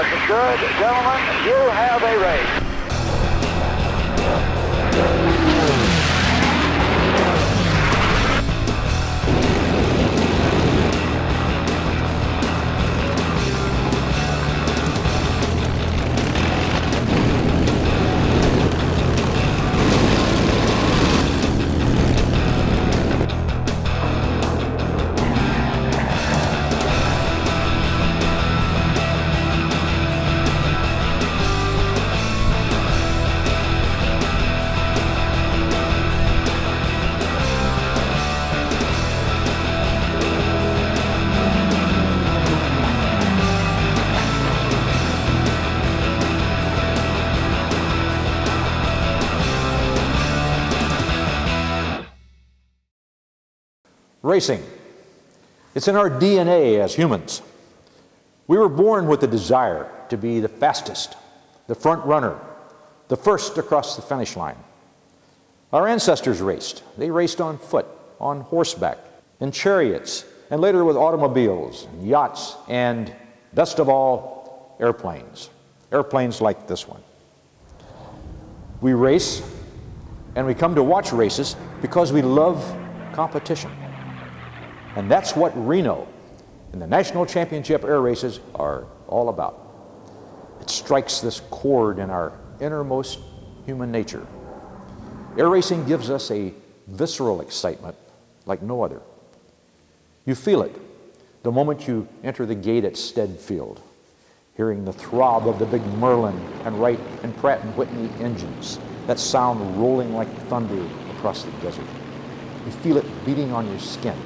Looking good. Gentlemen, you have a race. Racing. It's in our DNA as humans. We were born with the desire to be the fastest, the front runner, the first across the finish line. Our ancestors raced. They raced on foot, on horseback, in chariots, and later with automobiles, and yachts, and best of all, airplanes. Airplanes like this one. We race, and we come to watch races because we love competition. And that's what Reno and the National Championship Air Races are all about. It strikes this chord in our innermost human nature. Air racing gives us a visceral excitement like no other. You feel it the moment you enter the gate at Stead Field, hearing the throb of the big Merlin and Wright and Pratt & Whitney engines, that sound rolling like thunder across the desert. You feel it beating on your skin.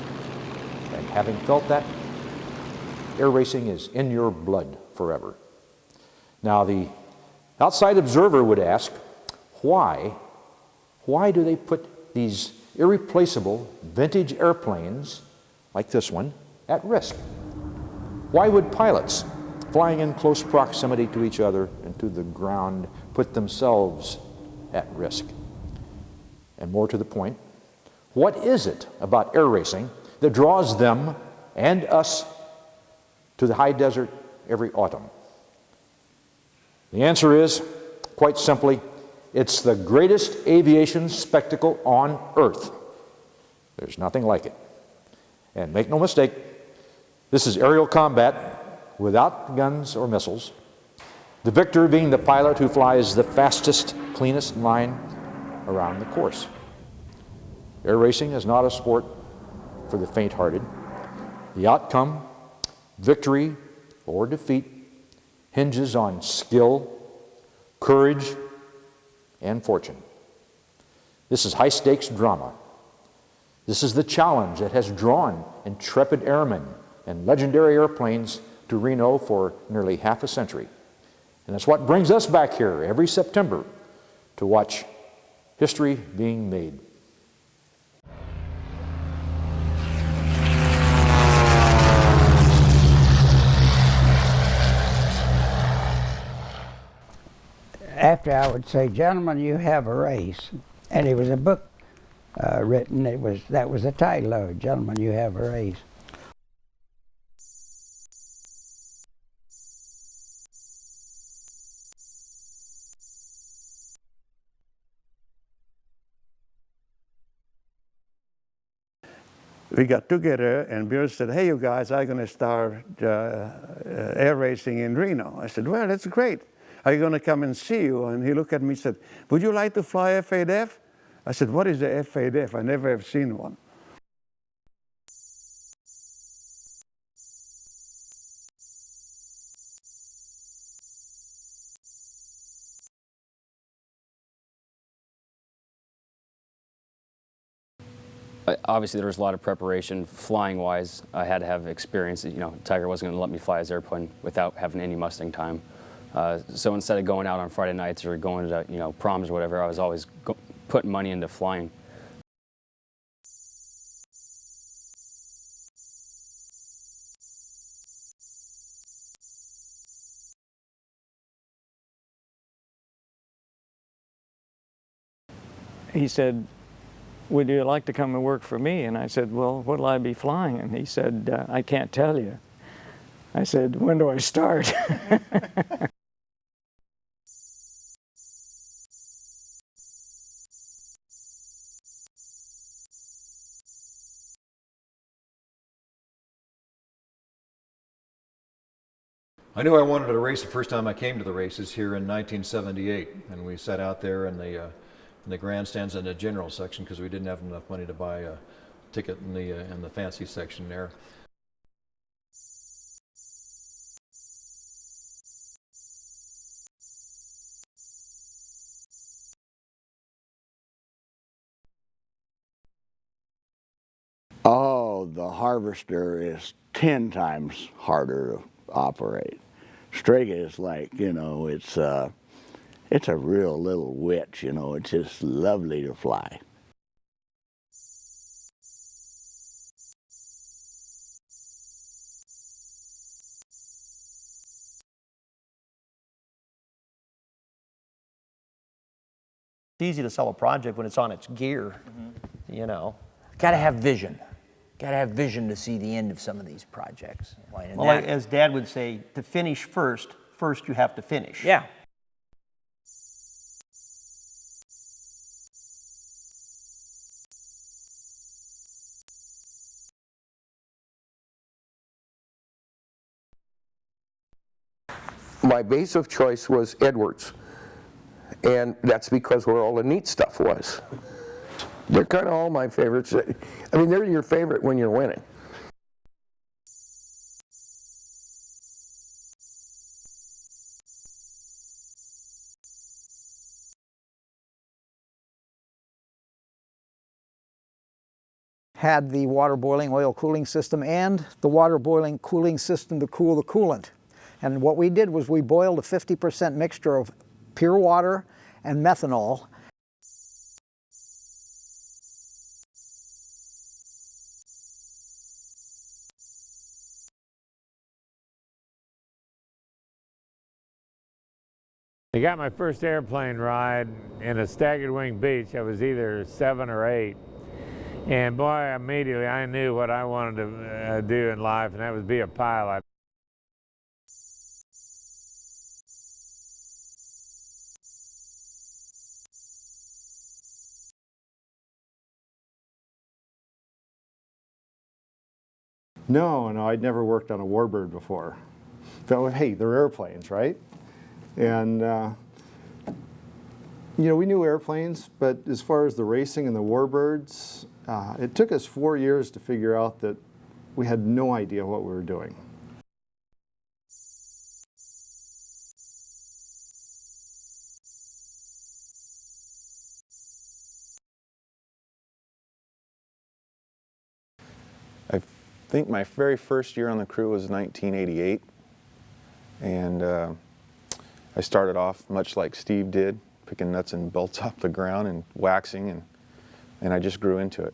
And having felt that, air racing is in your blood forever. Now, the outside observer would ask, why do they put these irreplaceable vintage airplanes like this one at risk? Why would pilots flying in close proximity to each other and to the ground put themselves at risk? And more to the point, what is it about air racing that draws them and us to the high desert every autumn? The answer is, quite simply, it's the greatest aviation spectacle on Earth. There's nothing like it. And make no mistake, this is aerial combat without guns or missiles, the victor being the pilot who flies the fastest, cleanest line around the course. Air racing is not a sport for the faint-hearted. The outcome, victory or defeat, hinges on skill, courage, and fortune. This is high-stakes drama. This is the challenge that has drawn intrepid airmen and legendary airplanes to Reno for nearly half a century. And that's what brings us back here every September to watch history being made. After I would say, "Gentlemen, you have a race," and it was a book written. That was the title of it, "Gentlemen, you have a race." We got together and Bill said, "Hey, you guys, I'm going to start air racing in Reno." I said, "Well, that's great. Are you going to come and see you?" And he looked at me and said, "Would you like to fly F-8F?" I said, "What is the F-8F? I never have seen one." Obviously, there was a lot of preparation flying-wise. I had to have experience. You know, Tiger wasn't going to let me fly his airplane without having any Mustang time. So instead of going out on Friday nights or going to proms or whatever, I was always putting money into flying. He said, "Would you like to come and work for me?" And I said, "Well, what'll I be flying?" And he said, "I can't tell you." I said, when do I start? I knew I wanted to race the first time I came to the races here in 1978, and we sat out there in the grandstands in the general section because we didn't have enough money to buy a ticket in the fancy section there. Oh, the harvester is 10 times harder to operate. Strega is like, you know, it's a real little witch, you know, it's just lovely to fly. It's easy to sell a project when it's on its gear, you know. Got to have vision. Got to have vision to see the end of some of these projects. And Well, as Dad would say, to finish first you have to finish. yeah. My base of choice was Edwards, and that's because where all the neat stuff was. They're kind of all my favorites. I mean, they're your favorite when you're winning. Had the water boiling oil cooling system and the water boiling cooling system to cool the coolant. And what we did was we boiled a 50% mixture of pure water and methanol. I got my first airplane ride in a staggered wing Beech. I was either 7 or 8. And boy, immediately I knew what I wanted to do in life, and that was be a pilot. No, I'd never worked on a warbird before. Felt, hey, they're airplanes, right? And you know, we knew airplanes, but as far as the racing and the warbirds, it took us 4 years to figure out that we had no idea what we were doing. I think my very first year on the crew was 1988, and I started off much like Steve did, picking nuts and bolts off the ground and waxing, and I just grew into it.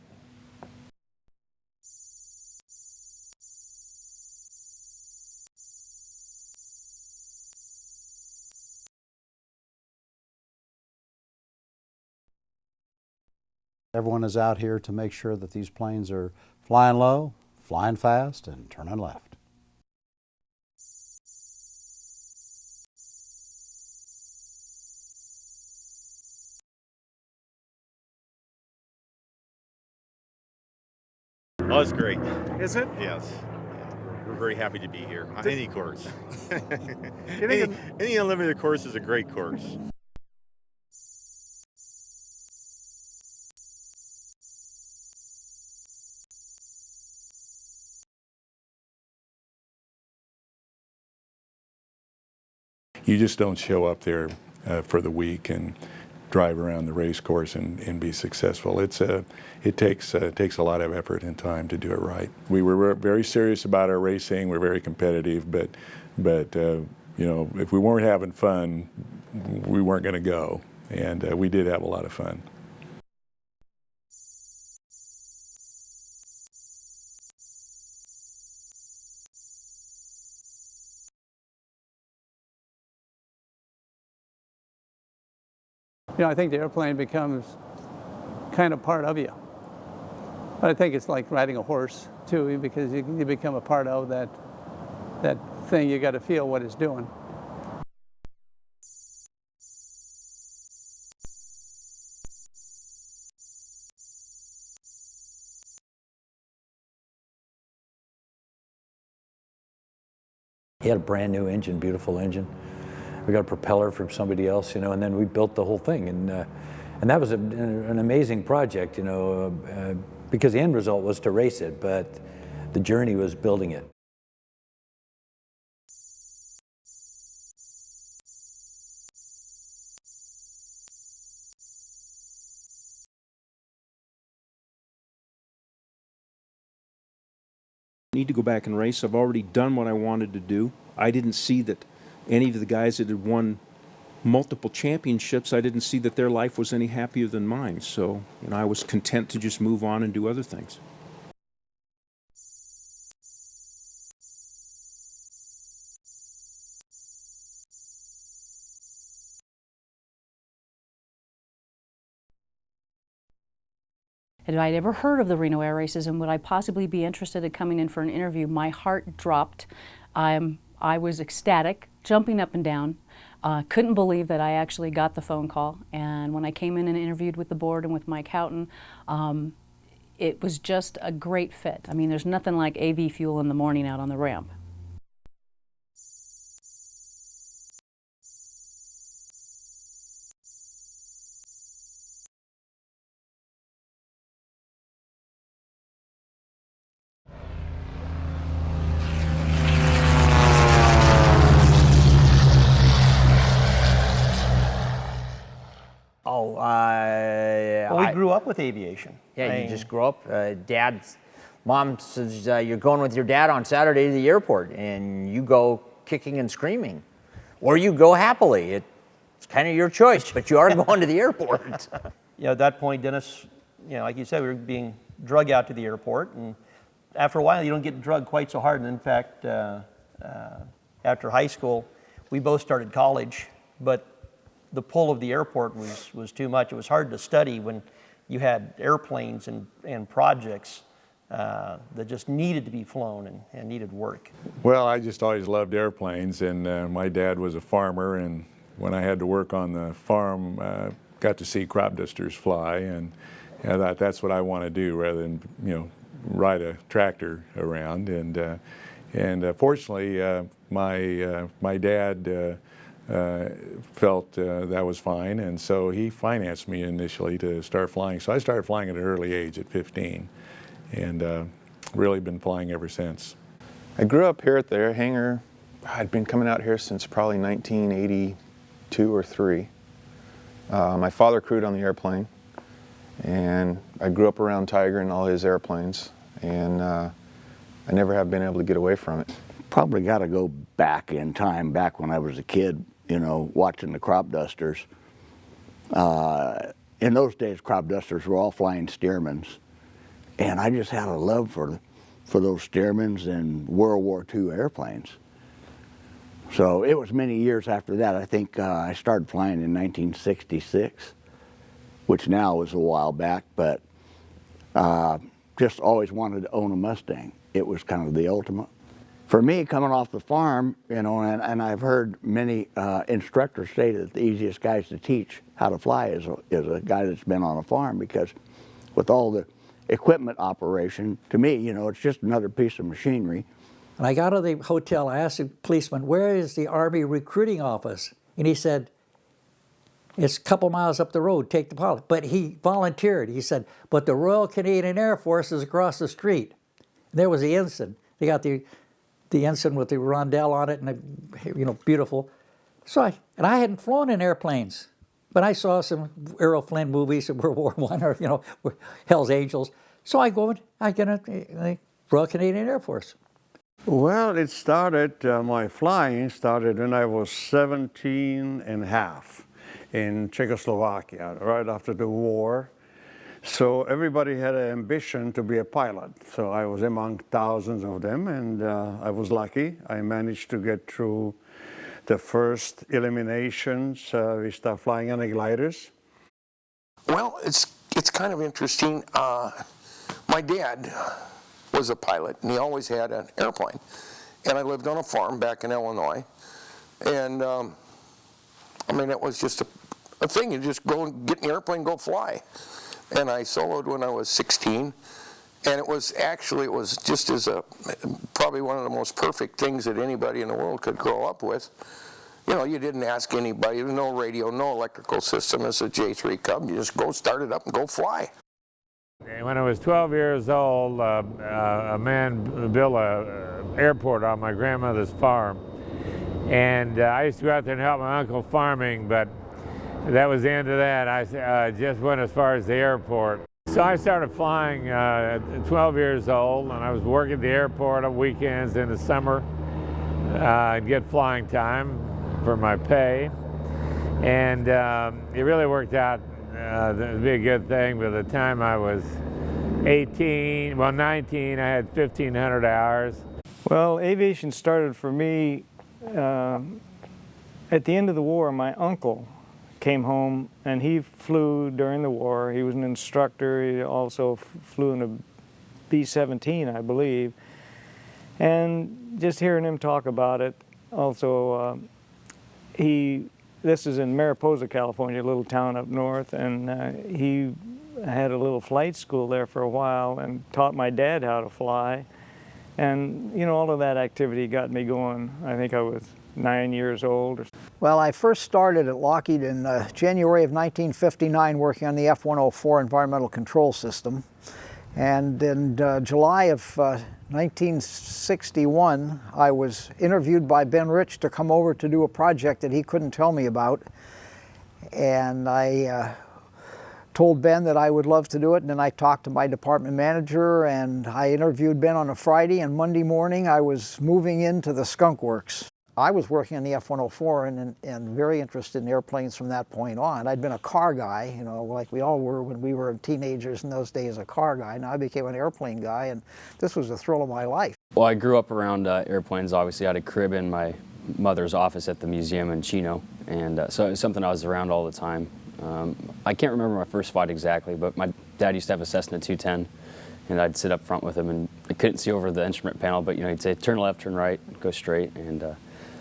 Everyone is out here to make sure that these planes are flying low, flying fast, and turning left. Oh, it's great. Is it? Yes. We're very happy to be here on any course. You think any unlimited course is a great course. You just don't show up there for the week and drive around the race course and be successful. It takes a lot of effort and time to do it right. We were very serious about our racing. We're very competitive, but you know, if we weren't having fun, we weren't going to go. And we did have a lot of fun. You know, I think the airplane becomes kind of part of you. But I think it's like riding a horse too, because you become a part of that thing, you got to feel what it's doing. He had a brand new engine, beautiful engine. We got a propeller from somebody else, you know, and then we built the whole thing. And that was an amazing project, you know, because the end result was to race it, but the journey was building it. Need to go back and race. I've already done what I wanted to do. I didn't see that any of the guys that had won multiple championships, I didn't see that their life was any happier than mine. So, you know, I was content to just move on and do other things. Had I ever heard of the Reno Air Races and would I possibly be interested in coming in for an interview, my heart dropped. I was ecstatic, jumping up and down. Couldn't believe that I actually got the phone call. And when I came in and interviewed with the board and with Mike Houghton, it was just a great fit. I mean, there's nothing like AV fuel in the morning out on the ramp. Well, we grew up with aviation. Yeah, you just grew up. Mom says you're going with your dad on Saturday to the airport, and you go kicking and screaming, or you go happily. It's kind of your choice, but you are going to the airport. You know, at that point, Dennis, you know, like you said, we were being drug out to the airport, and after a while, you don't get drugged quite so hard. And in fact, after high school, we both started college, but the pull of the airport was too much. It was hard to study when you had airplanes and projects that just needed to be flown and needed work. Well, I just always loved airplanes, and my dad was a farmer, and when I had to work on the farm, got to see crop dusters fly, and I thought that's what I want to do rather than, you know, ride a tractor around. And fortunately, my dad felt that was fine, and so he financed me initially to start flying. So I started flying at an early age at 15, and really been flying ever since. I grew up here at the air hangar. I'd been coming out here since probably 1982 or 3. My father crewed on the airplane, and I grew up around Tiger and all his airplanes, and I never have been able to get away from it. Probably got to go back in time, back when I was a kid, you know, watching the crop dusters. In those days, crop dusters were all flying Stearmans, and I just had a love for those Stearmans and World War II airplanes. So it was many years after that. I think I started flying in 1966, which now is a while back, but just always wanted to own a Mustang. It was kind of the ultimate. For me, coming off the farm, you know, and I've heard many instructors say that the easiest guys to teach how to fly is a guy that's been on a farm, because with all the equipment operation, to me, you know, it's just another piece of machinery. And I got to the hotel, I asked the policeman, where is the Army recruiting office? And he said, it's a couple miles up the road, take the pilot. But he volunteered. He said, but the Royal Canadian Air Force is across the street. And there was the ensign. They got the ensign with the rondelle on it, and you know, beautiful. So I hadn't flown in airplanes, but I saw some Errol Flynn movies of World War I, or you know, Hell's Angels. So I go and I get a Royal Canadian Air Force. Well, it started, my flying started when I was 17 and a half in Czechoslovakia, right after the war. So everybody had an ambition to be a pilot. So I was among thousands of them, and I was lucky. I managed to get through the first eliminations. We started flying on the gliders. Well, it's kind of interesting. My dad was a pilot, and he always had an airplane. and I lived on a farm back in Illinois. And I mean, it was just a thing. You just go and get in the airplane and go fly. And I soloed when I was 16. And it was just as probably one of the most perfect things that anybody in the world could grow up with. You know, you didn't ask anybody, there was no radio, no electrical system. It's a J3 Cub. You just go start it up and go fly. When I was 12 years old, a man built an airport on my grandmother's farm. And I used to go out there and help my uncle farming, but that was the end of that. I just went as far as the airport. So I started flying at 12 years old, and I was working at the airport on weekends in the summer. I'd get flying time for my pay, and it really worked out to be a good thing. By the time I was 19, I had 1,500 hours. Well, aviation started for me at the end of the war. My uncle came home, and he flew during the war. He was an instructor. He also flew in a B-17, I believe. And just hearing him talk about it, also, this is in Mariposa, California, a little town up north, and he had a little flight school there for a while and taught my dad how to fly. And, you know, all of that activity got me going. I think I was 9 years old. Well, I first started at Lockheed in January of 1959 working on the F-104 environmental control system. And in July of 1961, I was interviewed by Ben Rich to come over to do a project that he couldn't tell me about. And I told Ben that I would love to do it, and then I talked to my department manager, and I interviewed Ben on a Friday, and Monday morning I was moving into the Skunk Works. I was working on the F-104 and very interested in airplanes from that point on. I'd been a car guy, you know, like we all were when we were teenagers in those days, a car guy. Now I became an airplane guy, and this was the thrill of my life. Well, I grew up around airplanes. Obviously, I had a crib in my mother's office at the museum in Chino, and so it was something I was around all the time. I can't remember my first flight exactly, but my dad used to have a Cessna 210, and I'd sit up front with him, and I couldn't see over the instrument panel, but you know, he'd say turn left, turn right, go straight, and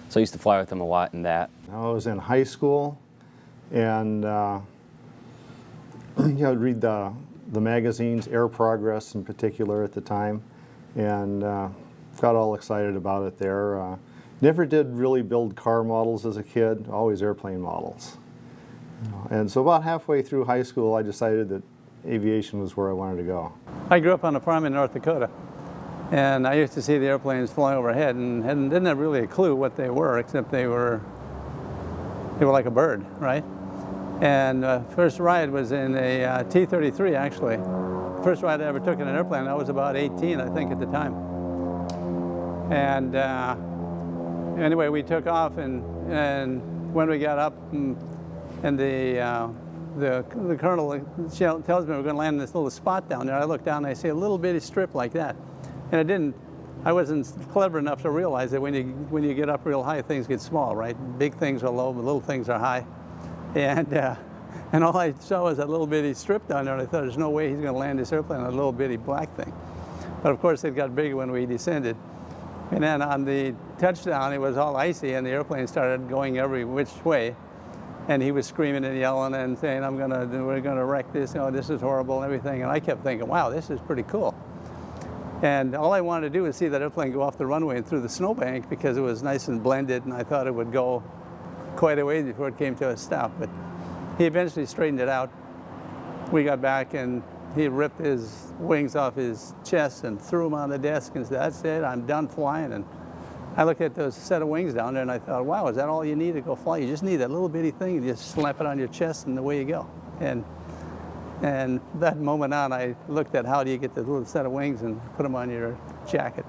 so I used to fly with him a lot in that. I was in high school, and you know, I'd read the magazines, Air Progress in particular at the time, and got all excited about it there. Never did really build car models as a kid, always airplane models. And so about halfway through high school, I decided that aviation was where I wanted to go. I grew up on a farm in North Dakota, and I used to see the airplanes flying overhead and didn't have really a clue what they were, except they were like a bird, right? And first ride was in a T-33, actually. First ride I ever took in an airplane, I was about 18, I think, at the time. And anyway, we took off, and when we got up, and the colonel tells me we're going to land in this little spot down there. I look down and I see a little bitty strip like that. And I wasn't clever enough to realize that when you get up real high, things get small, right? Big things are low, but little things are high. And all I saw was that little bitty strip down there, and I thought there's no way he's going to land this airplane on a little bitty black thing. But of course it got bigger when we descended. And then on the touchdown, it was all icy, and the airplane started going every which way. And he was screaming and yelling and saying, we're gonna wreck this, you know, this is horrible and everything. And I kept thinking, wow, this is pretty cool. And all I wanted to do was see that airplane go off the runway and through the snowbank, because it was nice and blended, and I thought it would go quite a ways before it came to a stop. But he eventually straightened it out. We got back, and he ripped his wings off his chest and threw them on the desk and said, that's it, I'm done flying. And I looked at those set of wings down there, and I thought, wow, is that all you need to go fly? You just need that little bitty thing, you just slap it on your chest, and away you go. And that moment on, I looked at how do you get the little set of wings and put them on your jacket.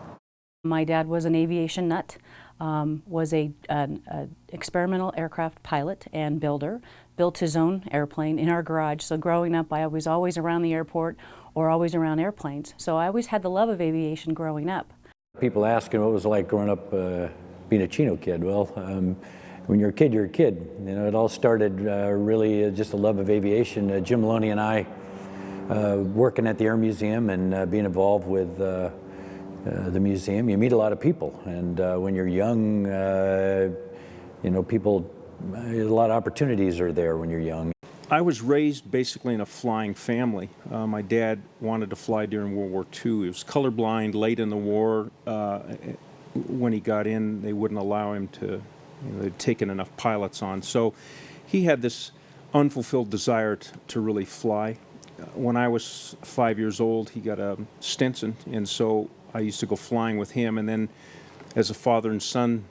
My dad was an aviation nut, was an experimental aircraft pilot and builder, built his own airplane in our garage. So growing up, I was always around the airport or always around airplanes. So I always had the love of aviation growing up. People ask, what it was like growing up being a Chino kid. Well, when you're a kid, you're a kid. You know, it all started really just a love of aviation. Jim Maloney and I working at the Air Museum and being involved with the museum, you meet a lot of people. And when you're young, you know, people, a lot of opportunities are there when you're young. I was raised basically in a flying family. My dad wanted to fly during World War II. He was colorblind late in the war. When he got in, they wouldn't allow him to, you know, they'd taken enough pilots on. So he had this unfulfilled desire to really fly. When I was 5 years old, he got a Stinson, and so I used to go flying with him. And then as a father and son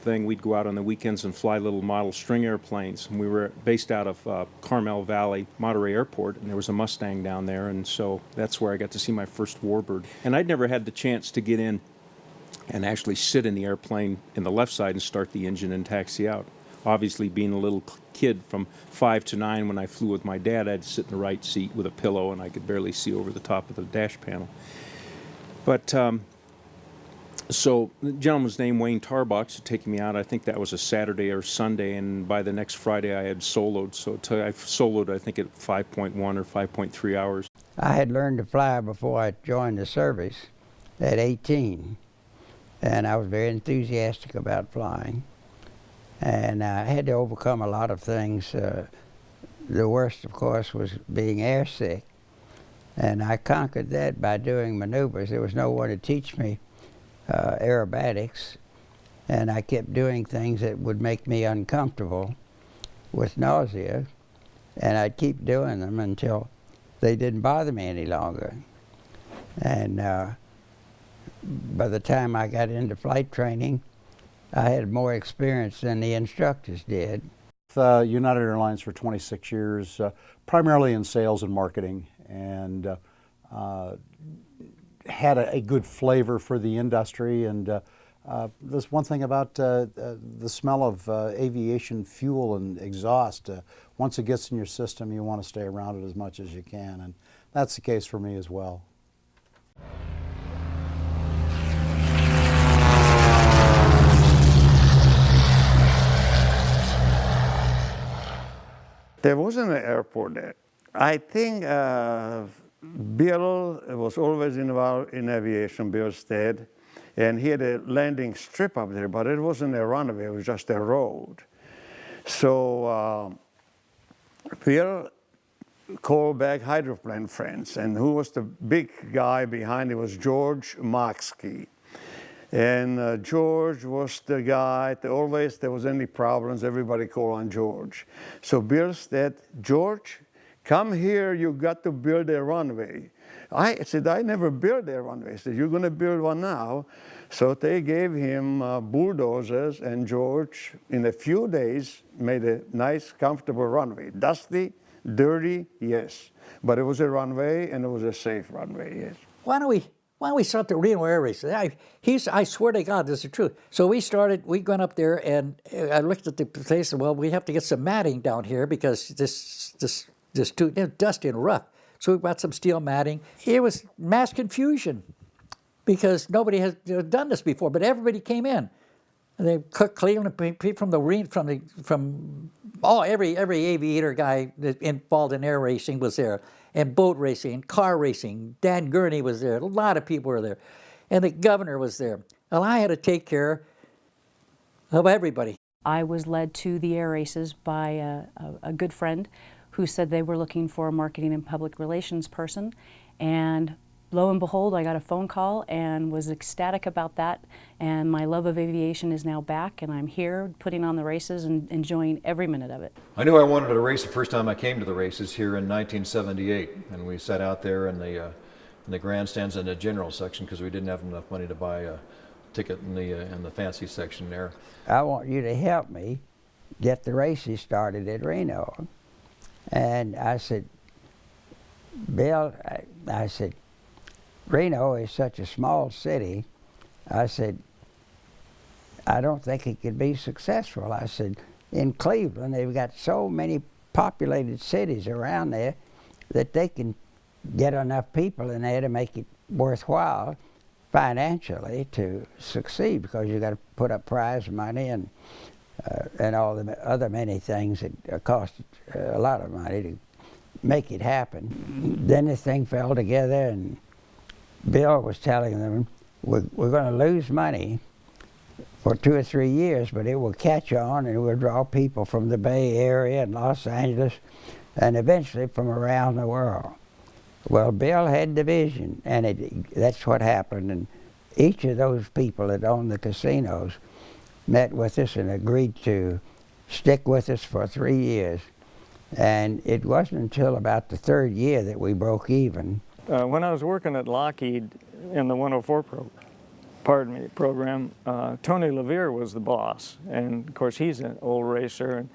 thing, we'd go out on the weekends and fly little model string airplanes. And we were based out of Carmel Valley, Monterey Airport, and there was a Mustang down there, and so that's where I got to see my first warbird. And I'd never had the chance to get in and actually sit in the airplane in the left side and start the engine and taxi out. Obviously, being a little kid from 5 to 9 when I flew with my dad, I had to sit in the right seat with a pillow, and I could barely see over the top of the dash panel. But so the gentleman's name, Wayne Tarbox, had taken me out. I think that was a Saturday or Sunday, and by the next Friday I had soloed. So I soloed, I think, at 5.1 or 5.3 hours. I had learned to fly before I joined the service at 18, and I was very enthusiastic about flying. And I had to overcome a lot of things. The worst, of course, was being airsick. And I conquered that by doing maneuvers. There was no one to teach me aerobatics, and I kept doing things that would make me uncomfortable with nausea, and I'd keep doing them until they didn't bother me any longer. And by the time I got into flight training, I had more experience than the instructors did. United Airlines for 26 years, primarily in sales and marketing, and had a good flavor for the industry. And there's one thing about the smell of aviation fuel and exhaust. Once it gets in your system, you want to stay around it as much as you can, and that's the case for me as well. There wasn't an airport there. I think Bill was always involved in aviation, Reno-Stead, and he had a landing strip up there, but it wasn't a runway, it was just a road. So Bill called back hydroplane friends, and who was the big guy behind it was George Moxkey. And George was the guy, always there was any problems, everybody called on George. So Bill said, George, come here, you got to build a runway. I said, I never built a runway. He said, you're going to build one now. So they gave him bulldozers, and George, in a few days, made a nice, comfortable runway. Dusty, dirty, yes. But it was a runway, and it was a safe runway, yes. Why don't we start the Reno Air Races? I swear to God, this is true. So we went up there, and I looked at the place, and well, we have to get some matting down here because this too dusty and rough. So we brought some steel matting. It was mass confusion because nobody has done this before, but everybody came in. And they cleaned every aviator guy involved in air racing was there, and boat racing, car racing. Dan Gurney was there. A lot of people were there, and the governor was there. Well, I had to take care of everybody. I was led to the air races by a good friend who said they were looking for a marketing and public relations person, and lo and behold, I got a phone call and was ecstatic about that, and my love of aviation is now back, and I'm here putting on the races and enjoying every minute of it. I knew I wanted to race the first time I came to the races here in 1978, and we sat out there in the grandstands in the general section because we didn't have enough money to buy a ticket in the fancy section there. I want you to help me get the races started at Reno. And I said, Bill, I said, Reno is such a small city. I said, I don't think it could be successful. I said, in Cleveland, they've got so many populated cities around there that they can get enough people in there to make it worthwhile financially to succeed, because you got to put up prize money and all the other many things that cost a lot of money to make it happen. Then this thing fell together, and Bill was telling them, we're going to lose money for 2 or 3 years, but it will catch on and it will draw people from the Bay Area and Los Angeles and eventually from around the world. Well, Bill had the vision, and that's what happened. And each of those people that owned the casinos met with us and agreed to stick with us for 3 years. And it wasn't until about the 3rd year that we broke even. When I was working at Lockheed in the 104 program, Tony Levere was the boss. And of course, he's an old racer. And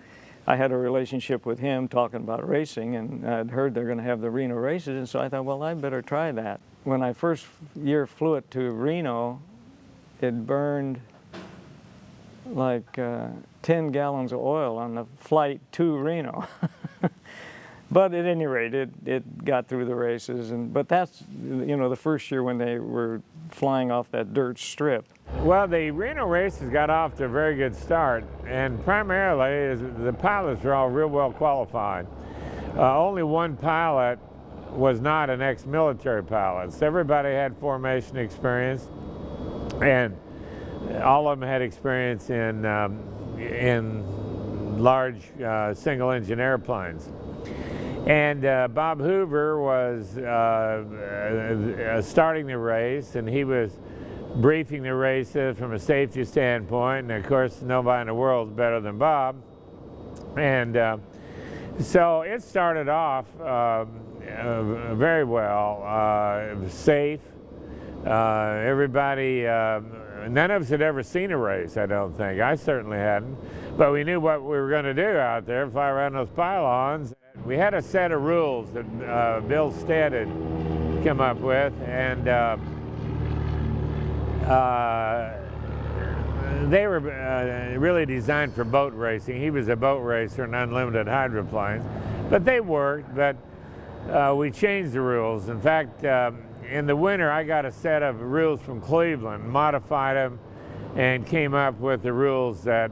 I had a relationship with him talking about racing, and I'd heard they're going to have the Reno races, and so I thought, well, I better try that. When I first year flew it to Reno, it burned like 10 gallons of oil on the flight to Reno. But at any rate, it got through the races. But that's, you know, the first year when they were flying off that dirt strip. Well, the Reno races got off to a very good start, and primarily the pilots were all real well qualified. Only one pilot was not an ex-military pilot. So everybody had formation experience, and all of them had experience in large single-engine airplanes. And Bob Hoover was starting the race, and he was briefing the races from a safety standpoint, and of course nobody in the world is better than Bob. And so it started off very well, safe. Everybody, none of us had ever seen a race, I don't think. I certainly hadn't. But we knew what we were going to do out there, fly around those pylons. We had a set of rules that Bill Stead had come up with, and they were really designed for boat racing. He was a boat racer in unlimited hydroplanes, but they worked. But we changed the rules. In fact, in the winter, I got a set of rules from Cleveland, modified them, and came up with the rules that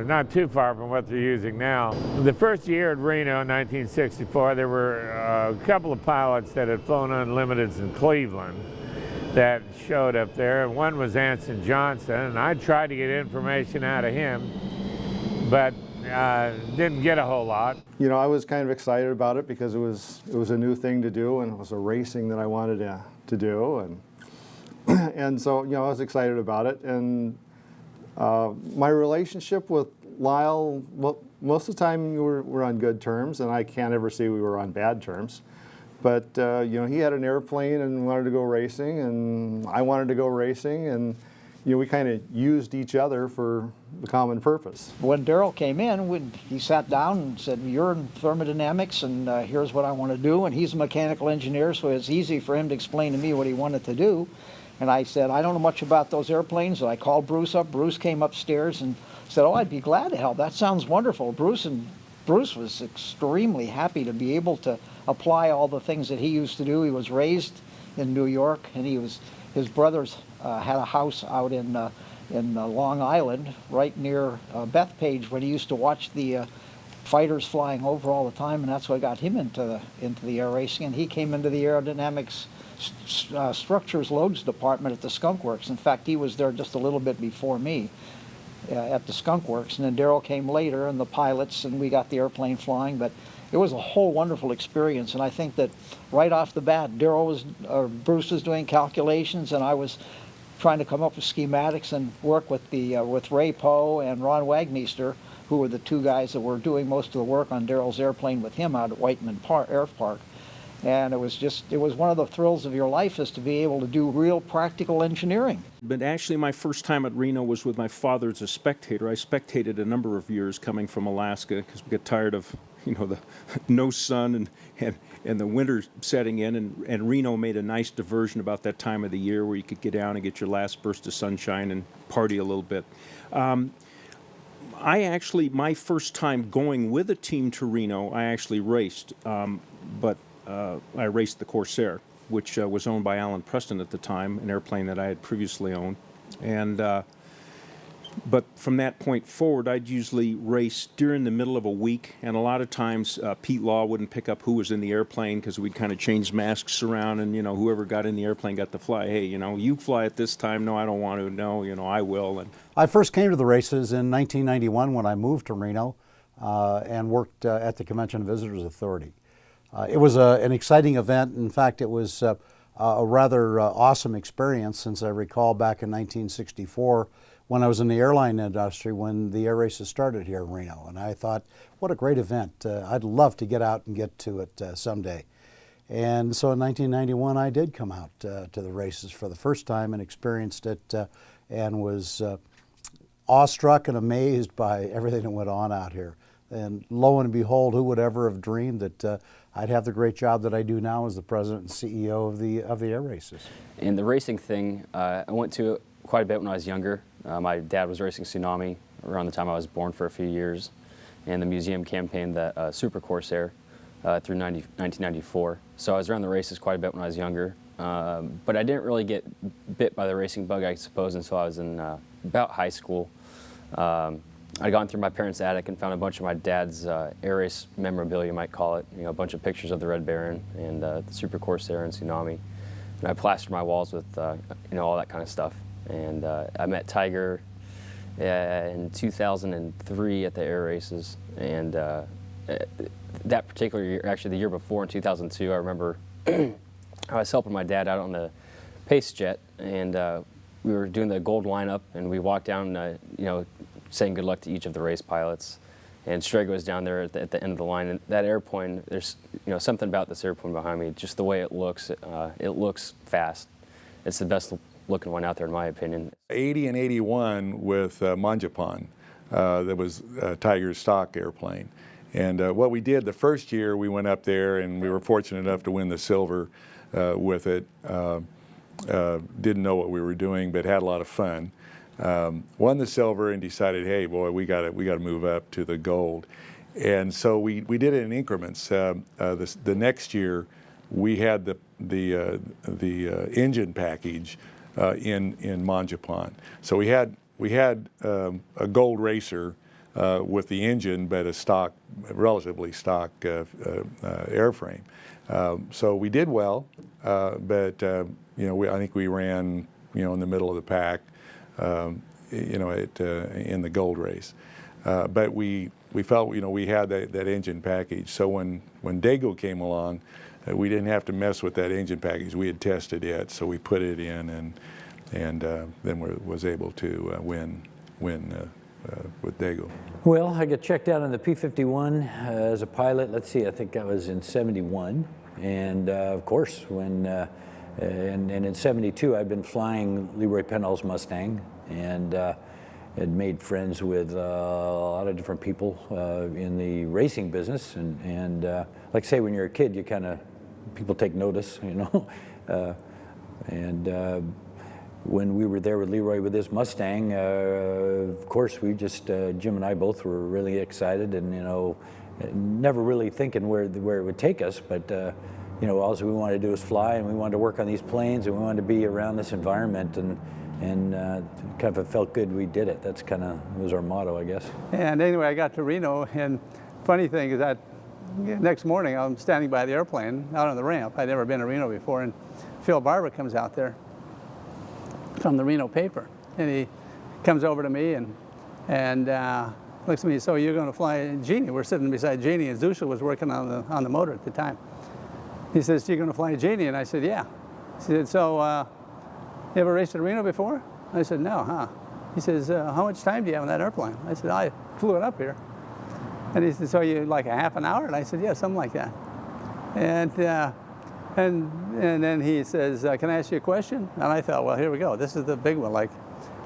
not too far from what they're using now. The first year at Reno in 1964, there were a couple of pilots that had flown unlimiteds in Cleveland that showed up there. One was Anson Johnson, and I tried to get information out of him, but didn't get a whole lot. You know, I was kind of excited about it because it was a new thing to do, and it was a racing that I wanted to do, and so, you know, I was excited about it. And my relationship with Lyle, well, most of the time we're on good terms, and I can't ever say we were on bad terms. But you know, he had an airplane and wanted to go racing, and I wanted to go racing, and you know, we kind of used each other for the common purpose. When Darrell came in, he sat down and said, "You're in thermodynamics, and here's what I want to do." And he's a mechanical engineer, so it's easy for him to explain to me what he wanted to do. And I said, "I don't know much about those airplanes." And I called Bruce up. Bruce came upstairs and said, "Oh, I'd be glad to help. That sounds wonderful." Bruce was extremely happy to be able to apply all the things that he used to do. He was raised in New York, and his brothers had a house out in Long Island, right near Bethpage, when he used to watch the fighters flying over all the time, and that's what got him into the air racing. And he came into the aerodynamics structures loads department at the Skunk Works. In fact, he was there just a little bit before me at the Skunk Works, and then Darrell came later, and the pilots, and we got the airplane flying. But it was a whole wonderful experience, and I think that right off the bat, Bruce was doing calculations, and I was trying to come up with schematics and work with Ray Poe and Ron Wagmeister, who were the two guys that were doing most of the work on Darrell's airplane with him out at Whiteman Air Park. And it was one of the thrills of your life, is to be able to do real practical engineering. But actually, my first time at Reno was with my father as a spectator. I spectated a number of years coming from Alaska because we get tired of, you know, the no sun and the winter setting in. And Reno made a nice diversion about that time of the year where you could get down and get your last burst of sunshine and party a little bit. My first time going with a team to Reno, I actually raced, but I raced the Corsair, which was owned by Alan Preston at the time, an airplane that I had previously owned. And But from that point forward, I'd usually race during the middle of a week, and a lot of times Pete Law wouldn't pick up who was in the airplane because we'd kind of change masks around, and whoever got in the airplane got to fly. Hey, you fly at this time. No, I don't want to. No, I will. And I first came to the races in 1991 when I moved to Reno and worked at the Convention and Visitors Authority. It was an exciting event. In fact, it was a rather awesome experience, since I recall back in 1964 when I was in the airline industry when the air races started here in Reno. And I thought, what a great event. I'd love to get out and get to it someday. And so in 1991 I did come out to the races for the first time and experienced it and was awestruck and amazed by everything that went on out here. And lo and behold, who would ever have dreamed that I'd have the great job that I do now as the president and CEO of the air races. And the racing thing, I went to it quite a bit when I was younger. My dad was racing Tsunami around the time I was born for a few years, and the museum campaigned the Super Corsair through 1994. So I was around the races quite a bit when I was younger, but I didn't really get bit by the racing bug, I suppose, until I was in about high school. I'd gone through my parents' attic and found a bunch of my dad's air race memorabilia, you might call it. A bunch of pictures of the Red Baron and the Super Corsair and Tsunami. And I plastered my walls with all that kind of stuff. And I met Tiger in 2003 at the air races. And that particular year, actually the year before in 2002, I remember I was helping my dad out on the Pace Jet, and we were doing the gold lineup, and we walked down, saying good luck to each of the race pilots. And Strega was down there at the end of the line. And that airplane, there's something about this airplane behind me, just the way it looks fast. It's the best looking one out there, in my opinion. 80 and 81 with Manjapan, that was Tiger's stock airplane. And what we did the first year, we went up there and we were fortunate enough to win the silver with it. Didn't know what we were doing, but had a lot of fun. Won the silver and decided, hey, boy, we got to move up to the gold. And so we did it in increments. The next year, we had the engine package in Manjapan. So we had a gold racer with the engine, but a relatively stock airframe. So we did well, but I think we ran in the middle of the pack, in the gold race. But we felt we had that engine package. So when Dago came along, we didn't have to mess with that engine package. We had tested it, so we put it in, and then was able to win with Dago. Well, I got checked out on the P-51 as a pilot. Let's see, I think that was in '71, and of course when and in '72 I'd been flying Leroy Penhal's Mustang, and had made friends with a lot of different people in the racing business, and like I say, when you're a kid, you kind of people take notice, when we were there with Leroy with his Mustang, of course, we just, Jim and I both were really excited, and never really thinking where it would take us, but all we wanted to do was fly, and we wanted to work on these planes, and we wanted to be around this environment, and kind of it felt good we did it. That's kind of was our motto, I guess. And anyway, I got to Reno, and funny thing is that next morning I'm standing by the airplane out on the ramp. I'd never been to Reno before, and Phil Barber comes out there from the Reno paper, and he comes over to me and looks at me. So you're going to fly Jeannie? We're sitting beside Jeannie, and Zusha was working on the motor at the time. He says, "You're going to fly Jeannie?" And I said, "Yeah." He said, "So you ever raced at Reno before?" I said, "No, huh?" He says, "How much time do you have on that airplane?" I said, "I flew it up here." And he said, "So you like a half an hour?" And I said, "Yeah, something like that." And then he says, "Can I ask you a question?" And I thought, well, here we go. This is the big one.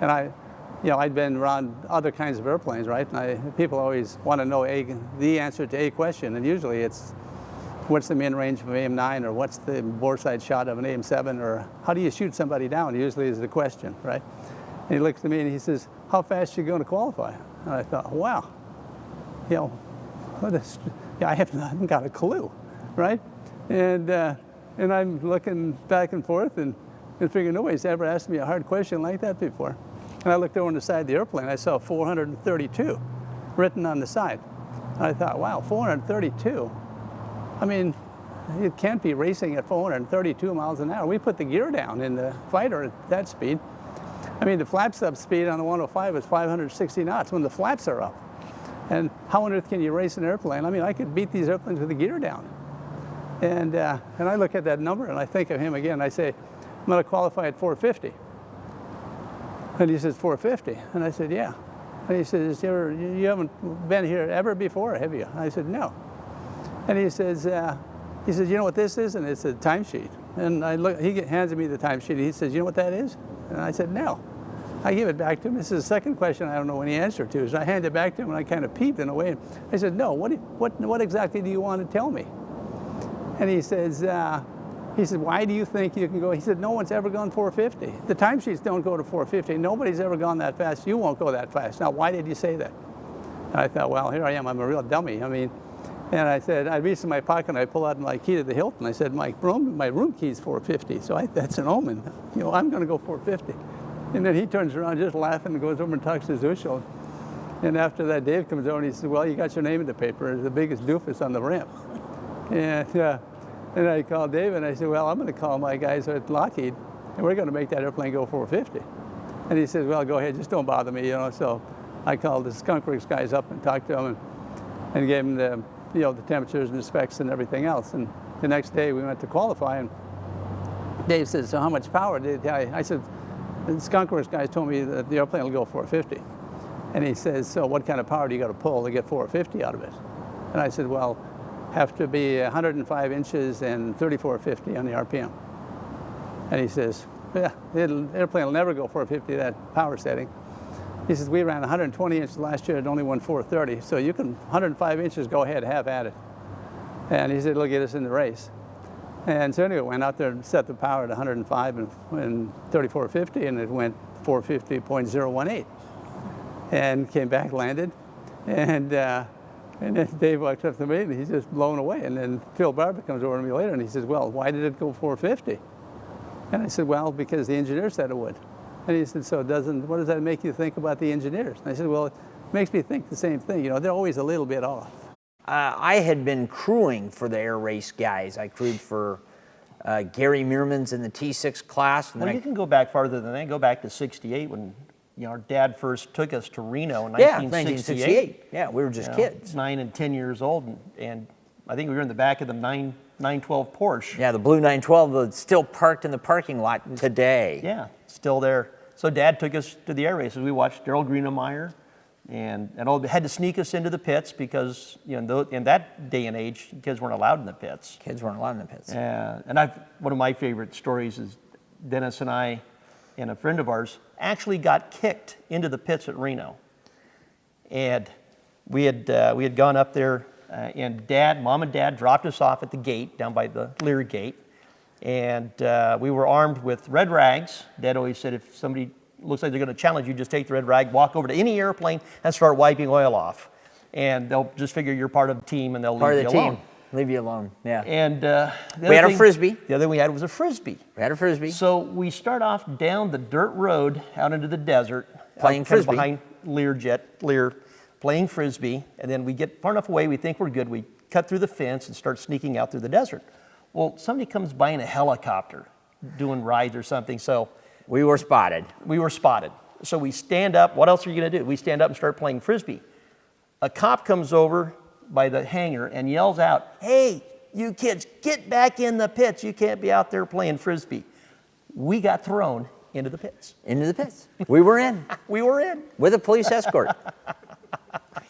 And I'd been around other kinds of airplanes, right? And people always want to know the answer to a question, and usually it's, what's the min range of an AIM-9, or what's the bore side shot of an AIM-7, or how do you shoot somebody down? Usually is the question, right? And he looks at me and he says, "How fast are you going to qualify?" And I thought, wow, I haven't got a clue, right? And I'm looking back and forth and figuring nobody's ever asked me a hard question like that before. And I looked over on the side of the airplane, I saw 432 written on the side. And I thought, wow, 432? I mean, it can't be racing at 432 miles an hour. We put the gear down in the fighter at that speed. I mean, the flaps up speed on the 105 is 560 knots when the flaps are up. And how on earth can you race an airplane? I mean, I could beat these airplanes with the gear down. And I look at that number and I think of him again. I say, I'm going to qualify at 450. And he says, 450? And I said, yeah. And he says, you haven't been here ever before, have you? I said, no. And he says, you know what this is? And it's a timesheet. And I look, he hands me the timesheet. And he says, you know what that is? And I said, no. I give it back to him. This is the second question I don't know any answer to. So I hand it back to him, and I kind of peeped in a way. I said, no, what exactly do you want to tell me? And he says, why do you think you can go? He said, no one's ever gone 450. The timesheets don't go to 450. Nobody's ever gone that fast. You won't go that fast. Now, why did you say that? And I thought, well, here I am. I'm a real dummy. I mean, and I said, I reached in my pocket and I pulled out my key to the Hilton. I said, my room key's 450. So that's an omen. You know, I'm going to go 450. And then he turns around just laughing and goes over and talks to Zushel. And after that, Dave comes over and he says, well, you got your name in the paper as the biggest doofus on the ramp. And I called Dave and I said, well, I'm going to call my guys at Lockheed and we're going to make that airplane go 450. And he says, well, go ahead, just don't bother me, you know. So I called the Skunk Works guys up and talked to them and gave them the, you know, the temperatures and the specs and everything else. And the next day we went to qualify and Dave says, so how much power did I said, the Skunk Works guys told me that the airplane will go 450. And he says, so what kind of power do you got to pull to get 450 out of it? And I said, well, have to be 105 inches and 3450 on the RPM. And he says, yeah, the airplane will never go 450 that power setting. He says, we ran 120 inches last year, it only went 430, so you can, 105 inches, go ahead, have at it. And he said, it'll get us in the race. And so anyway, went out there and set the power at 105 and 3450, and it went 450.018. And came back, landed, and then Dave walks up to me, and he's just blown away. And then Phil Barber comes over to me later, and he says, well, why did it go 450? And I said, well, because the engineer said it would. And he said, so what does that make you think about the engineers? And I said, well, it makes me think the same thing. You know, they're always a little bit off. I had been crewing for the air race guys. I crewed for Gary Meerman's in the T6 class. And well, you can go back farther than that. Go back to 68 when our dad first took us to Reno in 1968. Yeah, we were just kids. 9 and 10 years old. And I think we were in the back of the 912 Porsche. Yeah, the blue 912 that's still parked in the parking lot today. Yeah, still there. So Dad took us to the air races. We watched Daryl Greenemeyer and all had to sneak us into the pits because, you know, in that day and age, kids weren't allowed in the pits. Kids weren't allowed in the pits. And one of my favorite stories is Dennis and I and a friend of ours actually got kicked into the pits at Reno. And we had gone up there, and Mom and Dad dropped us off at the gate down by the Lear gate. And we were armed with red rags. Dad always said, if somebody looks like they're going to challenge you, just take the red rag, walk over to any airplane, and start wiping oil off. And they'll just figure you're part of the team, and they'll leave you alone. Leave you alone, yeah. And we had a Frisbee. The other thing we had was a Frisbee. We had a Frisbee. So we start off down the dirt road out into the desert. Playing Frisbee. Behind Lear, playing Frisbee. And then we get far enough away, we think we're good. We cut through the fence and start sneaking out through the desert. Well, somebody comes by in a helicopter doing rides or something, so... We were spotted. We were spotted. So we stand up. What else are you going to do? We stand up and start playing Frisbee. A cop comes over by the hangar and yells out, hey, you kids, get back in the pits. You can't be out there playing Frisbee. We got thrown into the pits. Into the pits. We were in. We were in. With a police escort.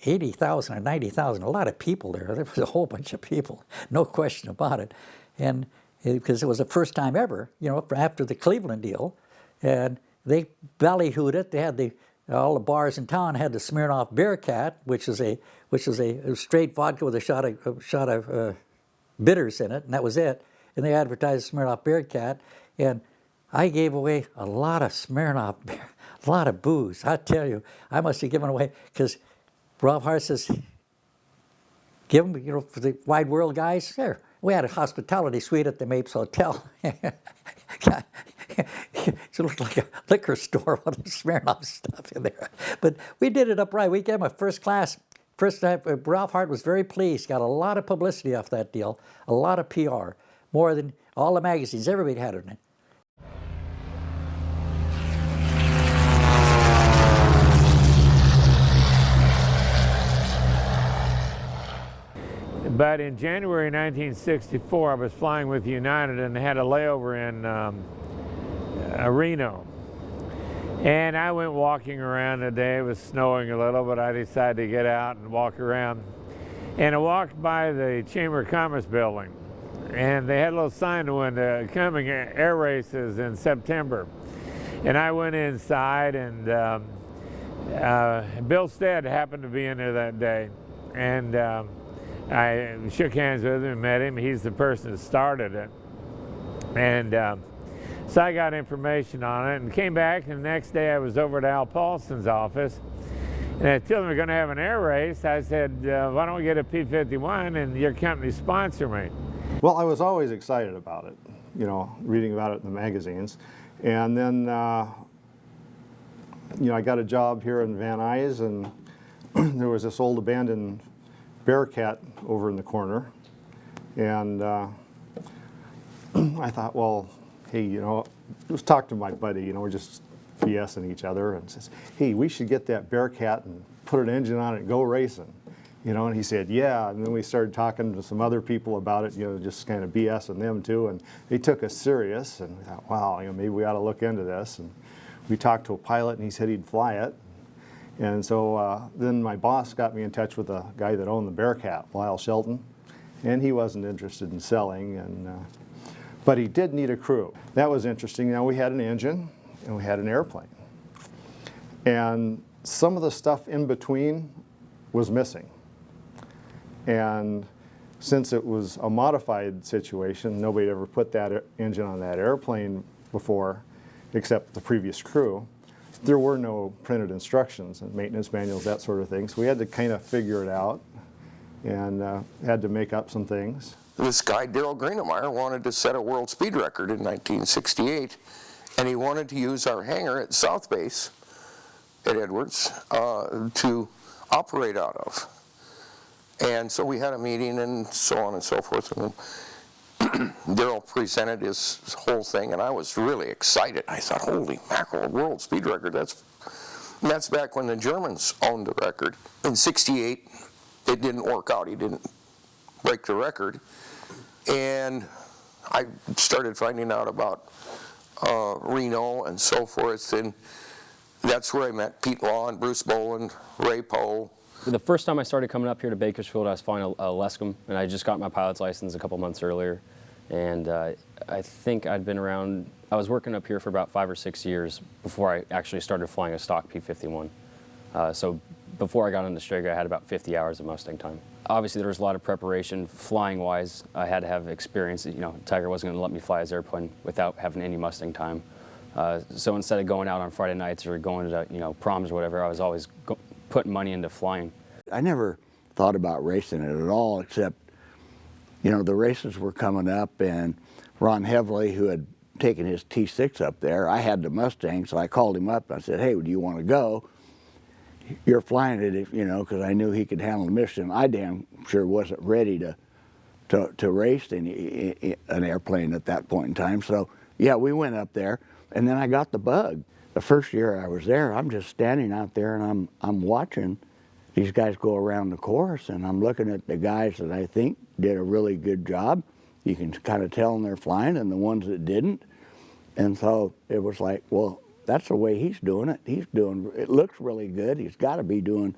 80,000 or 90,000, a lot of people there. There was a whole bunch of people, no question about it. And because it was the first time ever, you know, after the Cleveland deal, and they ballyhooed it. They had all the bars in town had the Smirnoff Bearcat, which is a straight vodka with a shot of bitters in it, and that was it. And they advertised Smirnoff Bearcat, and I gave away a lot of Smirnoff Beer, a lot of booze. I tell you, I must have given away because Rob Hart says, give them, you know, for the Wide World guys. There, we had a hospitality suite at the Mapes Hotel. it looked like a liquor store with Smirnoff stuff in there. But we did it upright. We gave him a first class. First time, Ralph Hart was very pleased. Got a lot of publicity off that deal, a lot of PR, more than all the magazines. Everybody had it in it. But in January 1964, I was flying with United and had a layover in Reno. And I went walking around the day. It was snowing a little, but I decided to get out and walk around. And I walked by the Chamber of Commerce building, and they had a little sign in the window, coming air races in September. And I went inside, and Bill Stead happened to be in there that day. And I shook hands with him and met him. He's the person that started it. And so I got information on it and came back, and the next day I was over at Al Paulson's office, and I told him we're going to have an air race. I said, why don't we get a P-51 and your company sponsor me? Well, I was always excited about it, you know, reading about it in the magazines. And then, you know, I got a job here in Van Nuys, and there was this old abandoned Bearcat over in the corner. And I thought, well, hey, you know, just talk to my buddy, you know, we're just BSing each other, and says, hey, we should get that Bearcat and put an engine on it and go racing. You know, and he said, yeah, and then we started talking to some other people about it, you know, just kind of BSing them too, and they took us serious, and we thought, wow, you know, maybe we ought to look into this. And we talked to a pilot, and he said he'd fly it. And so then my boss got me in touch with a guy that owned the Bearcat, Lyle Shelton, and he wasn't interested in selling, and but he did need a crew. That was interesting. Now, we had an engine and we had an airplane. And some of the stuff in between was missing. And since it was a modified situation, nobody ever put that engine on that airplane before, except the previous crew. There were no printed instructions and maintenance manuals, that sort of thing. So we had to kind of figure it out and had to make up some things. This guy, Daryl Greenemeyer, wanted to set a world speed record in 1968, and he wanted to use our hangar at South Base at Edwards to operate out of. And so we had a meeting and so on and so forth, and Daryl presented his whole thing, and I was really excited. I thought, holy mackerel, a world speed record, that's back when the Germans owned the record. In '68, it didn't work out. He didn't break the record. And I started finding out about Reno and so forth, and that's where I met Pete Law and Bruce Boland, Ray Poe. The first time I started coming up here to Bakersfield, I was flying a Lescom, and I just got my pilot's license a couple months earlier. And I think I'd been around, I was working up here for about 5 or 6 years before I actually started flying a stock P-51. So before I got into Strega, I had about 50 hours of Mustang time. Obviously, there was a lot of preparation flying-wise. I had to have experience. You know, Tiger wasn't going to let me fly his airplane without having any Mustang time. So instead of going out on Friday nights or going to, you know, proms or whatever, I was always putting money into flying. I never thought about racing it at all, except, you know, the races were coming up, and Ron Heavley, who had taken his T6 up there, I had the Mustang, so I called him up and I said, hey, do you want to go? You're flying it, if, you know, because I knew he could handle the mission. I damn sure wasn't ready to race an airplane at that point in time. So yeah, we went up there, and then I got the bug. The first year I was there, I'm just standing out there, and I'm watching these guys go around the course, and I'm looking at the guys that I think did a really good job. You can kind of tell when they're flying, and the ones that didn't. And so it was like, well, that's the way he's doing it. It looks really good. He's got to be doing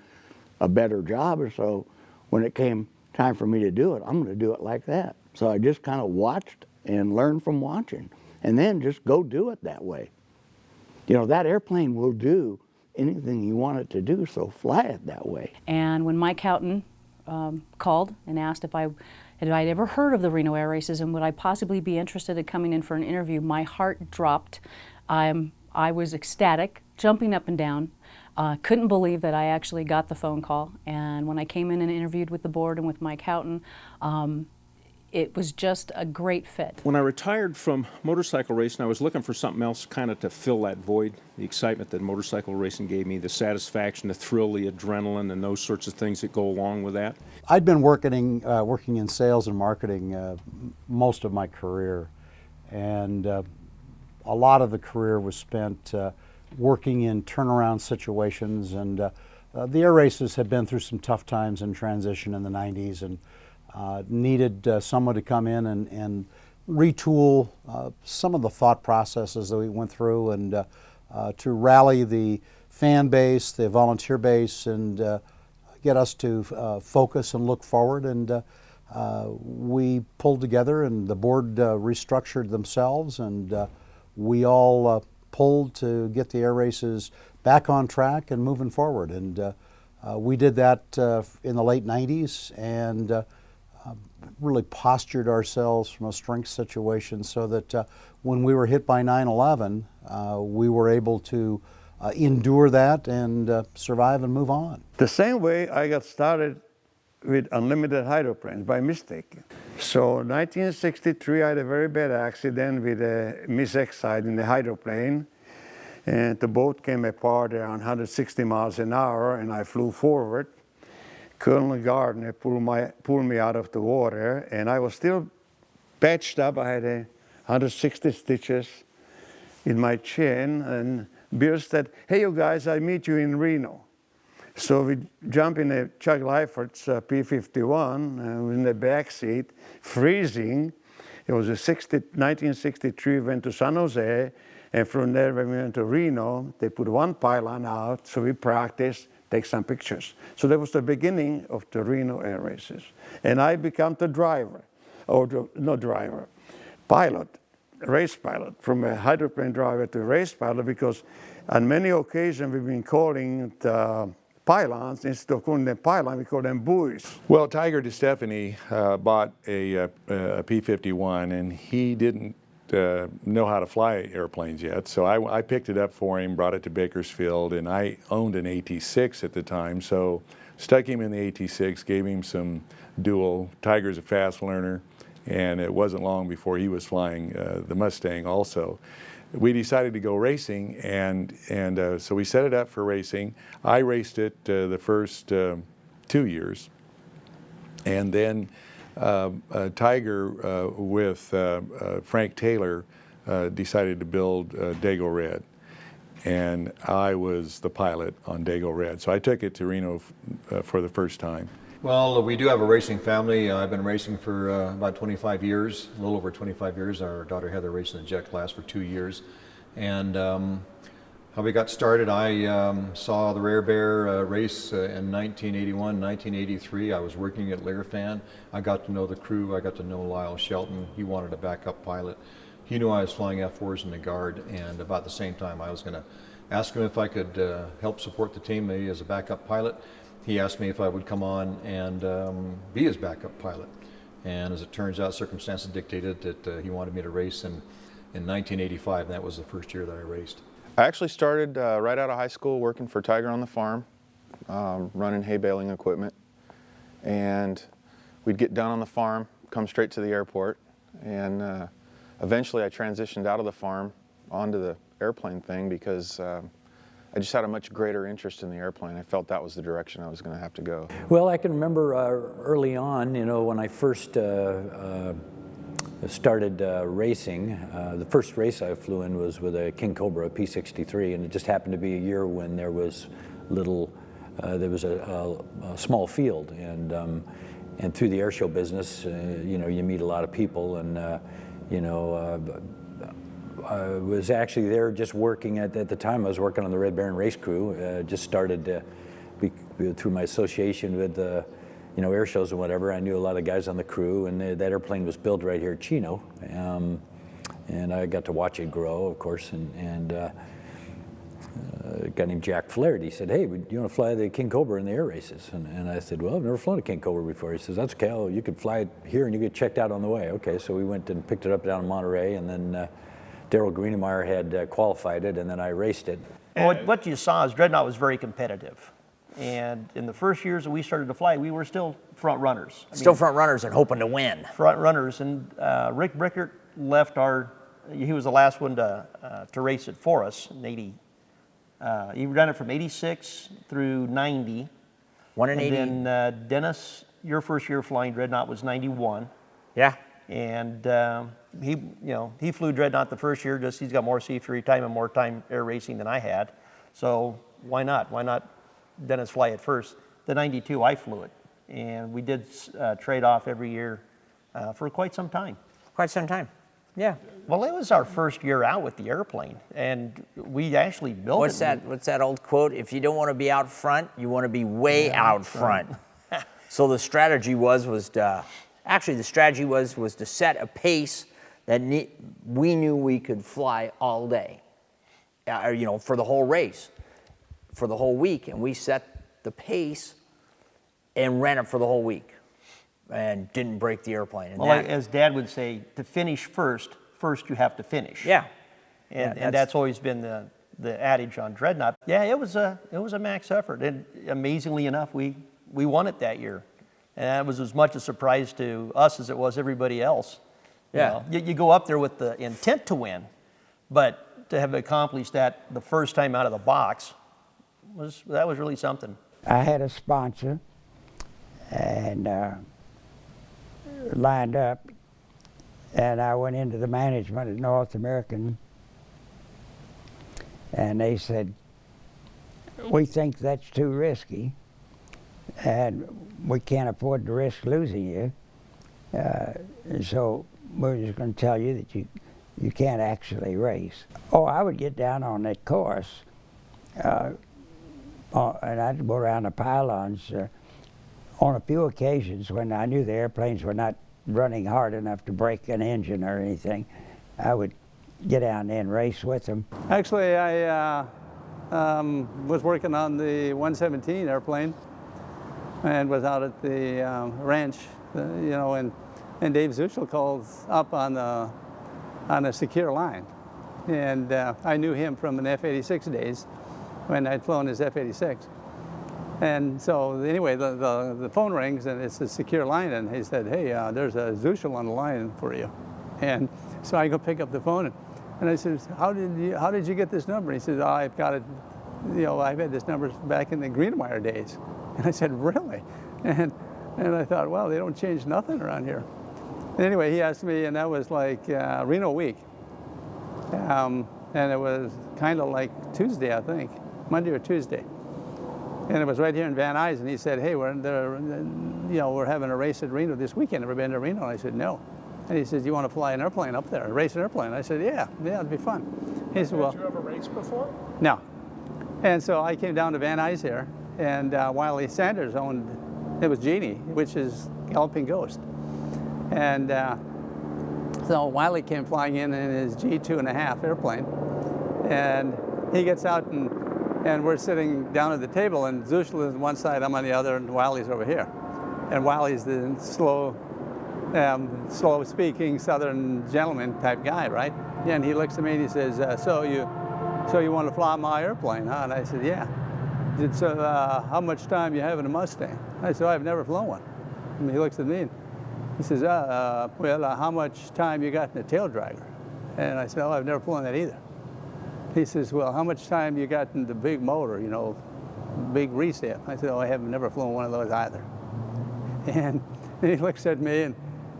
a better job. And so when it came time for me to do it, I'm going to do it like that. So I just kind of watched and learned from watching, and then just go do it that way. You know, that airplane will do anything you want it to do, so fly it that way. And when Mike Houghton called and asked if I'd ever heard of the Reno Air Races and would I possibly be interested in coming in for an interview, my heart dropped. I was ecstatic, jumping up and down. Couldn't believe that I actually got the phone call. And when I came in and interviewed with the board and with Mike Houghton, it was just a great fit. When I retired from motorcycle racing, I was looking for something else kind of to fill that void, the excitement that motorcycle racing gave me, the satisfaction, the thrill, the adrenaline, and those sorts of things that go along with that. I'd been working in sales and marketing most of my career, and a lot of the career was spent working in turnaround situations, and the air races had been through some tough times in transition in the 90s, and needed someone to come in and retool some of the thought processes that we went through, and to rally the fan base, the volunteer base, and get us to focus and look forward. And we pulled together, and the board restructured themselves, and we all pulled to get the air races back on track and moving forward. And we did that in the late 90s, and really postured ourselves from a strength situation so that when we were hit by 9/11, we were able to endure that and survive and move on. The same way I got started with unlimited hydroplanes by mistake. So 1963, I had a very bad accident with a misexcite in the hydroplane, and the boat came apart around 160 miles an hour, and I flew forward. Colonel Gardner pulled me out of the water, and I was still patched up. I had 160 stitches in my chin, and Bill said, "Hey, you guys, I meet you in Reno." So we jump in a Chuck Leifert's P-51, in the back seat, freezing. It was 1963, went to San Jose, and from there when we went to Reno, they put one pylon out, so we practiced, take some pictures. So that was the beginning of the Reno Air Races. And I became the driver, pilot, race pilot, from a hydroplane driver to race pilot, because on many occasions we've been calling the pylons, instead of calling them pylon, we call them buoys. Well, Tiger DeStefani bought a P-51, and he didn't know how to fly airplanes yet, so I picked it up for him, brought it to Bakersfield, and I owned an AT-6 at the time, so stuck him in the AT-6, gave him some dual. Tiger's a fast learner, and it wasn't long before he was flying the Mustang also. We decided to go racing, and so we set it up for racing. I raced it the first 2 years, and then Tiger with Frank Taylor decided to build Dago Red, and I was the pilot on Dago Red. So I took it to Reno for the first time. Well, we do have a racing family. I've been racing for about 25 years, a little over 25 years. Our daughter Heather raced in the jet class for 2 years. And how we got started, I saw the Rare Bear race in 1981, 1983. I was working at Learfan. I got to know the crew. I got to know Lyle Shelton. He wanted a backup pilot. He knew I was flying F-4s in the Guard, and about the same time I was going to ask him if I could help support the team, maybe as a backup pilot. He asked me if I would come on and be his backup pilot. And as it turns out, circumstances dictated that he wanted me to race in 1985, and that was the first year that I raced. I actually started right out of high school working for Tiger on the farm, running hay baling equipment. And we'd get done on the farm, come straight to the airport, and eventually I transitioned out of the farm onto the airplane thing because I just had a much greater interest in the airplane. I felt that was the direction I was going to have to go. Well, I can remember early on, you know, when I first started racing, the first race I flew in was with a King Cobra P-63, and it just happened to be a year when there was there was a small field, and through the airshow business, you know, you meet a lot of people, and you know, I was actually there just working at the time. I was working on the Red Baron race crew. Just started through my association with you know, air shows and whatever. I knew a lot of guys on the crew, and that airplane was built right here at Chino, and I got to watch it grow, of course. And a guy named Jack Flaherty said, "Hey, do you want to fly the King Cobra in the air races?" And I said, "Well, I've never flown a King Cobra before." He says, "That's okay. Oh, you could fly it here and you get checked out on the way." Okay, so we went and picked it up down in Monterey, and then Daryl Greenemeyer had qualified it, and then I raced it. Well, what you saw is Dreadnought was very competitive. And in the first years that we started to fly, we were still front runners. Still front runners and hoping to win. Front runners. And Rick Brickert left he was the last one to race it for us in 80. He ran it from 86 through 90. One in 80. And then Dennis, your first year flying Dreadnought was 91. Yeah. And he flew Dreadnought the first year, just he's got more C3 time and more time air racing than I had. So why not? Why not Dennis fly it first? The 92, I flew it. And we did trade off every year for quite some time. Quite some time. Yeah. Well, it was our first year out with the airplane, and we actually built it. What's that old quote? If you don't want to be out front, you want to be way out front. So the strategy was to set a pace that we knew we could fly all day, for the whole race, for the whole week, and we set the pace and ran it for the whole week. And didn't break the airplane. And as Dad would say, to finish first you have to finish. Yeah. And that's always been the adage on Dreadnought. Yeah, it was a max effort, and amazingly enough, we won it that year. And that was as much a surprise to us as it was everybody else. Yeah. You go up there with the intent to win, but to have accomplished that the first time out of the box was really something. I had a sponsor, and lined up, and I went into the management at North American, and they said, we think that's too risky, and we can't afford to risk losing you, so we're just going to tell you that you can't actually race. Oh, I would get down on that course, and I'd go around the pylons. On a few occasions when I knew the airplanes were not running hard enough to break an engine or anything, I would get down there and race with them. Actually, I was working on the 117 airplane and was out at the ranch, and Dave Zuschel called up on a secure line. And I knew him from an F-86 days when I'd flown his F-86. And so anyway, the phone rings and it's a secure line, and he said, hey, there's a Zuschel on the line for you. And so I go pick up the phone, and I said, how did you get this number? And he says, oh, I've got it, I've had this number back in the Greenmeyer days. And I said, really? And I thought, well, they don't change nothing around here. And anyway, he asked me, and that was like Reno week. And it was kind of like Tuesday, I think, Monday or Tuesday. And it was right here in Van Nuys, and he said, hey, we're having a race at Reno this weekend. Ever been to Reno? And I said, no. And he says, you want to fly an airplane up there, race an airplane? I said, yeah, it'd be fun. He said, well, did you ever race before? No. And so I came down to Van Nuys here, and Wiley Sanders owned, it was Genie, which is Galloping Ghost. And so Wiley came flying in his G2.5 airplane, and he gets out, and we're sitting down at the table, and Zuschel is on one side, I'm on the other, and Wiley's over here. And Wiley's the slow-speaking Southern gentleman type guy, right? And he looks at me and he says, so you want to fly my airplane, huh? And I said, yeah. He said, so how much time you have in a Mustang? I said, I've never flown one. And he looks at me and he says, how much time you got in a tail dragger? And I said, oh, I've never flown that either. He says, well, how much time you got in the big motor, big recip? I said, oh, I have never flown one of those either. And he looks at me,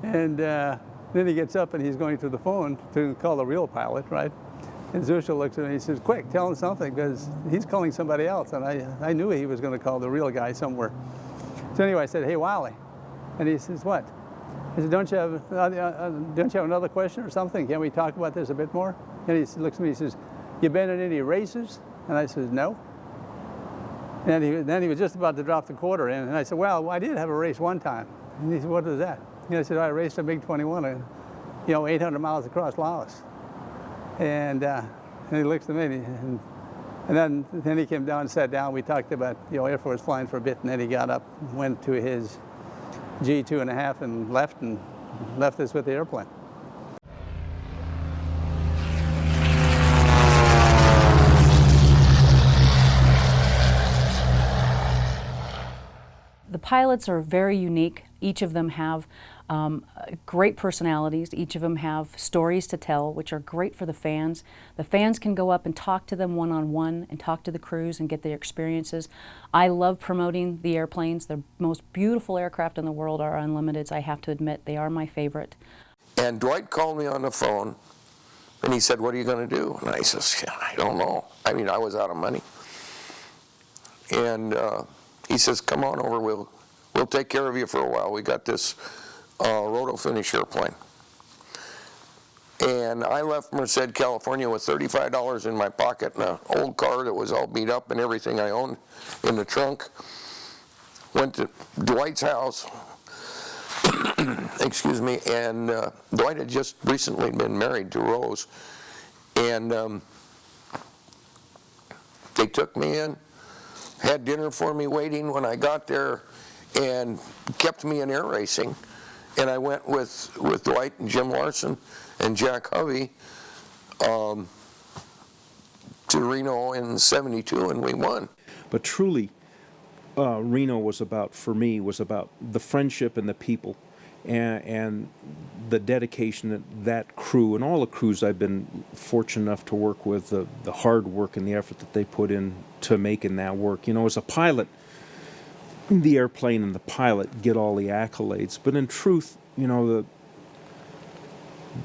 and then he gets up and he's going to the phone to call the real pilot, right? And Zuschel looks at me and he says, quick, tell him something, because he's calling somebody else. And I knew he was going to call the real guy somewhere. So anyway, I said, hey, Wiley. And he says, what? I said, don't you have another question or something? Can we talk about this a bit more? And he looks at me and he says, you been in any races? And I said, no. And then he was just about to drop the quarter in. And I said, well, I did have a race one time. And he said, what was that? And I said, I raced a MiG-21, 800 miles across Laos. And he looks at me, and then he came down and sat down. We talked about Air Force flying for a bit, and then he got up, went to his G2.5 and left us with the airplane. The pilots are very unique. Each of them have great personalities. Each of them have stories to tell, which are great for the fans. The fans can go up and talk to them one-on-one and talk to the crews and get their experiences. I love promoting the airplanes. The most beautiful aircraft in the world are Unlimiteds. I have to admit, they are my favorite. And Dwight called me on the phone, and he said, "What are you going to do?" And I says, "Yeah, I don't know." I mean, I was out of money. And he says, "Come on over, we'll take care of you for a while. We got this roto finish airplane." And I left Merced, California with $35 in my pocket and an old car that was all beat up and everything I owned in the trunk. Went to Dwight's house, excuse me, and Dwight had just recently been married to Rose. And they took me in, had dinner for me waiting when I got there, and kept me in air racing. And I went with Dwight and Jim Larson and Jack Hovey to Reno in '72, and we won. But truly, Reno was about, for me, was about the friendship and the people, and the dedication that that crew and all the crews I've been fortunate enough to work with, the hard work and the effort that they put in to making that work. You know, as a pilot, the airplane and the pilot get all the accolades, but in truth, you know,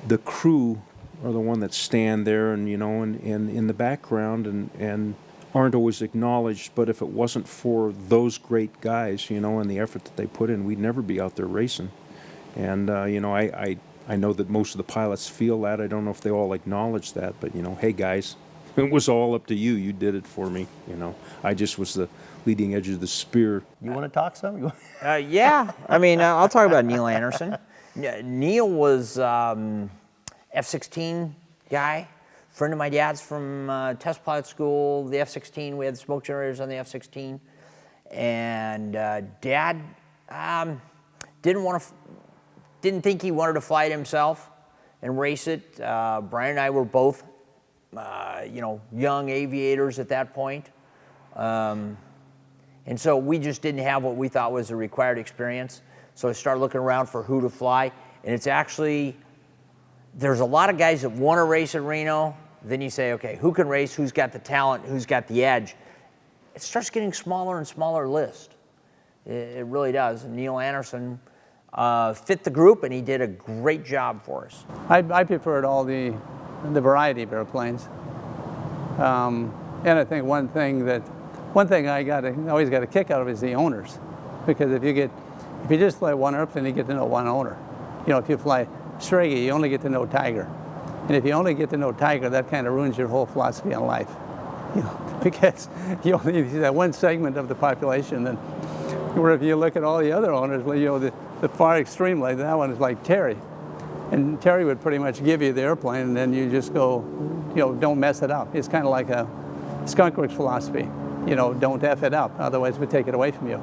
the crew are the one that stand there and, you know, and in the background and aren't always acknowledged. But if it wasn't for those great guys, you know, and the effort that they put in, we'd never be out there racing. And you know, I know that most of the pilots feel that. I don't know if they all acknowledge that, but you know, hey guys, it was all up to you. You did it for me. You know, I just was the leading edge of the spear. You want to talk some? Yeah, I mean, I'll talk about Neil Anderson. Neil was F-16 guy, friend of my dad's from test pilot school, the F-16. We had smoke generators on the F-16, and Dad didn't think he wanted to fly it himself and race it. Brian and I were both, you know, young aviators at that point. And so we just didn't have what we thought was the required experience. So I started looking around for who to fly. And it's actually, there's a lot of guys that want to race at Reno. Then you say, okay, who can race? Who's got the talent? Who's got the edge? It starts getting smaller and smaller list. It really does. And Neil Anderson fit the group, and he did a great job for us. I preferred all the variety of airplanes. And I think one thing I always got a kick out of is the owners, because if you just fly one airplane, you get to know one owner. You know, if you fly Strega, you only get to know Tiger, and if you only get to know Tiger, that kind of ruins your whole philosophy on life. You know, because you only see that one segment of the population. And where if you look at all the other owners, you know, the far extreme like that one is like Terry, and Terry would pretty much give you the airplane, and then you just go, you know, don't mess it up. It's kind of like a skunkworks philosophy. You know, don't F it up, otherwise we take it away from you.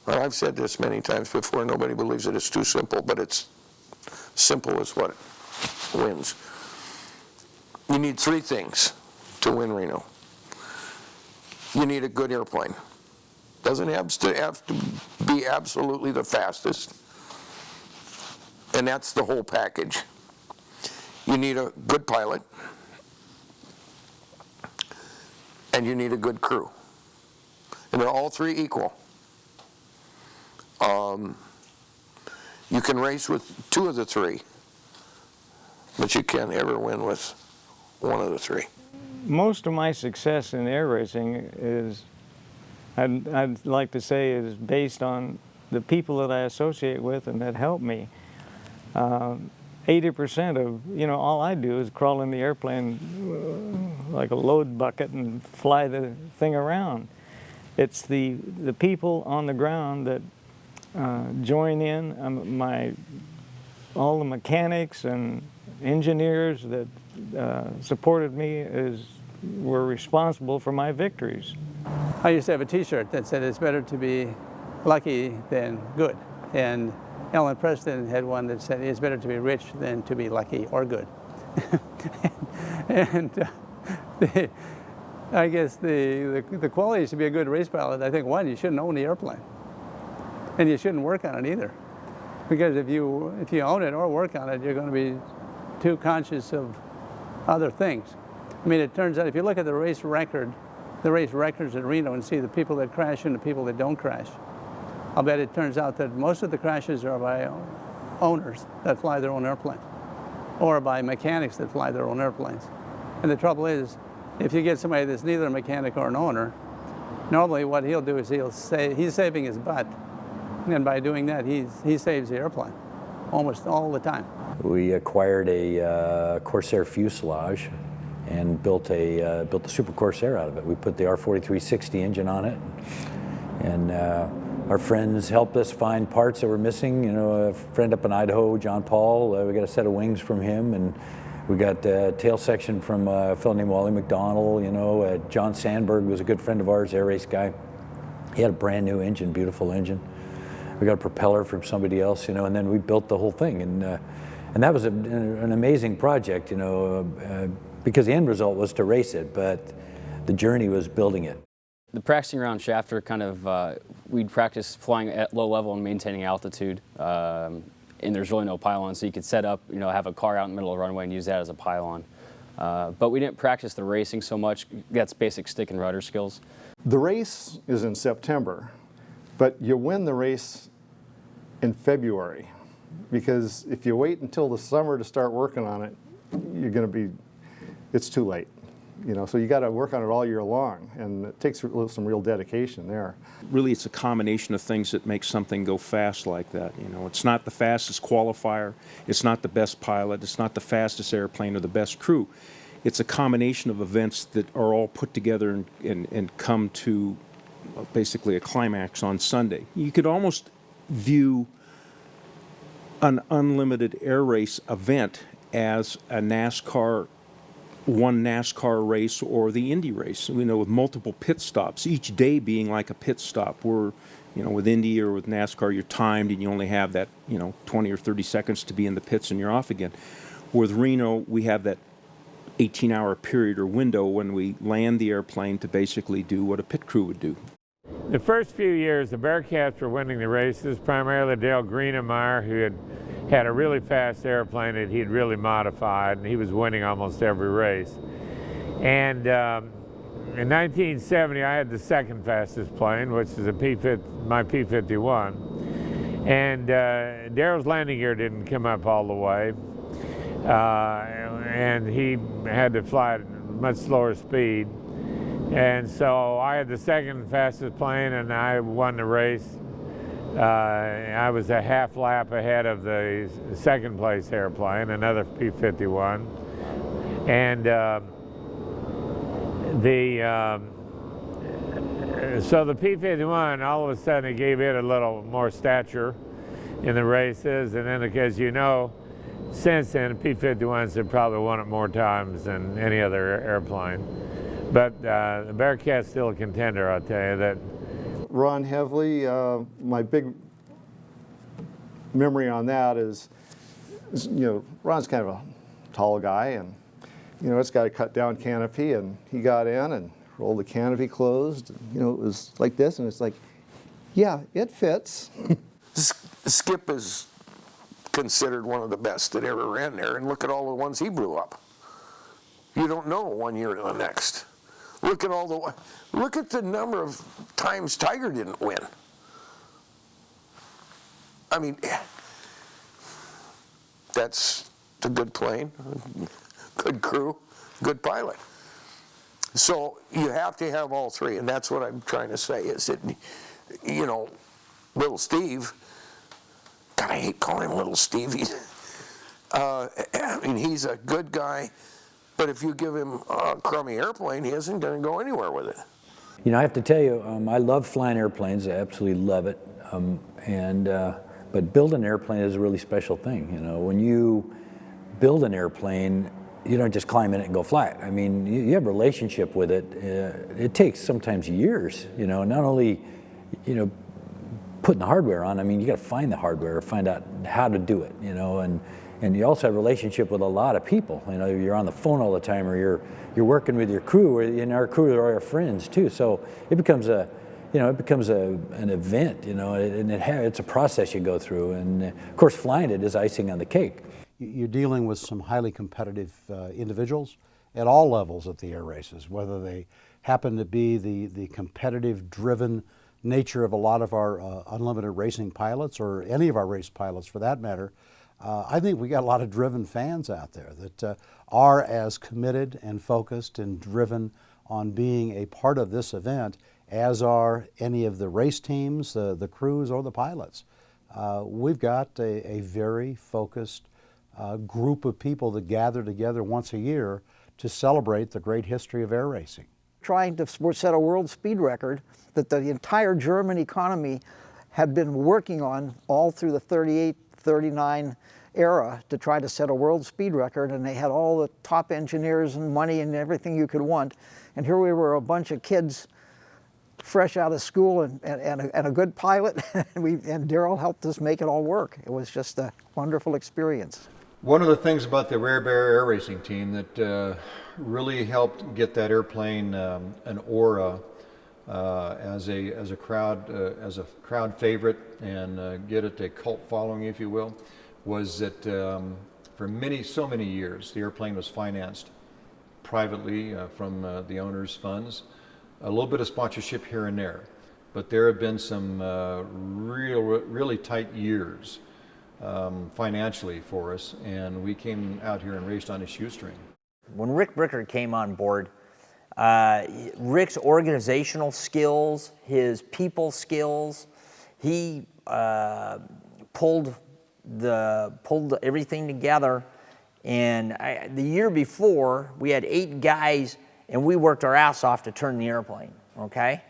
Well, I've said this many times before, nobody believes that it's too simple, but it's simple is what wins. You need three things to win Reno. You need a good airplane. Doesn't have to be absolutely the fastest, and that's the whole package. You need a good pilot, and you need a good crew. And they're all three equal. You can race with two of the three, but you can't ever win with one of the three. Most of my success in air racing is, I'd like to say, is based on the people that I associate with and that help me. 80% of, you know, all I do is crawl in the airplane like a load bucket and fly the thing around. It's the people on the ground that join in. All the mechanics and engineers that supported me were responsible for my victories. I used to have a T-shirt that said it's better to be lucky than good, and Ellen Preston had one that said it's better to be rich than to be lucky or good. And I guess the qualities to be a good race pilot, I think, one, you shouldn't own the airplane. And you shouldn't work on it either. Because if you own it or work on it, you're going to be too conscious of other things. I mean, it turns out if you look at the race records at Reno and see the people that crash and the people that don't crash, I'll bet it turns out that most of the crashes are by owners that fly their own airplanes or by mechanics that fly their own airplanes. And the trouble is, if you get somebody that's neither a mechanic or an owner, normally what he'll do is he's saving his butt. And by doing that, he saves the airplane almost all the time. We acquired a Corsair fuselage and built the Super Corsair out of it. We put the R4360 engine on it, and our friends helped us find parts that were missing. You know, a friend up in Idaho, John Paul, we got a set of wings from him, and we got a tail section from a fellow named Wally McDonald. You know, John Sandberg was a good friend of ours, air race guy. He had a brand new engine, beautiful engine. We got a propeller from somebody else, you know, and then we built the whole thing. And that was an amazing project, you know, because the end result was to race it, but the journey was building it. The practicing around Shafter kind of, we'd practice flying at low level and maintaining altitude. And there's really no pylon, so you could set up, you know, have a car out in the middle of the runway and use that as a pylon. But we didn't practice the racing so much. That's basic stick and rudder skills. The race is in September, but you win the race in February, because if you wait until the summer to start working on it, it's too late. You know, so you got to work on it all year long, and it takes some real dedication there. Really, it's a combination of things that make something go fast like that. You know, it's not the fastest qualifier, it's not the best pilot, it's not the fastest airplane or the best crew. It's a combination of events that are all put together and come to basically a climax on Sunday. You could almost view an unlimited air race event as a one NASCAR race or the Indy race, you know, with multiple pit stops, each day being like a pit stop. Where, you know, with Indy or with NASCAR, you're timed and you only have that, you know, 20 or 30 seconds to be in the pits and you're off again. With Reno, we have that 18-hour period or window when we land the airplane to basically do what a pit crew would do. The first few years, the Bearcats were winning the races, primarily Dale Greenemeyer, who had a really fast airplane that he'd really modified, and he was winning almost every race. And in 1970, I had the second fastest plane, which is my P-51. And Daryl's landing gear didn't come up all the way, and he had to fly at much slower speed. And so I had the second fastest plane, and I won the race. I was a half lap ahead of the second place airplane, another P-51. And so the P-51, all of a sudden, it gave it a little more stature in the races. And then, as you know, since then, P-51s have probably won it more times than any other airplane. But the Bearcat's still a contender, I'll tell you that. Ron Hevley, my big memory on that is, you know, Ron's kind of a tall guy, and, you know, it's got a cut down canopy, and he got in and rolled the canopy closed. And, you know, it was like this, and it's like, yeah, it fits. Skip is considered one of the best that ever ran there, and look at all the ones he blew up. You don't know one year to the next. Look at the number of times Tiger didn't win. I mean, that's a good plane, good crew, good pilot. So you have to have all three, and that's what I'm trying to say is that, you know, Little Steve, God, I hate calling him Little Steve. I mean, he's a good guy. But if you give him a crummy airplane, he isn't going to go anywhere with it. You know, I have to tell you, I love flying airplanes. I absolutely love it. But building an airplane is a really special thing. You know, when you build an airplane, you don't just climb in it and go fly it. I mean, you have a relationship with it. It takes sometimes years. You know, not only, you know, putting the hardware on. I mean, you got to find the hardware, find out how to do it. You know, and you also have a relationship with a lot of people. You know, you're on the phone all the time, or you're working with your crew, or in our crew are our friends too. So it becomes you know, it becomes an event, you know, and it's a process you go through. And of course, flying it is icing on the cake. You're dealing with some highly competitive individuals at all levels at the air races, whether they happen to be the competitive driven nature of a lot of our unlimited racing pilots, or any of our race pilots for that matter. I think we got a lot of driven fans out there that are as committed and focused and driven on being a part of this event as are any of the race teams, the crews, or the pilots. We've got a very focused group of people that gather together once a year to celebrate the great history of air racing. Trying to set a world speed record that the entire German economy had been working on all through the 38, 39 era to try to set a world speed record, and they had all the top engineers and money and everything you could want. And here we were, a bunch of kids fresh out of school and a good pilot, and Darrell helped us make it all work. It was just a wonderful experience. One of the things about the Rare Bear Air Racing team that really helped get that airplane an aura as a crowd favorite and get it a cult following, if you will, was that for so many years the airplane was financed privately from the owner's funds. A little bit of sponsorship here and there, but there have been some really tight years financially for us, and we came out here and raced on a shoestring. When Rick Bricker came on board, Rick's organizational skills, his people skills, he pulled everything together. And the year before, we had 8 guys, and we worked our ass off to turn the airplane, okay?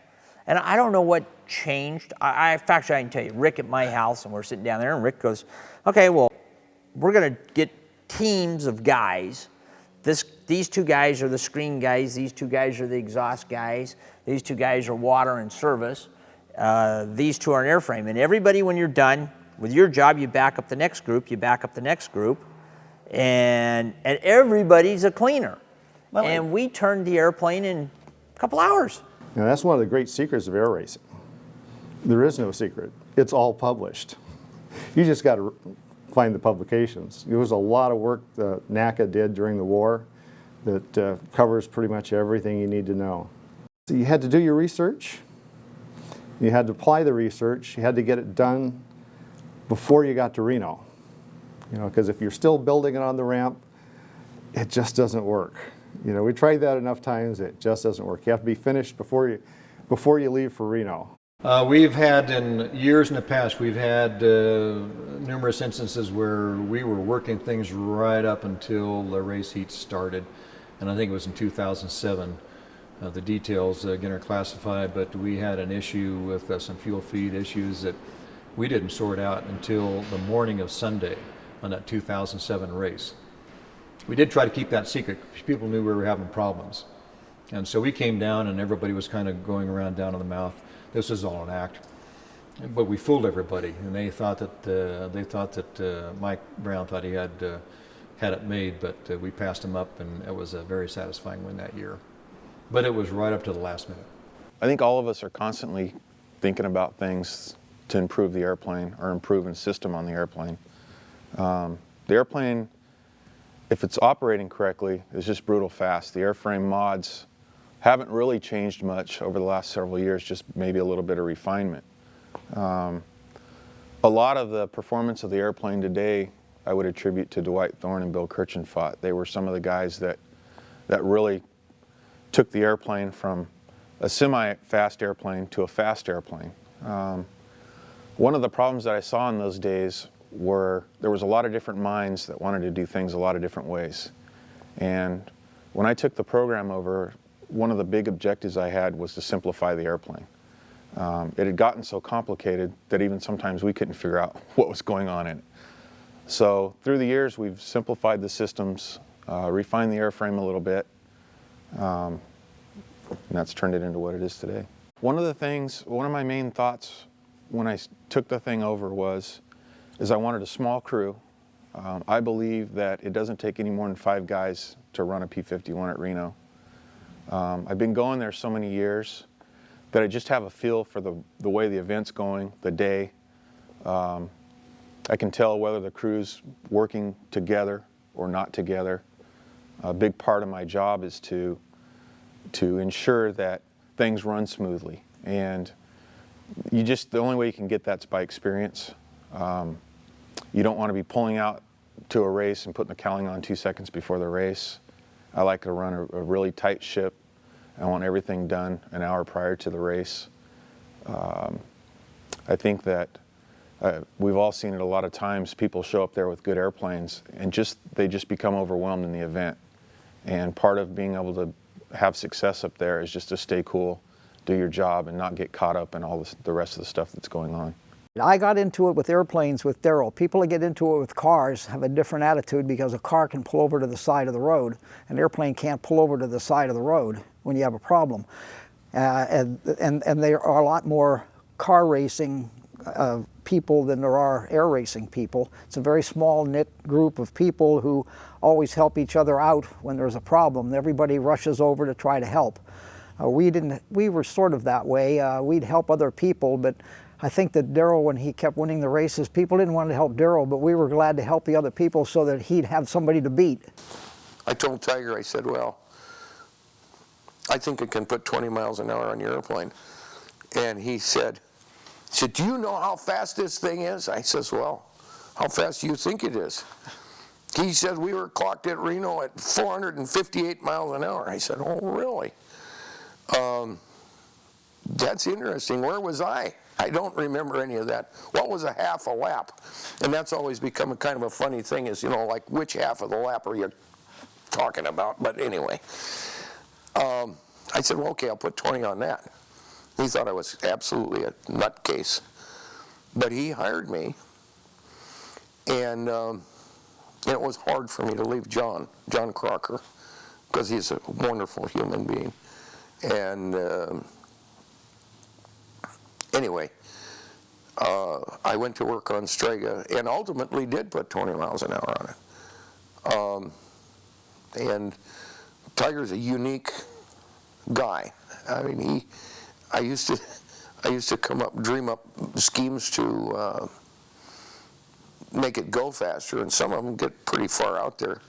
And I don't know what changed. Actually, I can tell you, Rick at my house, and we're sitting down there, and Rick goes, okay, well, we're gonna get teams of guys. These 2 guys are the screen guys, these 2 guys are the exhaust guys, these 2 guys are water and service, these 2 are an airframe. And everybody, when you're done with your job, you back up the next group, and everybody's a cleaner. Well, and we turned the airplane in a couple hours. Now, that's one of the great secrets of air racing. There is no secret. It's all published. You just got to find the publications. There was a lot of work that NACA did during the war that covers pretty much everything you need to know. So you had to do your research. You had to apply the research. You had to get it done before you got to Reno. You know, because if you're still building it on the ramp, it just doesn't work. You know, we tried that enough times, it just doesn't work. You have to be finished before you leave for Reno. We've had, in years in the past, we've had numerous instances where we were working things right up until the race heat started. And I think it was in 2007. The details, again, are classified, but we had an issue with some fuel feed issues that we didn't sort out until the morning of Sunday on that 2007 race. We did try to keep that secret because people knew we were having problems. And so we came down and everybody was kind of going around down in the mouth. This is all an act. But we fooled everybody, and they thought that Mike Brown thought he had it made, but we passed him up, and it was a very satisfying win that year. But it was right up to the last minute. I think all of us are constantly thinking about things to improve the airplane or improve the system on the airplane. The airplane, if it's operating correctly, is just brutal fast. The airframe mods haven't really changed much over the last several years, just maybe a little bit of refinement. A lot of the performance of the airplane today I would attribute to Dwight Thorne and Bill Kirchenfott. They were some of the guys that really took the airplane from a semi-fast airplane to a fast airplane. One of the problems that I saw in those days were there was a lot of different minds that wanted to do things a lot of different ways. And when I took the program over, one of the big objectives I had was to simplify the airplane. It had gotten so complicated that even sometimes we couldn't figure out what was going on in it. So through the years, we've simplified the systems, refined the airframe a little bit, and that's turned it into what it is today. One of my main thoughts when I took the thing over is I wanted a small crew. I believe that it doesn't take any more than 5 guys to run a P-51 at Reno. I've been going there so many years that I just have a feel for the way the event's going, the day. I can tell whether the crew's working together or not together. A big part of my job is to ensure that things run smoothly. And the only way you can get that's by experience. You don't want to be pulling out to a race and putting the cowling on 2 seconds before the race. I like to run a really tight ship. I want everything done an hour prior to the race. I think that we've all seen it a lot of times. People show up there with good airplanes and they just become overwhelmed in the event. And part of being able to have success up there is just to stay cool, do your job, and not get caught up in all the rest of the stuff that's going on. I got into it with airplanes with Darryl. People that get into it with cars have a different attitude because a car can pull over to the side of the road. An airplane can't pull over to the side of the road when you have a problem. And there are a lot more car racing people than there are air racing people. It's a very small knit group of people who always help each other out when there's a problem. Everybody rushes over to try to help. We were sort of that way. We'd help other people, but I think that Darryl, when he kept winning the races, people didn't want to help Darryl, but we were glad to help the other people so that he'd have somebody to beat. I told Tiger, I said, well, I think it can put 20 miles an hour on your airplane. And he said, do you know how fast this thing is? I says, well, how fast do you think it is? He said, we were clocked at Reno at 458 miles an hour. I said, oh, really? That's interesting. Where was I? I don't remember any of that. What was a half a lap? And that's always become a kind of a funny thing is, like which half of the lap are you talking about? But anyway, I said, well, okay, I'll put 20 on that. He thought I was absolutely a nutcase. But he hired me, and it was hard for me to leave John Crocker, because he's a wonderful human being. And anyway, I went to work on Strega and ultimately did put 20 miles an hour on it. And Tiger's a unique guy. I mean, I used to dream up schemes to make it go faster, and some of them get pretty far out there.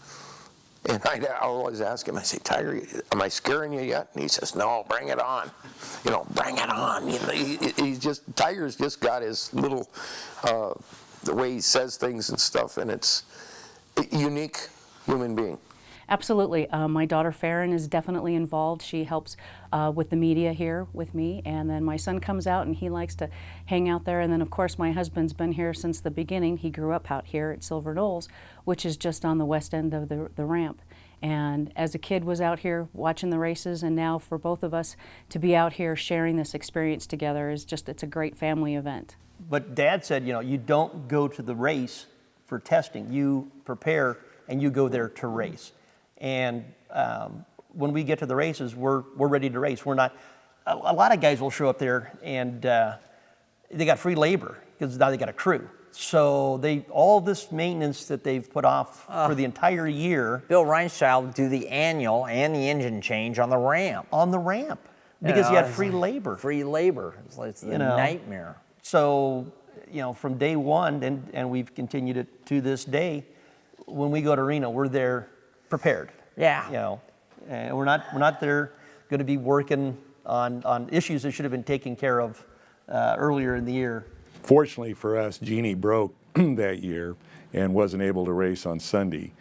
And I'd always ask him, I say, Tiger, am I scaring you yet? And he says, no, bring it on. Bring it on. Tiger's just got his little, the way he says things and stuff, and it's a unique human being. Absolutely. My daughter Farron is definitely involved. She helps with the media here with me, and then my son comes out and he likes to hang out there, and then of course my husband's been here since the beginning. He grew up out here at Silver Knolls, which is just on the west end of the ramp. And as a kid was out here watching the races, and now for both of us to be out here sharing this experience together is it's a great family event. But Dad said, you don't go to the race for testing. You prepare and you go there to race. And when we get to the races, we're ready to race. We're not. A lot of guys will show up there and they got free labor because now they got a crew. So all this maintenance that they've put off for the entire year. Bill Reinschild would do the annual and the engine change on the ramp. On the ramp, because you had free labor. Free labor. It's the nightmare. So from day one, and we've continued it to this day. When we go to Reno, we're there prepared. Yeah. And we're not there going to be working on issues that should have been taken care of earlier in the year. Fortunately for us, Jeannie broke that year and wasn't able to race on Sunday,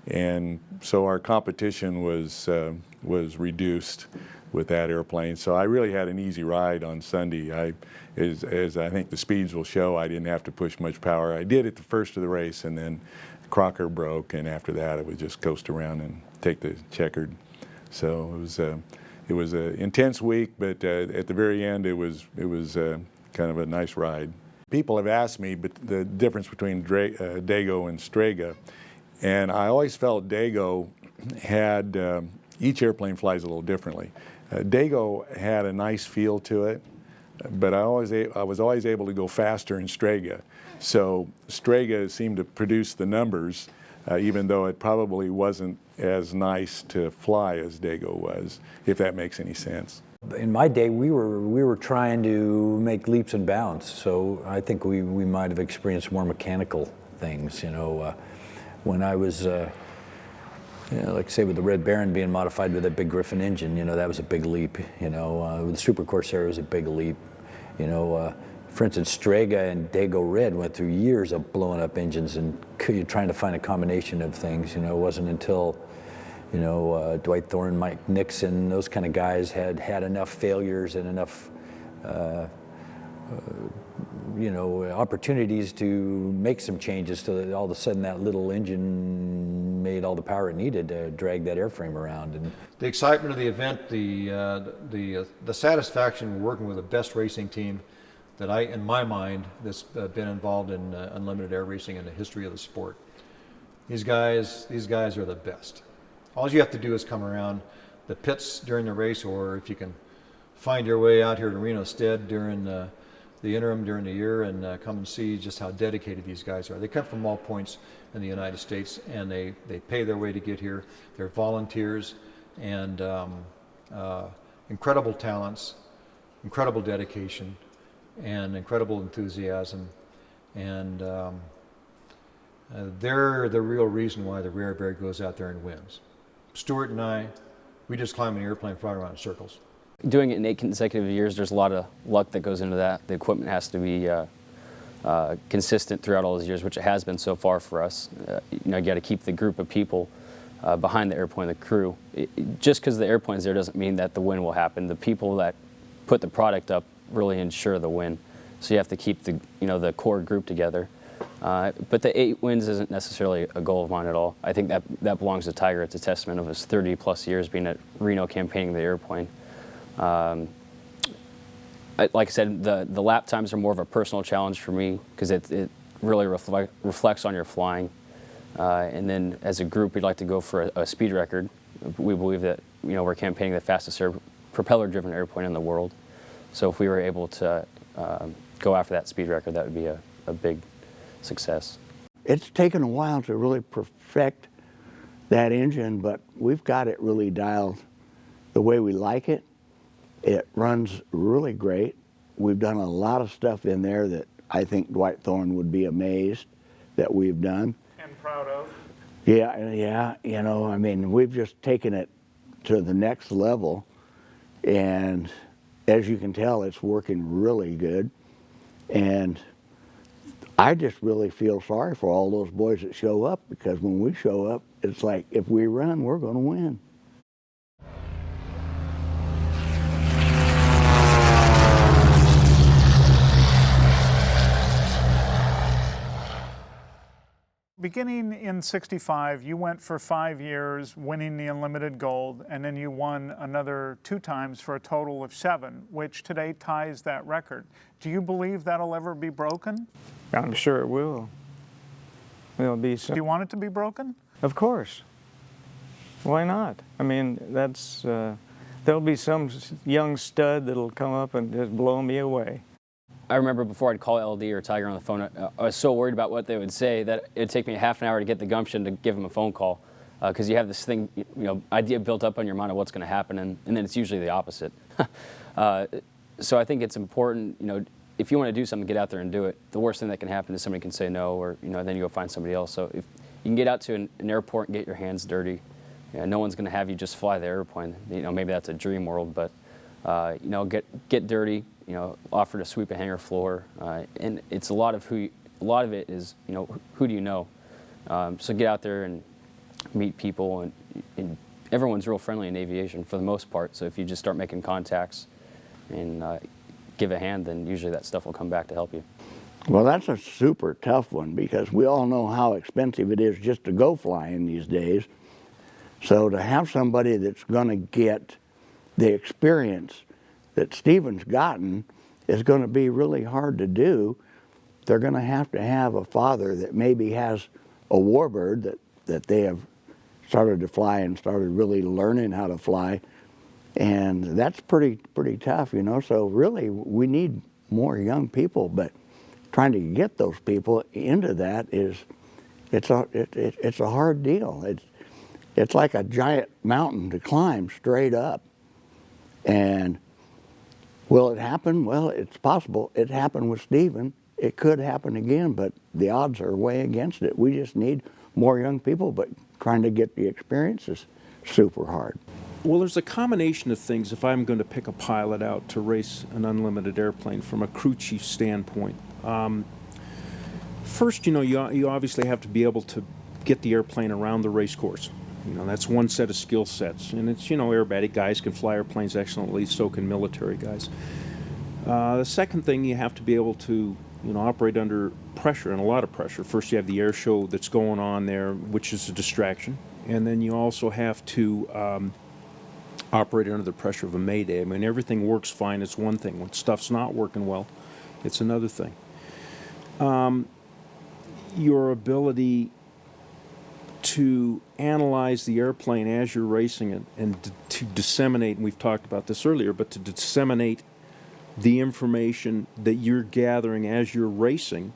and so our competition was reduced with that airplane. So I really had an easy ride on Sunday. As I think the speeds will show, I didn't have to push much power. I did at the first of the race, and then Crocker broke, and after that, I would just coast around and take the checkered. So it was an intense week, but at the very end, it was kind of a nice ride. People have asked me the difference between Dago and Strega, and I always felt Dago had, each airplane flies a little differently. Dago had a nice feel to it, but I was always able to go faster in Strega. So Strega seemed to produce the numbers, even though it probably wasn't as nice to fly as Dago was, if that makes any sense. In my day, we were trying to make leaps and bounds, so I think we might have experienced more mechanical things. You know, when I was, like say with the Red Baron being modified with that big Griffin engine, you know, that was a big leap. You know, with the Super Corsair was a big leap. You know, for instance, Strega and Dago Red went through years of blowing up engines and trying to find a combination of things. You know, it wasn't until, you know, Dwight Thorne, Mike Nixon, those kind of guys had enough failures and enough, you know, opportunities to make some changes so that all of a sudden that little engine made all the power it needed to drag that airframe around. And the excitement of the event, the satisfaction of working with the best racing team that in my mind, that's been involved in unlimited air racing in the history of the sport. These guys are the best. All you have to do is come around the pits during the race, or if you can find your way out here to Reno-Stead during the interim during the year, and come and see just how dedicated these guys are. They come from all points in the United States, and they pay their way to get here. They're volunteers, and incredible talents, incredible dedication, and incredible enthusiasm, and they're the real reason why the Rare Bear goes out there and wins. Stuart and I, we just climb an airplane, fly around in circles. Doing it in 8 consecutive years, there's a lot of luck that goes into that. The equipment has to be consistent throughout all those years, which it has been so far for us. You know, you got to keep the group of people behind the airplane, the crew. Just because the airplane's there doesn't mean that the win will happen. The people that put the product up really ensure the win. So you have to keep the core group together. But the 8 wins isn't necessarily a goal of mine at all. I think that belongs to Tiger. It's a testament of his 30+ years being at Reno campaigning the airplane. Like I said, the lap times are more of a personal challenge for me because it really reflects on your flying. And then as a group, we'd like to go for a speed record. We believe that we're campaigning the fastest propeller-driven airplane in the world. So if we were able to go after that speed record, that would be a big success. It's taken a while to really perfect that engine, but we've got it really dialed the way we like it. It runs really great. We've done a lot of stuff in there that I think Dwight Thorne would be amazed that we've done. And proud of. Yeah, you know, I mean, we've just taken it to the next level, and as you can tell, it's working really good. And I just really feel sorry for all those boys that show up, because when we show up, it's like, if we run, we're going to win. Beginning in '65, you went for 5 years winning the Unlimited Gold, and then you won another 2 times for a total of 7, which today ties that record. Do you believe that'll ever be broken? I'm sure it will. There'll be some. Do you want it to be broken? Of course. Why not? I mean, that's there'll be some young stud that'll come up and just blow me away. I remember before I'd call LD or Tiger on the phone, I was so worried about what they would say that it'd take me half an hour to get the gumption to give them a phone call, because you have this thing, idea built up on your mind of what's going to happen, and then it's usually the opposite. So I think it's important, if you want to do something, get out there and do it. The worst thing that can happen is somebody can say no, or then you go find somebody else. So if you can get out to an airport and get your hands dirty, no one's going to have you just fly the airplane. Maybe that's a dream world, but get dirty. Offer to sweep a hangar floor, and it's a lot of it is who do you know. So get out there and meet people, and everyone's real friendly in aviation for the most part. So if you just start making contacts and give a hand, then usually that stuff will come back to help you. Well, that's a super tough one, because we all know how expensive it is just to go flying these days. So to have somebody that's going to get the experience that Stephen's gotten is going to be really hard to do. They're going to have a father that maybe has a warbird that they have started to fly and started really learning how to fly, and that's pretty tough, So really, we need more young people, but trying to get those people into that it's a hard deal. It's like a giant mountain to climb straight up, and Will it happen? Well, it's possible. It happened with Stephen. It could happen again, but the odds are way against it. We just need more young people, but trying to get the experience is super hard. Well, there's a combination of things if I'm going to pick a pilot out to race an unlimited airplane from a crew chief standpoint. First, you obviously have to be able to get the airplane around the race course. That's one set of skill sets. And it's, aerobatic guys can fly airplanes excellently, so can military guys. The second thing, you have to be able to, operate under pressure, and a lot of pressure. First, you have the air show that's going on there, which is a distraction. And then you also have to operate under the pressure of a mayday. I mean, everything works fine, it's one thing. When stuff's not working well, it's another thing. Your ability to analyze the airplane as you're racing it and to disseminate, and we've talked about this earlier, but to disseminate the information that you're gathering as you're racing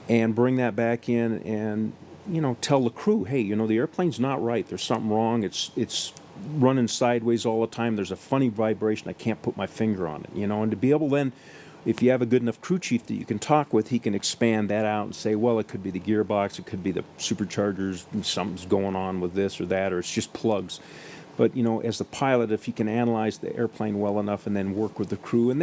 and bring that back in and, tell the crew, hey, the airplane's not right. There's something wrong. It's running sideways all the time. There's a funny vibration. I can't put my finger on it, and to be able then, if you have a good enough crew chief that you can talk with, he can expand that out and say, well, it could be the gearbox, it could be the superchargers, and something's going on with this or that, or it's just plugs. But, as the pilot, if you can analyze the airplane well enough and then work with the crew, and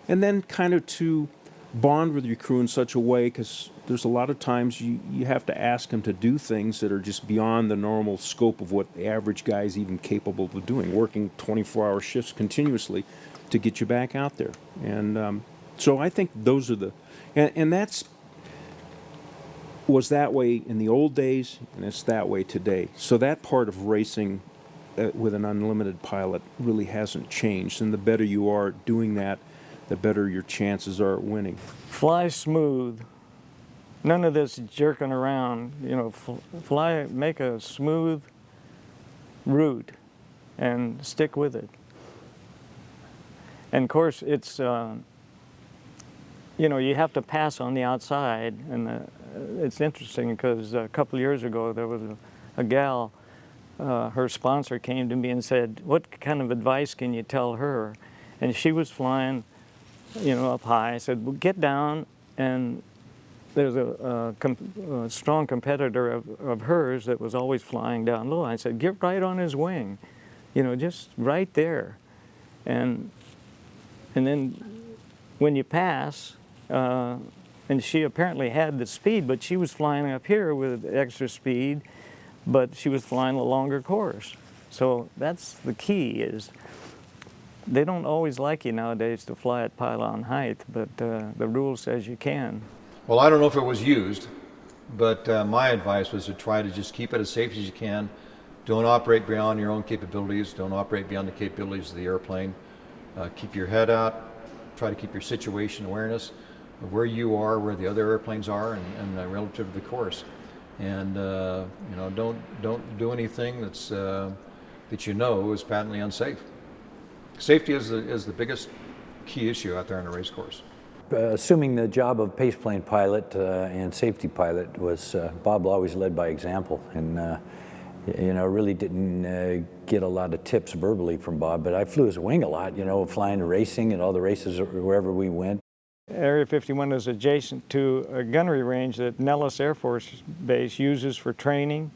then kind of to bond with your crew in such a way, because there's a lot of times you have to ask them to do things that are just beyond the normal scope of what the average guy is even capable of doing, working 24-hour shifts continuously to get you back out there. And so I think those are the, and that's was that way in the old days, and it's that way today. So that part of racing with an unlimited pilot really hasn't changed. And the better you are doing that, the better your chances are at winning. Fly smooth. None of this jerking around. Fly, make a smooth route and stick with it. And of course, it's, you have to pass on the outside. And it's interesting because a couple of years ago, there was a gal, her sponsor came to me and said, what kind of advice can you tell her? And she was flying, up high. I said, well, get down, and there's a strong competitor of hers that was always flying down low. I said, get right on his wing, just right there. And then when you pass, and she apparently had the speed, but she was flying up here with extra speed, but she was flying a longer course. So that's the key, is they don't always like you nowadays to fly at pylon height, but the rule says you can. Well, I don't know if it was used, but my advice was to try to just keep it as safe as you can. Don't operate beyond your own capabilities. Don't operate beyond the capabilities of the airplane. Keep your head out. Try to keep your situation awareness of where you are, where the other airplanes are, and relative to the course. And don't do anything that's that is patently unsafe. Safety is the biggest key issue out there on a race course. Assuming the job of pace plane pilot and safety pilot was, Bob always led by example, and really didn't get a lot of tips verbally from Bob, but I flew his wing a lot, flying and racing and all the races wherever we went. Area 51 is adjacent to a gunnery range that Nellis Air Force Base uses for training.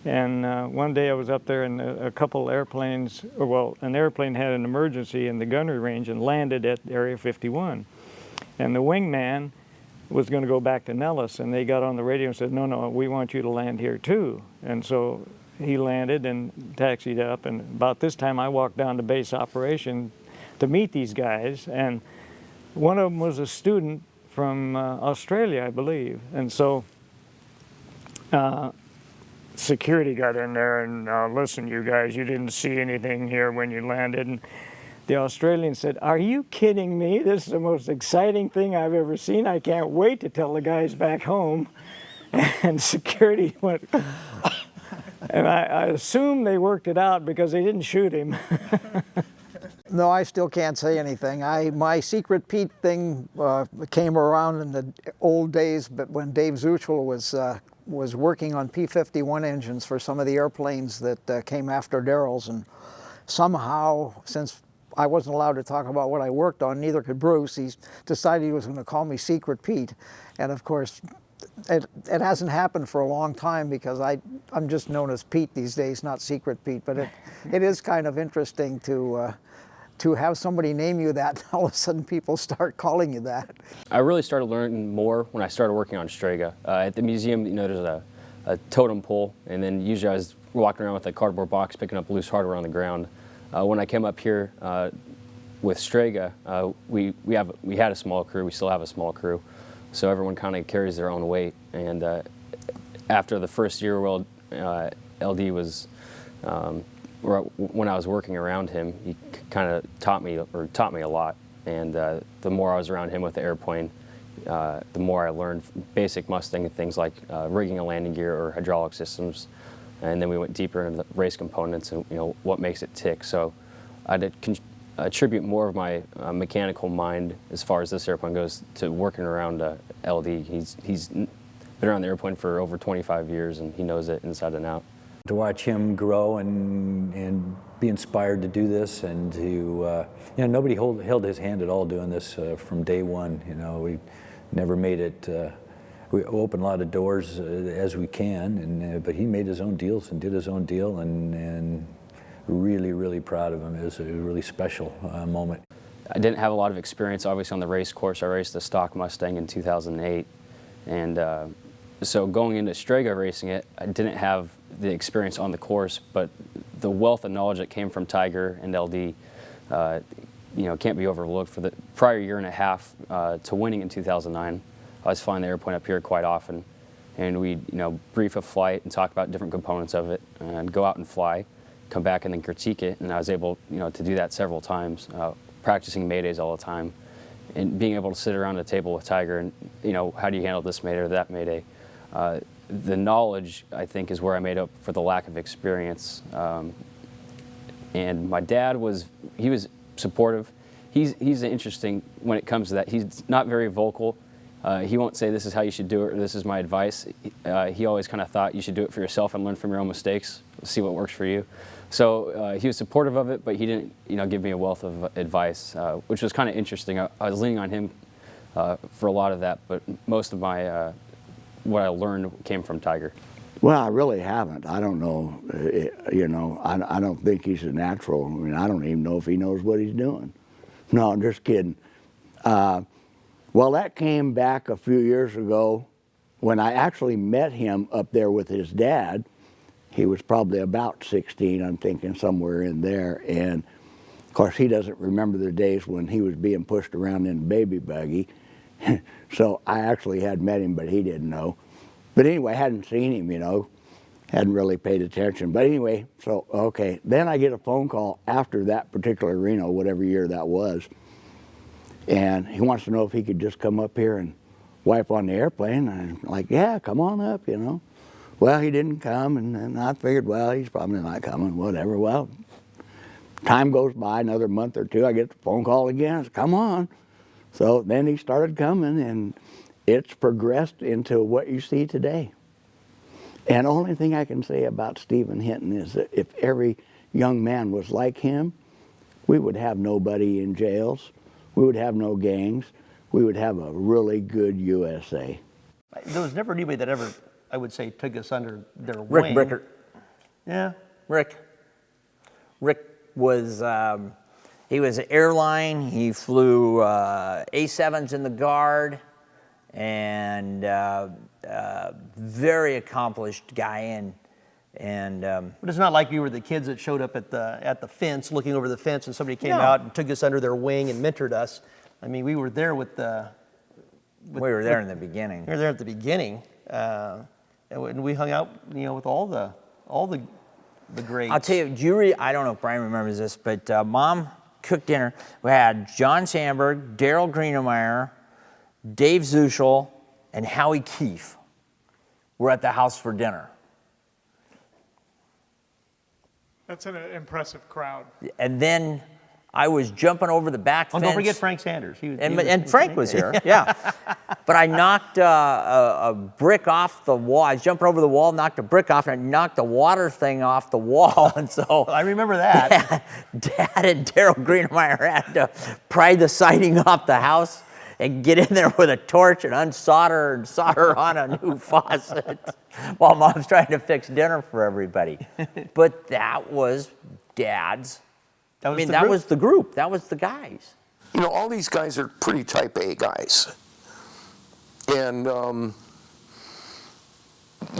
And one day I was up there and a couple airplanes, an airplane had an emergency in the gunnery range and landed at Area 51. And the wingman was going to go back to Nellis, and they got on the radio and said, no, we want you to land here too. And so he landed and taxied up, and about this time I walked down to base operation to meet these guys, and one of them was a student from Australia, I believe. And so security got in there and, listen, you guys, you didn't see anything here when you landed. And the Australian said, are you kidding me? This is the most exciting thing I've ever seen. I can't wait to tell the guys back home. And security went, and I assume they worked it out because they didn't shoot him. No, I still can't say anything. My secret Pete thing came around in the old days, but when Dave Zuchel was working on P-51 engines for some of the airplanes that came after Darrell's, and somehow, since I wasn't allowed to talk about what I worked on, neither could Bruce. He decided he was going to call me Secret Pete. And of course, it hasn't happened for a long time because I'm just known as Pete these days, not Secret Pete. But it is kind of interesting to have somebody name you that, and all of a sudden people start calling you that. I really started learning more when I started working on Strega. At the museum, you know, there's a totem pole, and then usually I was walking around with a cardboard box picking up loose hardware on the ground. When I came up here with Strega, we had a small crew, we still have a small crew, so everyone kind of carries their own weight. And after the first year, LD was, when I was working around him, he kind of taught me a lot. And the more I was around him with the airplane, the more I learned basic Mustang things like rigging a landing gear or hydraulic systems. And then we went deeper into the race components and, you know, what makes it tick. So I did attribute more of my mechanical mind as far as this airplane goes to working around LD. He's been around the airplane for over 25 years and he knows it inside and out. To watch him grow and be inspired to do this, and to, you know, nobody held his hand at all doing this from day one. You know, we never made it, we opened a lot of doors as we can, and but he made his own deals and did his own deal, and really, really proud of him. It was a really special moment. I didn't have a lot of experience, obviously, on the race course. I raced the stock Mustang in 2008, and so going into Strega racing it, I didn't have the experience on the course, but the wealth of knowledge that came from Tiger and LD, you know, can't be overlooked. For the prior year and a half to winning in 2009, I was flying the airplane up here quite often, and we'd, you know, brief a flight and talk about different components of it, and go out and fly, come back and then critique it. And I was able, you know, to do that several times, practicing maydays all the time, and being able to sit around a table with Tiger and, you know, how do you handle this mayday or that mayday. The knowledge, I think, is where I made up for the lack of experience. And my dad was supportive. He's interesting when it comes to that. He's not very vocal. He won't say this is how you should do it or this is my advice. He always kind of thought you should do it for yourself and learn from your own mistakes, see what works for you. So he was supportive of it, but he didn't, you know, give me a wealth of advice, which was kind of interesting. I was leaning on him for a lot of that, but most of my what I learned came from Tiger. Well, I really haven't. I don't know, you know, I don't think he's a natural. I mean, I don't even know if he knows what he's doing. No, I'm just kidding. Well, that came back a few years ago when I actually met him up there with his dad. He was probably about 16, I'm thinking, somewhere in there. And, of course, he doesn't remember the days when he was being pushed around in a baby buggy. So I actually had met him, but he didn't know. But anyway, I hadn't seen him, you know, hadn't really paid attention. But anyway, so, okay. Then I get a phone call after that particular Reno, whatever year that was. And he wants to know if he could just come up here and wipe on the airplane. And I'm like, yeah, come on up, you know. Well, he didn't come, and I figured, well, he's probably not coming, whatever. Well, time goes by, another month or two, I get the phone call again. I said, come on. So then he started coming, and it's progressed into what you see today. And the only thing I can say about Stephen Hinton is that if every young man was like him, we would have nobody in jails, we would have no gangs, we would have a really good USA. There was never anybody that ever, I would say, took us under their wing. Rick Brickert. Yeah. Rick was, he was an airline. He flew A7s in the Guard, and very accomplished guy. But it's not like we were the kids that showed up at the fence, looking over the fence, and somebody came out and took us under their wing and mentored us. I mean, we were there with the. We were there in the beginning. We were there at the beginning, and we hung out, you know, with all the greats. I'll tell you, I don't know if Brian remembers this, but Mom cooked dinner. We had John Sandberg, Daryl Greenemeyer, Dave Zuschel, and Howie Keefe were at the house for dinner. That's an impressive crowd. And then I was jumping over the back fence. Don't forget Frank Sanders. And Frank was here, yeah. But I knocked a brick off the wall. I was jumping over the wall, knocked a brick off, and I knocked the water thing off the wall. And so I remember that. Dad and Daryl Greenmeyer had to pry the siding off the house and get in there with a torch and unsolder and solder on a new faucet while Mom's trying to fix dinner for everybody. But that was Dad's. That was the group. That was the guys. You know, all these guys are pretty type A guys. And,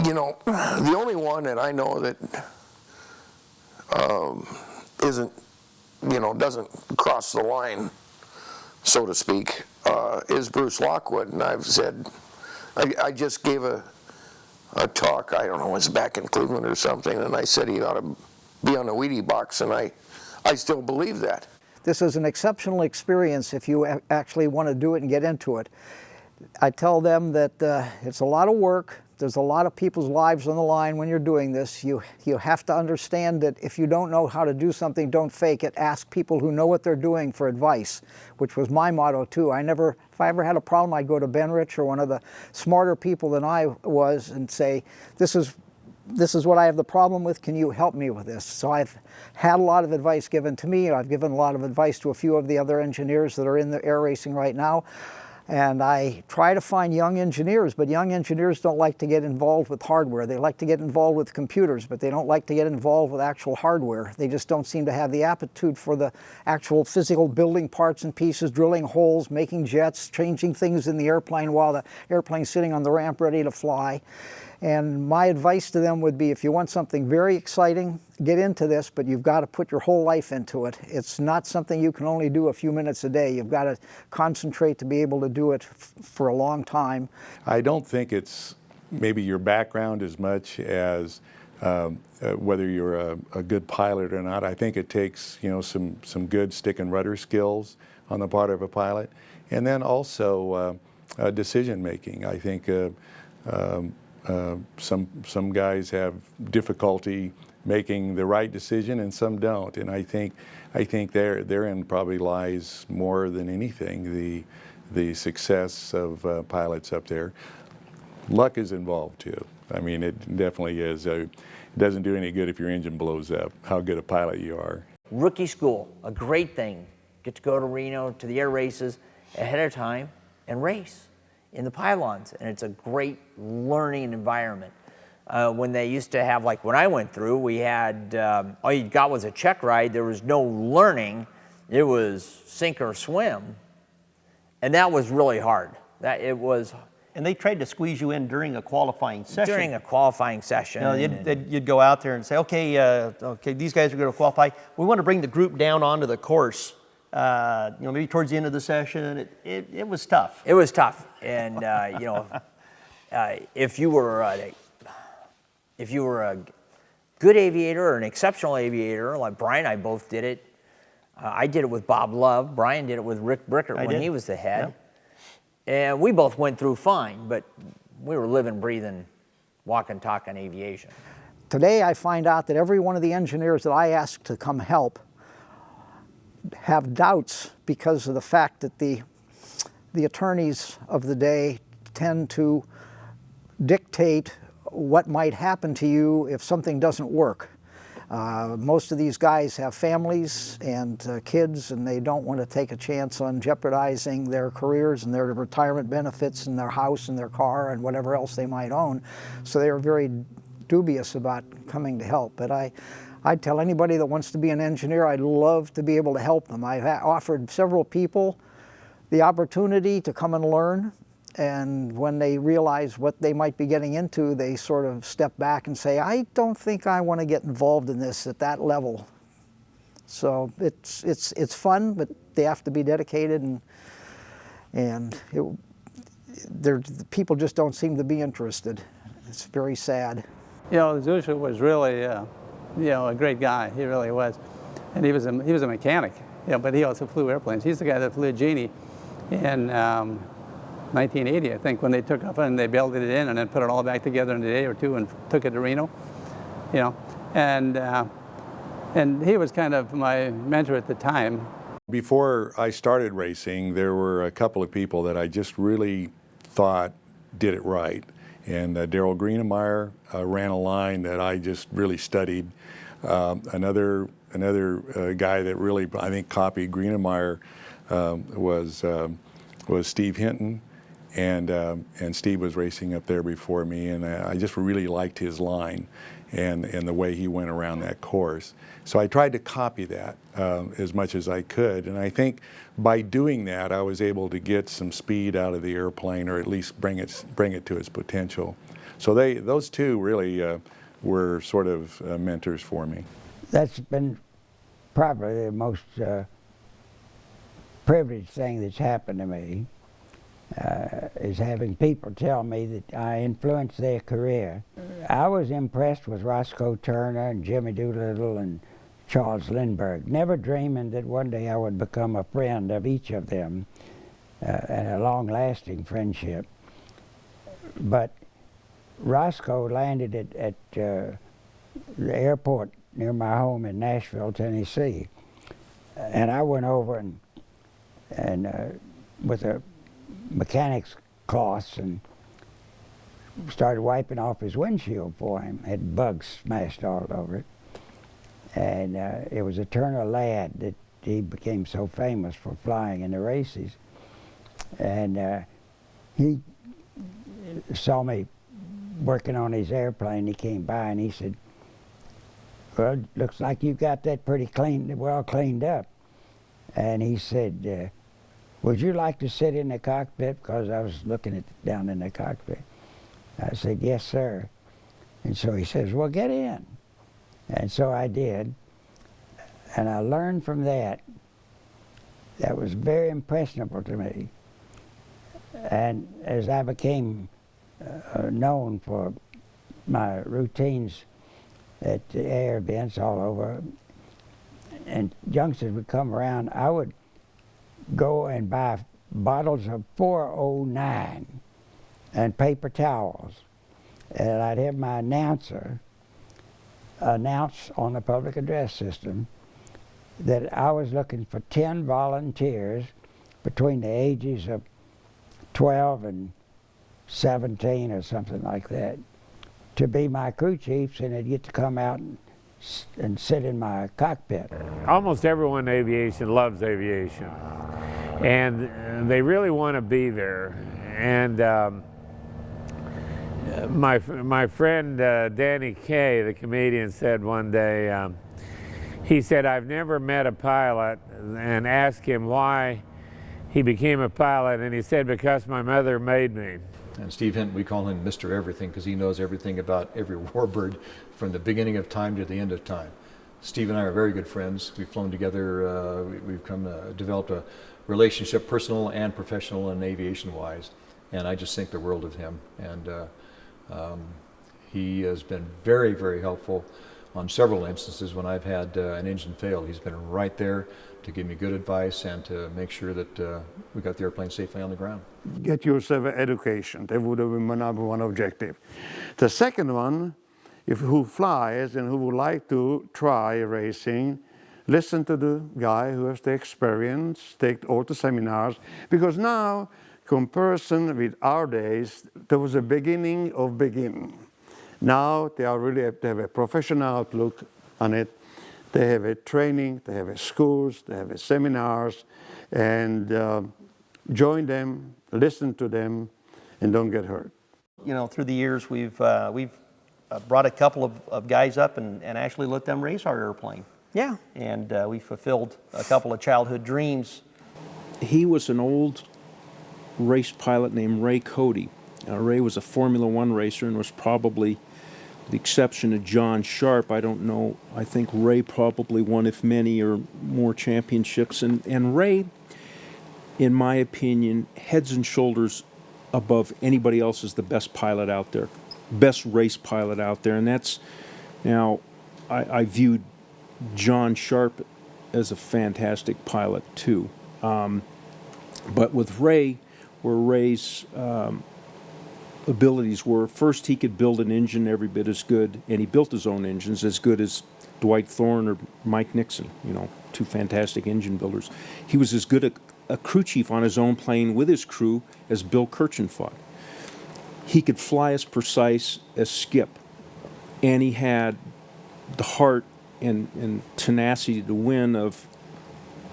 you know, the only one that I know that isn't, you know, doesn't cross the line, so to speak, is Bruce Lockwood. And I've said, I just gave a talk, I don't know, it was back in Cleveland or something, and I said he ought to be on the Wheatie box, and I still believe that. This is an exceptional experience if you actually want to do it and get into it. I tell them that it's a lot of work. There's a lot of people's lives on the line when you're doing this. You have to understand that if you don't know how to do something, don't fake it. Ask people who know what they're doing for advice, which was my motto too. If I ever had a problem, I'd go to Ben Rich or one of the smarter people than I was and say, this is what I have the problem with, can you help me with this? So I've had a lot of advice given to me. I've given a lot of advice to a few of the other engineers that are in the air racing right now. And I try to find young engineers, but young engineers don't like to get involved with hardware. They like to get involved with computers, but they don't like to get involved with actual hardware. They just don't seem to have the aptitude for the actual physical building parts and pieces, drilling holes, making jets, changing things in the airplane while the airplane's sitting on the ramp ready to fly. And my advice to them would be, if you want something very exciting, get into this, but you've got to put your whole life into it. It's not something you can only do a few minutes a day. You've got to concentrate to be able to do it for a long time. I don't think it's maybe your background as much as whether you're a good pilot or not. I think it takes, you know, some good stick and rudder skills on the part of a pilot, and then also decision making. I think some guys have difficulty making the right decision, and some don't. And I think therein probably lies more than anything the success of pilots up there. Luck is involved too. I mean, it definitely is. It doesn't do any good if your engine blows up, how good a pilot you are. Rookie school, a great thing. Get to go to Reno, to the air races ahead of time and race in the pylons, and it's a great learning environment. When they used to have, like when I went through, we had, all you got was a check ride. There was no learning. It was sink or swim. And that was really hard. And they tried to squeeze you in during a qualifying session. During a qualifying session. You know, you'd go out there and say, okay, these guys are going to qualify. We want to bring the group down onto the course. You know, maybe towards the end of the session. It was tough. It was tough. And, you know, if you were a good aviator or an exceptional aviator, like Brian and I both did it. I did it with Bob Love. Brian did it with Rick Brickert when he was the head. Yep. And we both went through fine, but we were living, breathing, walking, talking aviation. Today I find out that every one of the engineers that I asked to come help have doubts because of the fact that the attorneys of the day tend to dictate what might happen to you if something doesn't work. Most of these guys have families and kids, and they don't want to take a chance on jeopardizing their careers and their retirement benefits and their house and their car and whatever else they might own. So they are very dubious about coming to help. But I'd tell anybody that wants to be an engineer, I'd love to be able to help them. I've offered several people the opportunity to come and learn, and when they realize what they might be getting into, they sort of step back and say, I don't think I want to get involved in this at that level. So it's fun, but they have to be dedicated, and the people just don't seem to be interested. It's very sad. You know, Zusha was really, you know, a great guy. He really was, and he was a mechanic. Yeah, but he also flew airplanes. He's the guy that flew a Genie in 1980, I think, when they took off and they belted it in and then put it all back together in a day or two and took it to Reno. You know, and he was kind of my mentor at the time. Before I started racing, there were a couple of people that I just really thought did it right. And Darrell Greenemeyer ran a line that I just really studied. Another guy that really, I think, copied Greenemeyer was Steve Hinton. And Steve was racing up there before me, and I just really liked his line and the way he went around that course. So I tried to copy that as much as I could, and I think by doing that I was able to get some speed out of the airplane, or at least bring it to its potential. So those two really were sort of mentors for me. That's been probably the most privileged thing that's happened to me. Is having people tell me that I influenced their career. I was impressed with Roscoe Turner and Jimmy Doolittle and Charles Lindbergh, never dreaming that one day I would become a friend of each of them and a long-lasting friendship. But Roscoe landed at the airport near my home in Nashville, Tennessee, and I went over and with a mechanics cloths and started wiping off his windshield for him. Had bugs smashed all over it. And it was a Turner lad that he became so famous for flying in the races. And he saw me working on his airplane. He came by and he said, "Well, looks like you've got that pretty well cleaned up." And he said, "Would you like to sit in the cockpit?" Because I was looking down in the cockpit. I said, "Yes, sir." And so he says, "Well, get in." And so I did. And I learned from that. That was very impressionable to me. And as I became known for my routines at the air events all over, and youngsters would come around, I would go and buy bottles of 409 and paper towels, and I'd have my announcer announce on the public address system that I was looking for 10 volunteers between the ages of 12 and 17 or something like that to be my crew chiefs, and they'd get to come out and sit in my cockpit. Almost everyone in aviation loves aviation, and they really want to be there. And my friend Danny Kaye, the comedian, said one day, he said, "I've never met a pilot and asked him why he became a pilot, and he said, because my mother made me." And Steve Hinton, we call him Mr. Everything because he knows everything about every warbird from the beginning of time to the end of time. Steve and I are very good friends. We've flown together. We've developed a relationship, personal and professional and aviation-wise. And I just think the world of him. And he has been very, very helpful on several instances when I've had an engine fail. He's been right there to give me good advice and to make sure that we got the airplane safely on the ground. Get yourself an education. That would have been my number one objective. The second one, who flies and who would like to try racing, listen to the guy who has the experience, take all the seminars, because now, comparison with our days, there was a beginning of beginning. Now they have a professional outlook on it. They have a training, they have a schools, they have a seminars, and join them, listen to them, and don't get hurt. You know, through the years, we've brought a couple of guys up and actually let them race our airplane. Yeah. And we fulfilled a couple of childhood dreams. He was an old race pilot named Ray Cody. Ray was a Formula One racer and was probably the exception of John Sharp. I don't know. I think Ray probably won, if many or more, championships. And Ray, in my opinion, heads and shoulders above anybody else, is the best pilot out there, best race pilot out there. And that's, now, I viewed John Sharp as a fantastic pilot too. But with Ray, where Ray's abilities were, first he could build an engine every bit as good, and he built his own engines as good as Dwight Thorne or Mike Nixon, you know. two fantastic engine builders. He was as good a crew chief on his own plane with his crew as Bill Kirchen fought. He could fly as precise as Skip, and he had the heart and tenacity to win of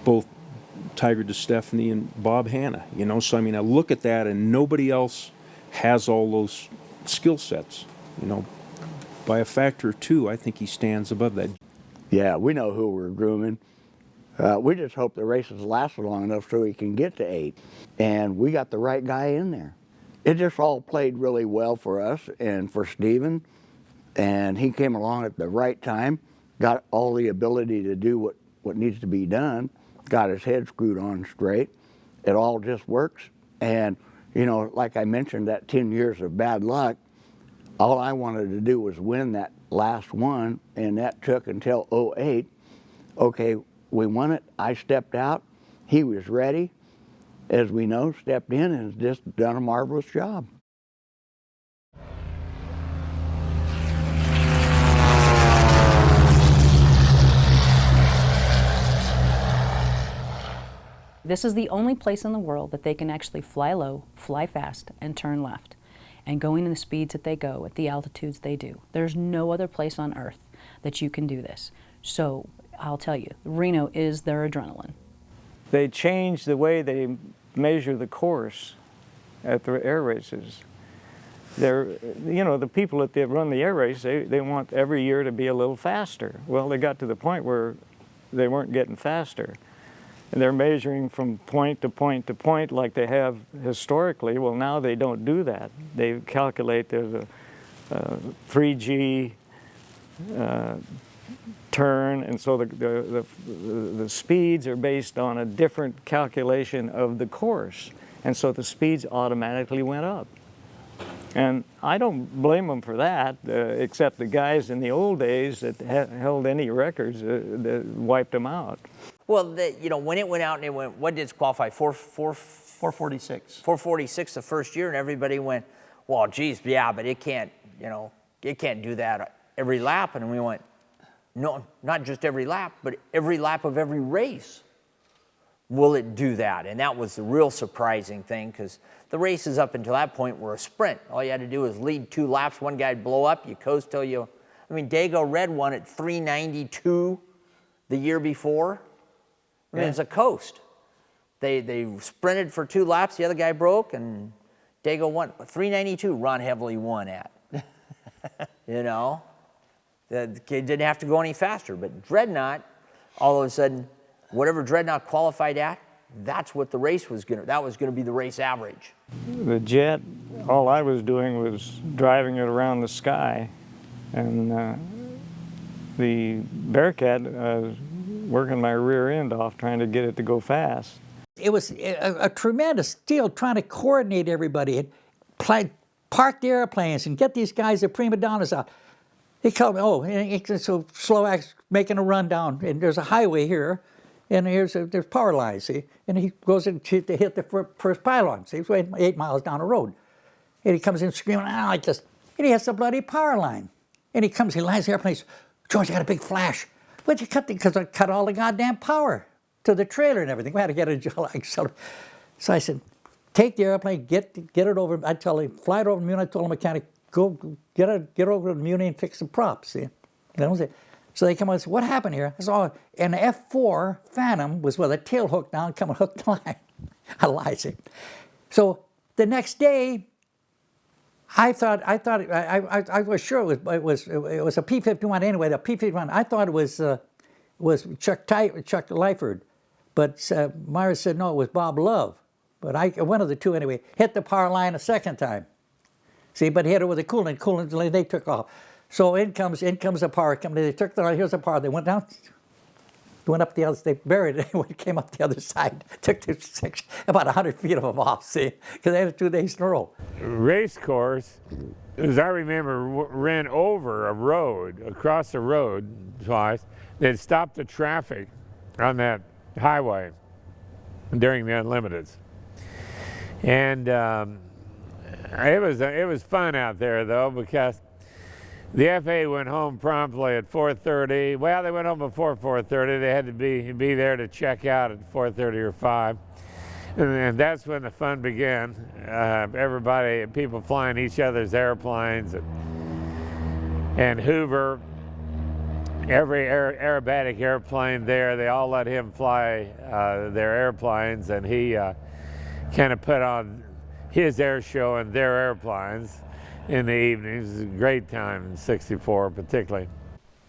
both Tiger DeStefani and Bob Hanna, you know. So I mean, I look at that, and nobody else has all those skill sets, you know. By a factor of 2, I think he stands above that. Yeah, we know who we're grooming. We just hope the races last long enough so we can get to 8. And we got the right guy in there. It just all played really well for us and for Stephen. And he came along at the right time, got all the ability to do what needs to be done, got his head screwed on straight. It all just works. And, you know, like I mentioned, that 10 years of bad luck, all I wanted to do was win that last one, and that took until 08. Okay, we won it. I stepped out. He was ready, as we know, stepped in and has just done a marvelous job. This is the only place in the world that they can actually fly low, fly fast, and turn left. And going in the speeds that they go at the altitudes they do. There's no other place on Earth that you can do this. So I'll tell you, Reno is their adrenaline. They changed the way they measure the course at the air races. They're, you know, the people that run the air race, they want every year to be a little faster. Well, they got to the point where they weren't getting faster. And they're measuring from point to point to point like they have historically. Well, now they don't do that. They calculate there's a 3G turn, and so the speeds are based on a different calculation of the course. And so the speeds automatically went up. And I don't blame them for that, except the guys in the old days that held any records that wiped them out. Well, you know, when it went out and it went, what did it qualify? 446. 446 the first year, and everybody went, well, geez, yeah, but it can't, you know, it can't do that every lap. And we went, no, not just every lap, but every lap of every race. Will it do that? And that was the real surprising thing, because the races up until that point were a sprint. All you had to do was lead 2 laps, one guy'd blow up, you coast till you, I mean, Dago Red won at 392 the year before. I mean, it's a coast. They sprinted for 2 laps, the other guy broke, and Dago won. 392, Ron Heavily won at. You know? The kid didn't have to go any faster, but Dreadnought, all of a sudden, whatever Dreadnought qualified at, that's what the race was that was gonna be the race average. The jet, all I was doing was driving it around the sky, and the Bearcat, working my rear end off trying to get it to go fast. It was a tremendous deal trying to coordinate everybody and park the airplanes and get these guys, the prima donnas out. He called me, so Slovak's making a run down, and there's a highway here, and there's power lines, see? And he goes in to hit the first pylon, see? He's 8 miles down the road. And he comes in screaming, and he has the bloody power line. And he lands the airplane, he says, George, I got a big flash. What'd you cut? Because I cut all the goddamn power to the trailer and everything. We had to get it. So I said, take the airplane, get it over. I tell him, fly it over to Muni. I told the mechanic, go get over to Muni and fix the props. See, that was it. So they come out and say, what happened here? I said, an F4 Phantom was with a tail hook down, coming hooked the line. I lied. See. So the next day, I was sure it was a P-51 anyway. The P-51. I thought it was Chuck Lyford, but Myra said no, it was Bob Love. But one of the two anyway hit the power line a second time. See, but hit it with a coolant. They took off. So in comes the power company. They took here's the power. They went down. Went up the other, they buried it, and came up the other side. Took about 100 feet of them off, see, because they had it 2 days in a row. Race course, as I remember, ran over a road, across the road twice. They'd stopped the traffic on that highway during the Unlimiteds. And it was fun out there, though, because The FAA went home promptly at 4:30. Well, they went home before 4:30. They had to be there to check out at 4:30 or 5. And that's when the fun began. People flying each other's airplanes. And Hoover, every aerobatic airplane there, they all let him fly their airplanes, and he kind of put on his air show and their airplanes in the evenings. It was a great time in '64 particularly.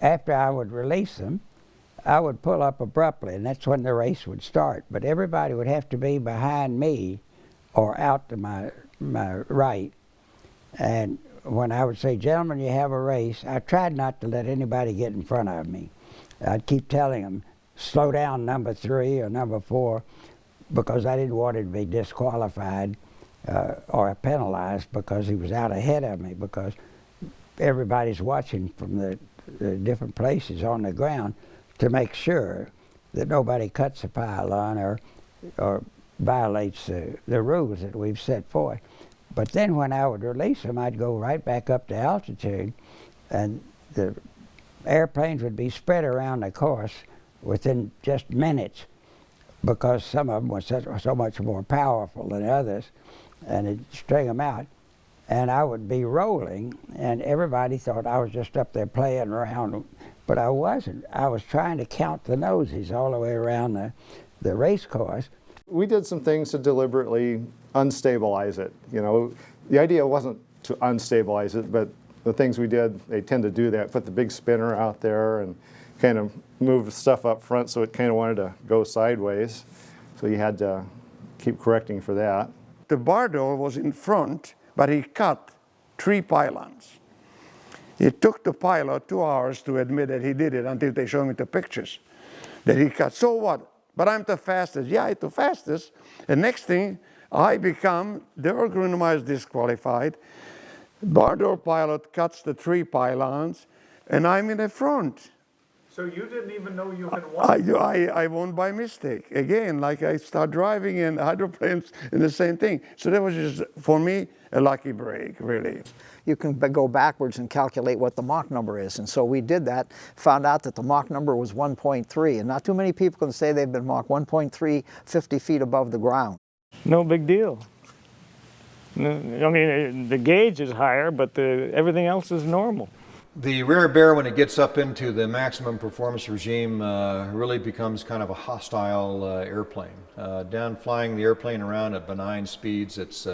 After I would release them, I would pull up abruptly, and that's when the race would start. But everybody would have to be behind me or out to my right. And when I would say, gentlemen, you have a race, I tried not to let anybody get in front of me. I'd keep telling them, slow down, number 3 or number 4, because I didn't want him to be disqualified or penalized because he was out ahead of me, because everybody's watching from the different places on the ground to make sure that nobody cuts a pylon or violates the rules that we've set forth. But then when I would release them, I'd go right back up to altitude, and the airplanes would be spread around the course within just minutes, because some of them were so much more powerful than others, and it'd string them out. And I would be rolling, and everybody thought I was just up there playing around, but I wasn't. I was trying to count the noses all the way around the race course. We did some things to deliberately unstabilize it. You know, the idea wasn't to unstabilize it, but the things we did, they tend to do that. Put the big spinner out there and kind of move stuff up front so it kind of wanted to go sideways. So you had to keep correcting for that. The bar door was in front, but he cut 3 pylons. It took the pilot 2 hours to admit that he did it until they showed me the pictures that he cut. So what? But I'm the fastest. Yeah, I'm the fastest. And next thing, I become, the agronomer is disqualified. Bar door pilot cuts the 3 pylons, and I'm in the front. So you didn't even know you had won? I won by mistake. Again, like I start driving in hydroplanes and the same thing. So that was just, for me, a lucky break, really. You can go backwards and calculate what the Mach number is. And so we did that, found out that the Mach number was 1.3. And not too many people can say they've been Mach 1.3, 50 feet above the ground. No big deal. I mean, the gauge is higher, but everything else is normal. The Rare Bear, when it gets up into the maximum performance regime, really becomes kind of a hostile airplane. Down flying the airplane around at benign speeds, it's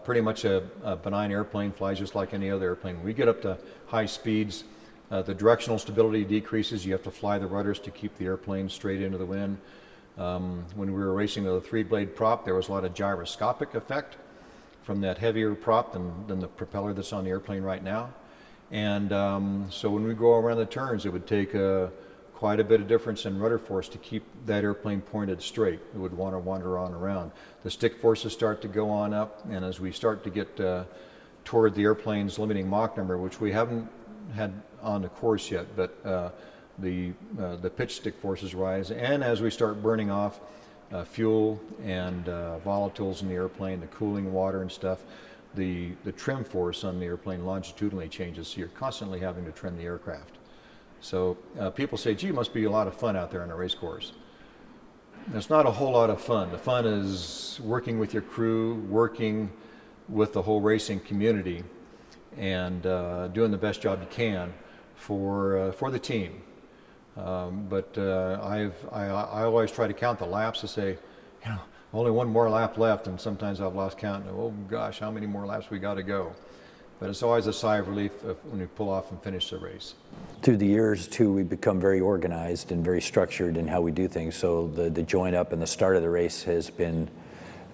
pretty much a benign airplane, flies just like any other airplane. When we get up to high speeds, the directional stability decreases. You have to fly the rudders to keep the airplane straight into the wind. When we were racing with a 3-blade prop, there was a lot of gyroscopic effect from that heavier prop than the propeller that's on the airplane right now. And so when we go around the turns, it would take quite a bit of difference in rudder force to keep that airplane pointed straight. It would want to wander on around. The stick forces start to go on up, and as we start to get toward the airplane's limiting Mach number, which we haven't had on the course yet, but the pitch stick forces rise, and as we start burning off fuel and volatiles in the airplane, the cooling water and stuff, the trim force on the airplane longitudinally changes, so you're constantly having to trim the aircraft. So people say, gee, it must be a lot of fun out there on a race course. It's not a whole lot of fun. The fun is working with your crew, working with the whole racing community, and doing the best job you can for the team. But I always try to count the laps to say, you know, only one more lap left, and sometimes I've lost count. And, oh gosh, how many more laps we got to go? But it's always a sigh of relief when we pull off and finish the race. Through the years, too, we've become very organized and very structured in how we do things. So the join up and the start of the race has been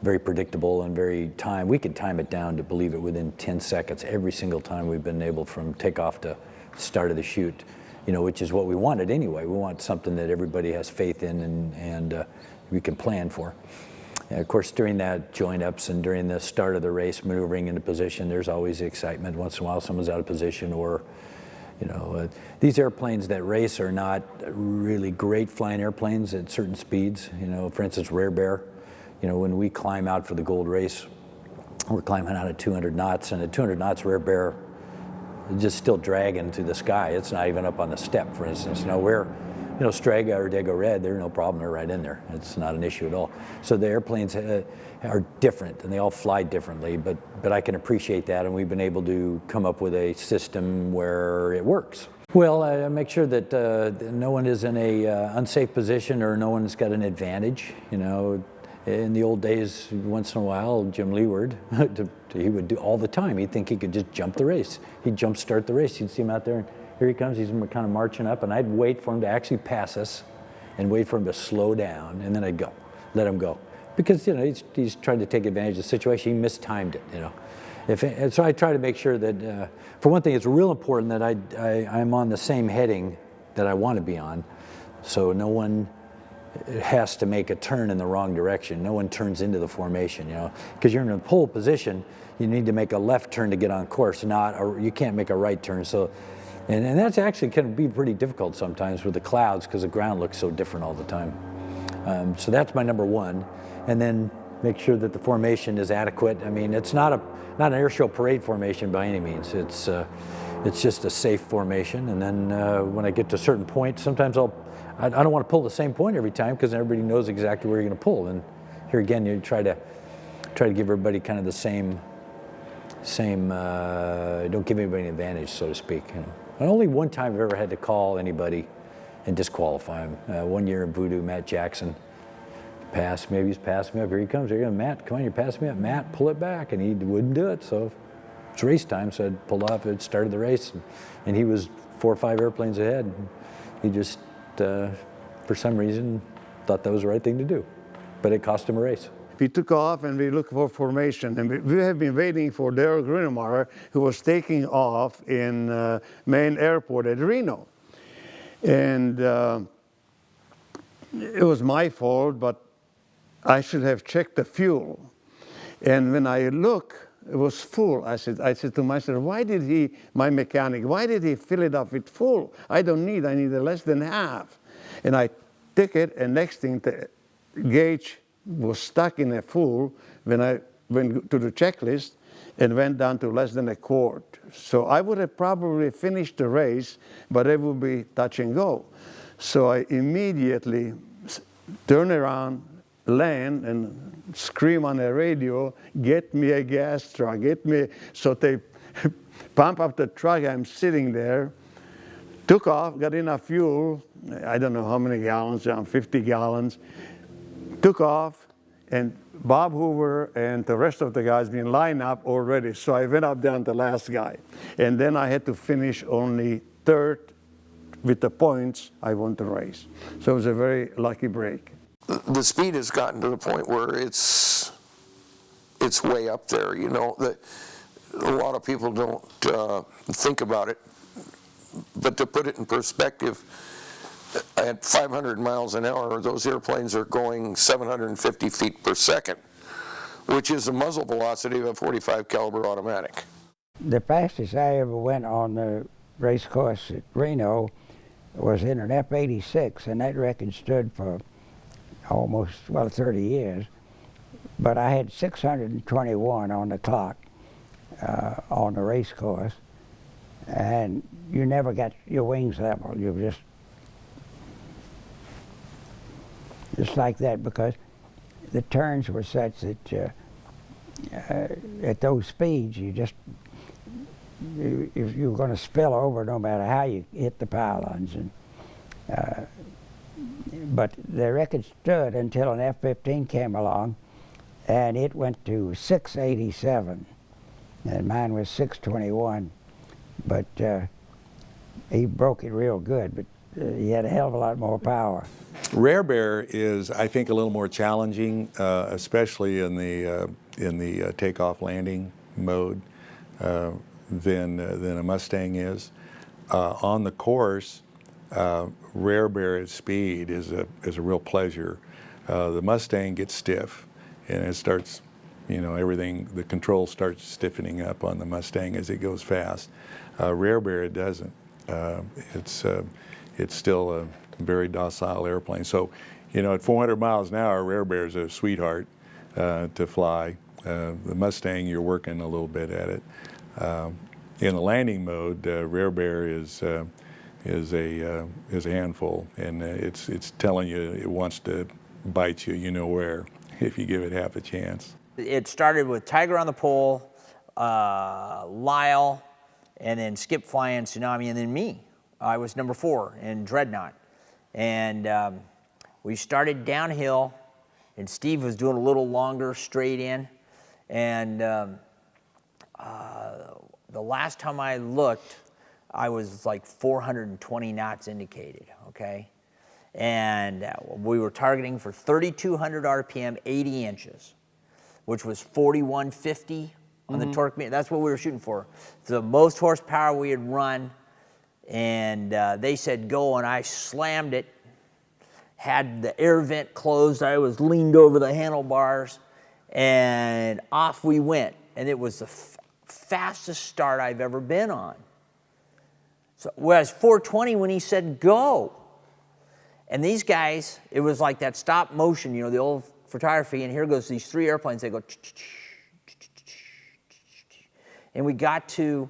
very predictable and very timed. We could time it down to, believe it, within 10 seconds every single time we've been able from takeoff to start of the chute, you know, which is what we wanted anyway. We want something that everybody has faith in and we can plan for. And of course, during that join-ups and during the start of the race, maneuvering into position, there's always the excitement. Once in a while, someone's out of position, or, you know, these airplanes that race are not really great flying airplanes at certain speeds. You know, for instance, Rare Bear. You know, when we climb out for the gold race, we're climbing out at 200 knots, and at 200 knots, Rare Bear It's just still dragging through the sky. It's not even up on the step, for instance. You know, where, you know, Strega or Dago Red, they're no problem. They're right in there. It's not an issue at all. So the airplanes are different, and they all fly differently. But I can appreciate that, and we've been able to come up with a system where it works. Well, I make sure that no one is in a unsafe position or no one's got an advantage. You know, in the old days, once in a while, Jim Leeward, he would do all the time. He'd think he could just jump the race. He'd jump start the race. You'd see him out there, and here he comes. He's kind of marching up, and I'd wait for him to actually pass us and wait for him to slow down, and then I'd go, let him go. Because, you know, he's trying to take advantage of the situation. He mistimed it, you know. And so I try to make sure that, for one thing, it's real important that I'm on the same heading that I want to be on, so no one has to make a turn in the wrong direction. No one turns into the formation, you know, because you're in a pole position. You need to make a left turn to get on course, you can't make a right turn. So, and that's actually can be pretty difficult sometimes with the clouds because the ground looks so different all the time. So that's my number one, and then make sure that the formation is adequate. I mean, it's not an airshow parade formation by any means. It's just a safe formation. And then when I get to a certain point, sometimes I don't want to pull the same point every time because everybody knows exactly where you're going to pull. And here again, you try to give everybody kind of the same. Don't give anybody an advantage, so to speak. You know. And only one time I've ever had to call anybody and disqualify him. One year in Voodoo, Matt Jackson passed. Maybe he's passing me up. Here he comes. Here you go, Matt. Come on, you're passing me up. Matt, pull it back, and he wouldn't do it. So it's race time. So I pulled off. It started the race, and he was 4 or 5 airplanes ahead. He just, for some reason, thought that was the right thing to do, but it cost him a race. We took off and we looked for formation, and we have been waiting for Daryl Grinemeyer, who was taking off in main airport at Reno. And it was my fault, but I should have checked the fuel. And when I look, it was full. I said to myself, why did my mechanic, why did he fill it up with full? I need less than half. And I took it, and next thing, the gauge was stuck in a full when I went to the checklist and went down to less than a quart. So I would have probably finished the race, but it would be touch and go. So I immediately turn around, land, and scream on the radio, get me a gas truck, get me. So they pump up the truck, I'm sitting there, took off, got enough fuel, I don't know how many gallons, around 50 gallons, took off, and Bob Hoover and the rest of the guys been lined up already. So I went up down the last guy. And then I had to finish only third with the points I won the race. So it was a very lucky break. The speed has gotten to the point where it's way up there, you know, that a lot of people don't think about it. But to put it in perspective, at 500 miles an hour, those airplanes are going 750 feet per second, which is the muzzle velocity of a 45 caliber automatic. The fastest I ever went on the race course at Reno was in an F-86, and that record stood for almost, 30 years. But I had 621 on the clock on the race course, and you never got your wings level. You just like that, because the turns were such that at those speeds, if you were going to spill over, no matter how you hit the pylons. But the record stood until an F-15 came along, and it went to 687, and mine was 621. But he broke it real good, but he had a hell of a lot more power. Rare Bear is, I think, a little more challenging, especially in the takeoff landing mode than a Mustang is. On the course, Rare Bear at speed is a real pleasure. The Mustang gets stiff, and it starts, you know, the control starts stiffening up on the Mustang as it goes fast. Rare Bear, it doesn't. It's still a very docile airplane. So, you know, at 400 miles an hour, Rare Bear is a sweetheart to fly. The Mustang, you're working a little bit at it. In the landing mode, rear bear is a handful, and it's telling you it wants to bite you, you know where, if you give it half a chance. It started with Tiger on the Pole, Lyle, and then Skip flying Tsunami, and then me. I was number 4 in Dreadnought. And we started downhill, and Steve was doing a little longer straight in. And the last time I looked, I was like 420 knots indicated, okay? And we were targeting for 3,200 RPM, 80 inches, which was 4,150 on the torque meter. That's what we were shooting for. It's the most horsepower we had run, and they said go, and I slammed it, had the air vent closed. I was leaned over the handlebars, and off we went. And it was the fastest start I've ever been on. So I was 420 when he said go. And these guys, it was like that stop motion, you know, the old photography, and here goes these 3 airplanes, they go, and we got to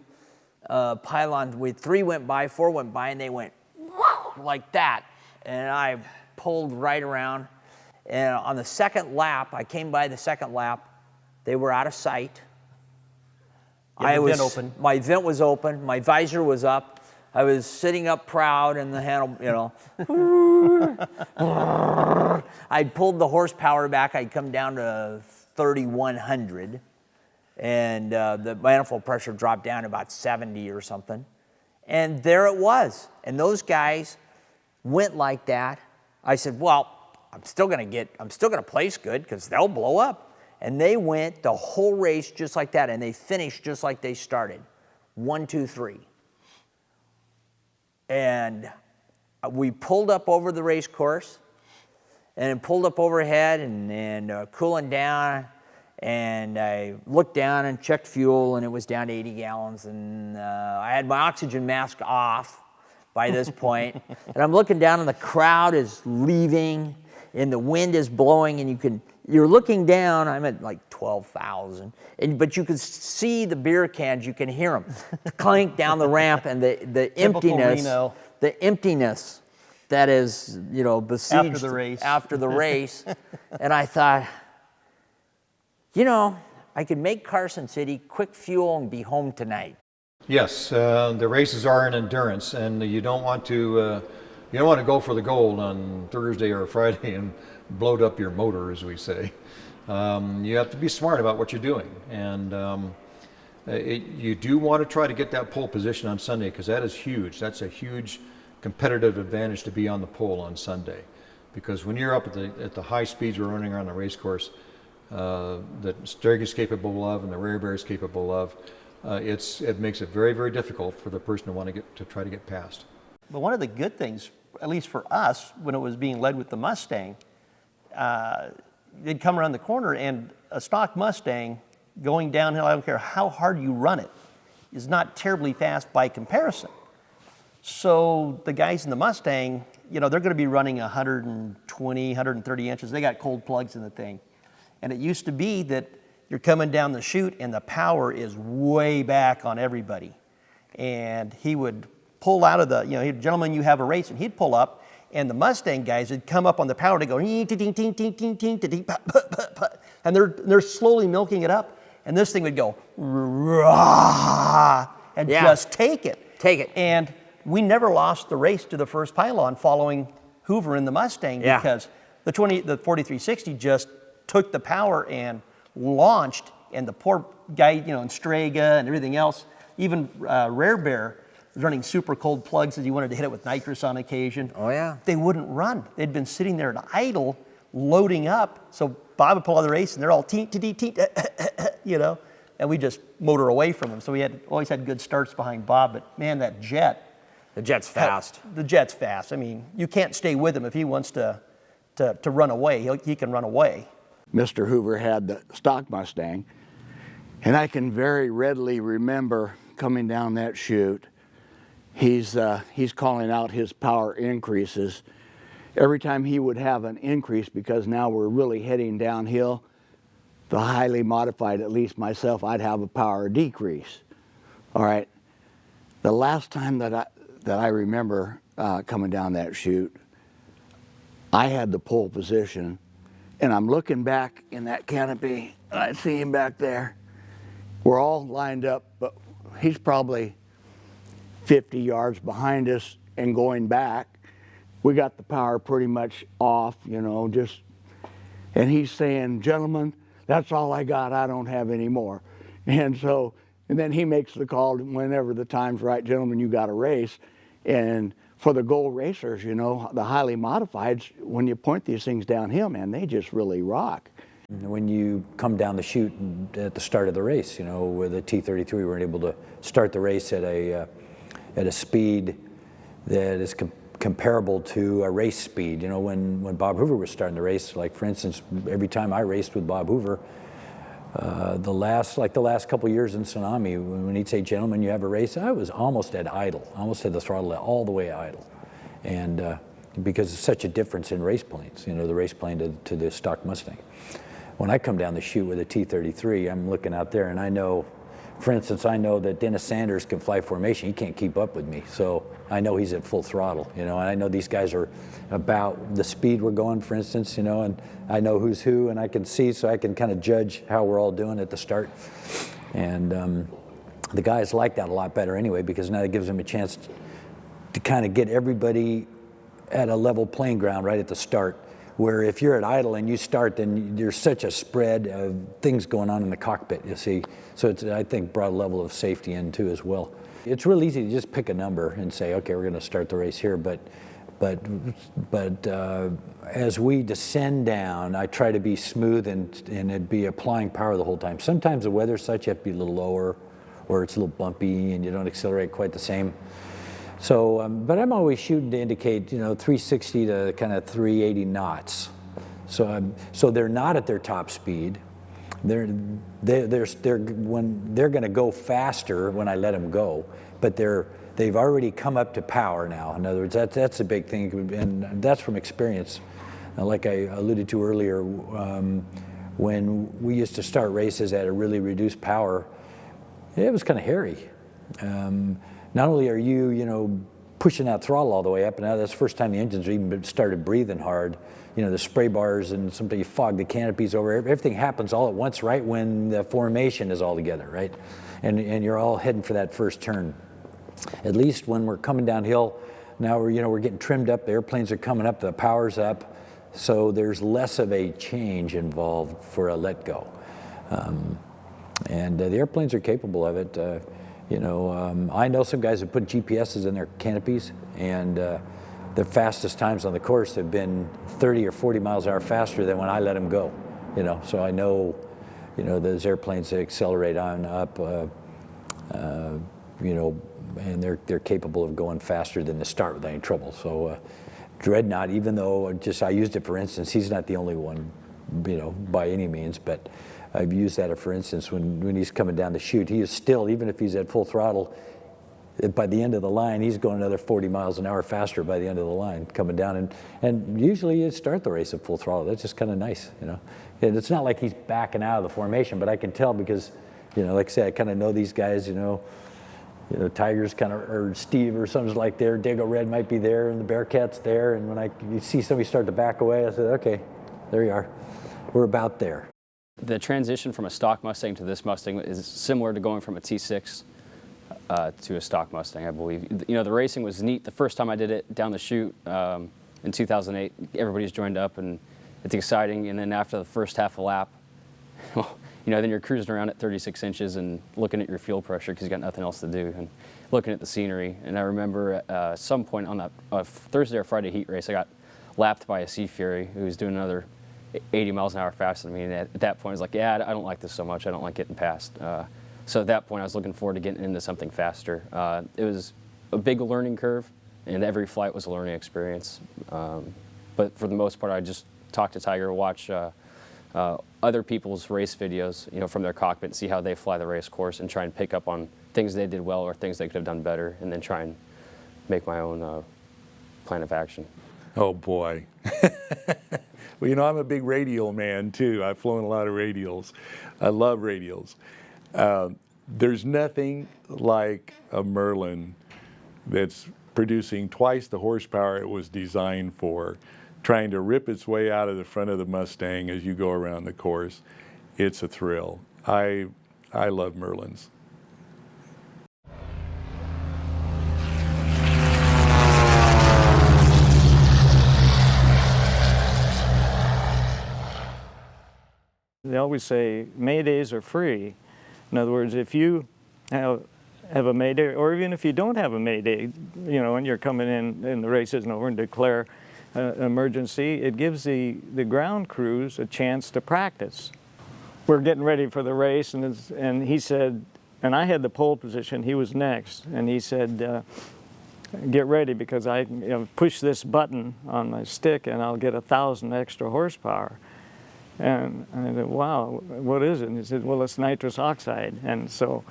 pylon, 3 went by, 4 went by, and they went like that. And I pulled right around, and on the second lap, I came by the second lap, they were out of sight. Vent open. My vent was open, my visor was up, I was sitting up proud in the handle, you know. I'd pulled the horsepower back, I'd come down to 3,100, and the manifold pressure dropped down to about 70 or something. And there it was. And those guys went like that. I said, well, I'm still gonna place good because they'll blow up. And they went the whole race just like that, and they finished just like they started. 1, 2, 3. And we pulled up over the race course, and pulled up overhead and cooling down, and I looked down and checked fuel, and it was down to 80 gallons, and I had my oxygen mask off by this point, and I'm looking down, and the crowd is leaving, and the wind is blowing, and you're looking down, I'm at like 12,000, but you can see the beer cans, you can hear them clank down the ramp, and the emptiness that is, you know, besieged after the race. And I thought, you know, I could make Carson City, quick fuel, and be home tonight. Yes, the races are an endurance, and you don't want to go for the gold on Thursday or Friday and bloat up your motor, as we say. You have to be smart about what you're doing, and you do want to try to get that pole position on Sunday, because that is huge. That's a huge competitive advantage to be on the pole on Sunday, because when you're up at the high speeds we're running around the race course, that Strega is capable of and the rear bear is capable of, it makes it very, very difficult for the person to try to get past. But one of the good things, at least for us, when it was being led with the Mustang, they'd come around the corner, and a stock Mustang going downhill, I don't care how hard you run it, is not terribly fast by comparison. So the guys in the Mustang, you know, they're going to be running 120, 130 inches. They got cold plugs in the thing. And it used to be that you're coming down the chute and the power is way back on everybody. And he would pull out of the, you know, gentlemen, you have a race, and he'd pull up, and the Mustang guys would come up on the power to go, and they're slowly milking it up, and this thing would go, and just take it. Take it. And we never lost the race to the first pylon following Hoover in the Mustang, because the 4360 just took the power and launched, and the poor guy, you know, in Strega and everything else, even Rare Bear was running super cold plugs as he wanted to hit it with nitrous on occasion. Oh yeah. They wouldn't run. They'd been sitting there at idle, loading up. So Bob would pull out of the race, and they're all teet, you know, and we just motor away from them. So we always had good starts behind Bob, but man, that jet. The jet's fast. The jet's fast. I mean, you can't stay with him if he wants to run away. He can run away. Mr. Hoover had the stock Mustang, and I can very readily remember coming down that chute. He's calling out his power increases. Every time he would have an increase, because now we're really heading downhill, the highly modified, at least myself, I'd have a power decrease. All right, The last time that I remember coming down that chute, I had the pole position, and I'm looking back in that canopy, and I see him back there. We're all lined up, but he's probably 50 yards behind us and going back. We got the power pretty much off, you know, and he's saying, "Gentlemen, that's all I got. I don't have any more." And then he makes the call whenever the time's right, "Gentlemen, you got a race." And for the gold racers, you know, the highly modifieds, when you point these things downhill, man, they just really rock. When you come down the chute at the start of the race, you know, with the T-33, we were able to start the race at a speed that is comparable to a race speed. You know, when Bob Hoover was starting the race, like for instance, every time I raced with Bob Hoover, the last couple years in Tsunami, when he'd say, "Gentlemen, you have a race," I was almost at idle, almost had the throttle all the way idle. And because it's such a difference in race planes, you know, the race plane to the stock Mustang. When I come down the chute with a T-33, I'm looking out there and I know, for instance, I know that Dennis Sanders can fly formation. He can't keep up with me. So I know he's at full throttle, you know, and I know these guys are about the speed we're going, for instance, you know, and I know who's who, and I can see, so I can kind of judge how we're all doing at the start. And the guys like that a lot better anyway, because now it gives them a chance to kind of get everybody at a level playing ground right at the start. Where if you're at idle and you start, then there's such a spread of things going on in the cockpit, you see. So it's, I think, brought a level of safety in too as well. It's real easy to just pick a number and say, okay, we're going to start the race here. But as we descend down, I try to be smooth and it'd be applying power the whole time. Sometimes the weather's such you have to be a little lower, or it's a little bumpy and you don't accelerate quite the same. So, but I'm always shooting to indicate, you know, 360 to kind of 380 knots. So, so they're not at their top speed. They're going to go faster when I let them go, but they've already come up to power now. In other words, that's a big thing, and that's from experience. Like I alluded to earlier, when we used to start races at a really reduced power, it was kind of hairy. Not only are you, you know, pushing that throttle all the way up, and now that's the first time the engines even started breathing hard. You know, the spray bars, and sometimes you fog the canopies over. Everything happens all at once, right when the formation is all together, right? And you're all heading for that first turn. At least when we're coming downhill, now we're getting trimmed up. The airplanes are coming up. The power's up, so there's less of a change involved for a let go. And the airplanes are capable of it. You know, I know some guys that put GPSs in their canopies, and the fastest times on the course have been 30 or 40 miles an hour faster than when I let them go. You know, so I know, you know, those airplanes that accelerate on up, you know, and they're capable of going faster than the start without any trouble. So Dreadnought, even though I used it for instance, he's not the only one, you know, by any means, but I've used that for instance when he's coming down the chute. He is still, even if he's at full throttle, by the end of the line, he's going another 40 miles an hour faster by the end of the line coming down. And usually you start the race at full throttle. That's just kind of nice, you know. And it's not like he's backing out of the formation, but I can tell because, you know, like I say, I kind of know these guys, you know, Tiger's kind of, or Steve or something's like there, Dago Red might be there, and the Bearcat's there. And when you see somebody start to back away, I said, okay, there you are. We're about there. The transition from a stock Mustang to this Mustang is similar to going from a T6 to a stock Mustang, I believe. You know, the racing was neat. The first time I did it down the chute in 2008, everybody's joined up and it's exciting. And then after the first half a lap, well, you know, then you're cruising around at 36 inches and looking at your fuel pressure because you got nothing else to do and looking at the scenery. And I remember at some point on that Thursday or Friday heat race, I got lapped by a Sea Fury who was doing another 80 miles an hour faster than me. And at that point, I was like, yeah, I don't like this so much. I don't like getting past. So at that point, I was looking forward to getting into something faster. It was a big learning curve, and every flight was a learning experience. But for the most part, I just talk to Tiger, watch other people's race videos, you know, from their cockpit, and see how they fly the race course, and try and pick up on things they did well or things they could have done better, and then try and make my own plan of action. Oh boy. Well, you know, I'm a big radial man too. I've flown a lot of radials. I love radials. there's nothing like a Merlin that's producing twice the horsepower it was designed for, trying to rip its way out of the front of the Mustang as you go around the course. It's a thrill. I love Merlins. They always say Maydays are free. In other words, if you have a Mayday, or even if you don't have a Mayday, you know, and you're coming in the race isn't over and declare an emergency, it gives the ground crews a chance to practice. We're getting ready for the race, and he said, and I had the pole position, he was next, and he said, get ready because I push this button on my stick and I'll get 1,000 extra horsepower. And I said, wow, what is it? And he said, well, it's nitrous oxide. And so,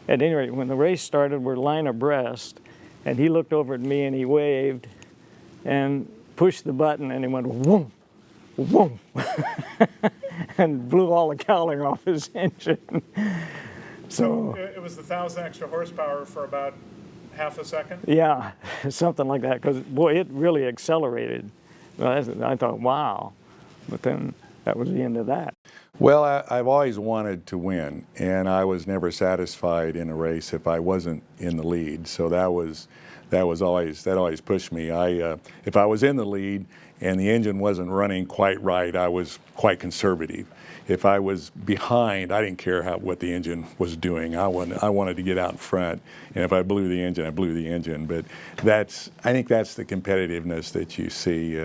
at any rate, when the race started, we're line abreast, and he looked over at me and he waved and pushed the button, and he went, whoom, whoom, and blew all the cowling off his engine. So it was the 1,000 extra horsepower for about half a second? Yeah, something like that, because, boy, it really accelerated. I thought, wow. But then that was the end of that. Well, I've always wanted to win, and I was never satisfied in a race if I wasn't in the lead. So that always pushed me. If I was in the lead and the engine wasn't running quite right, I was quite conservative. If I was behind, I didn't care what the engine was doing. I wanted to get out in front, and if I blew the engine, I blew the engine. But I think that's the competitiveness that you see.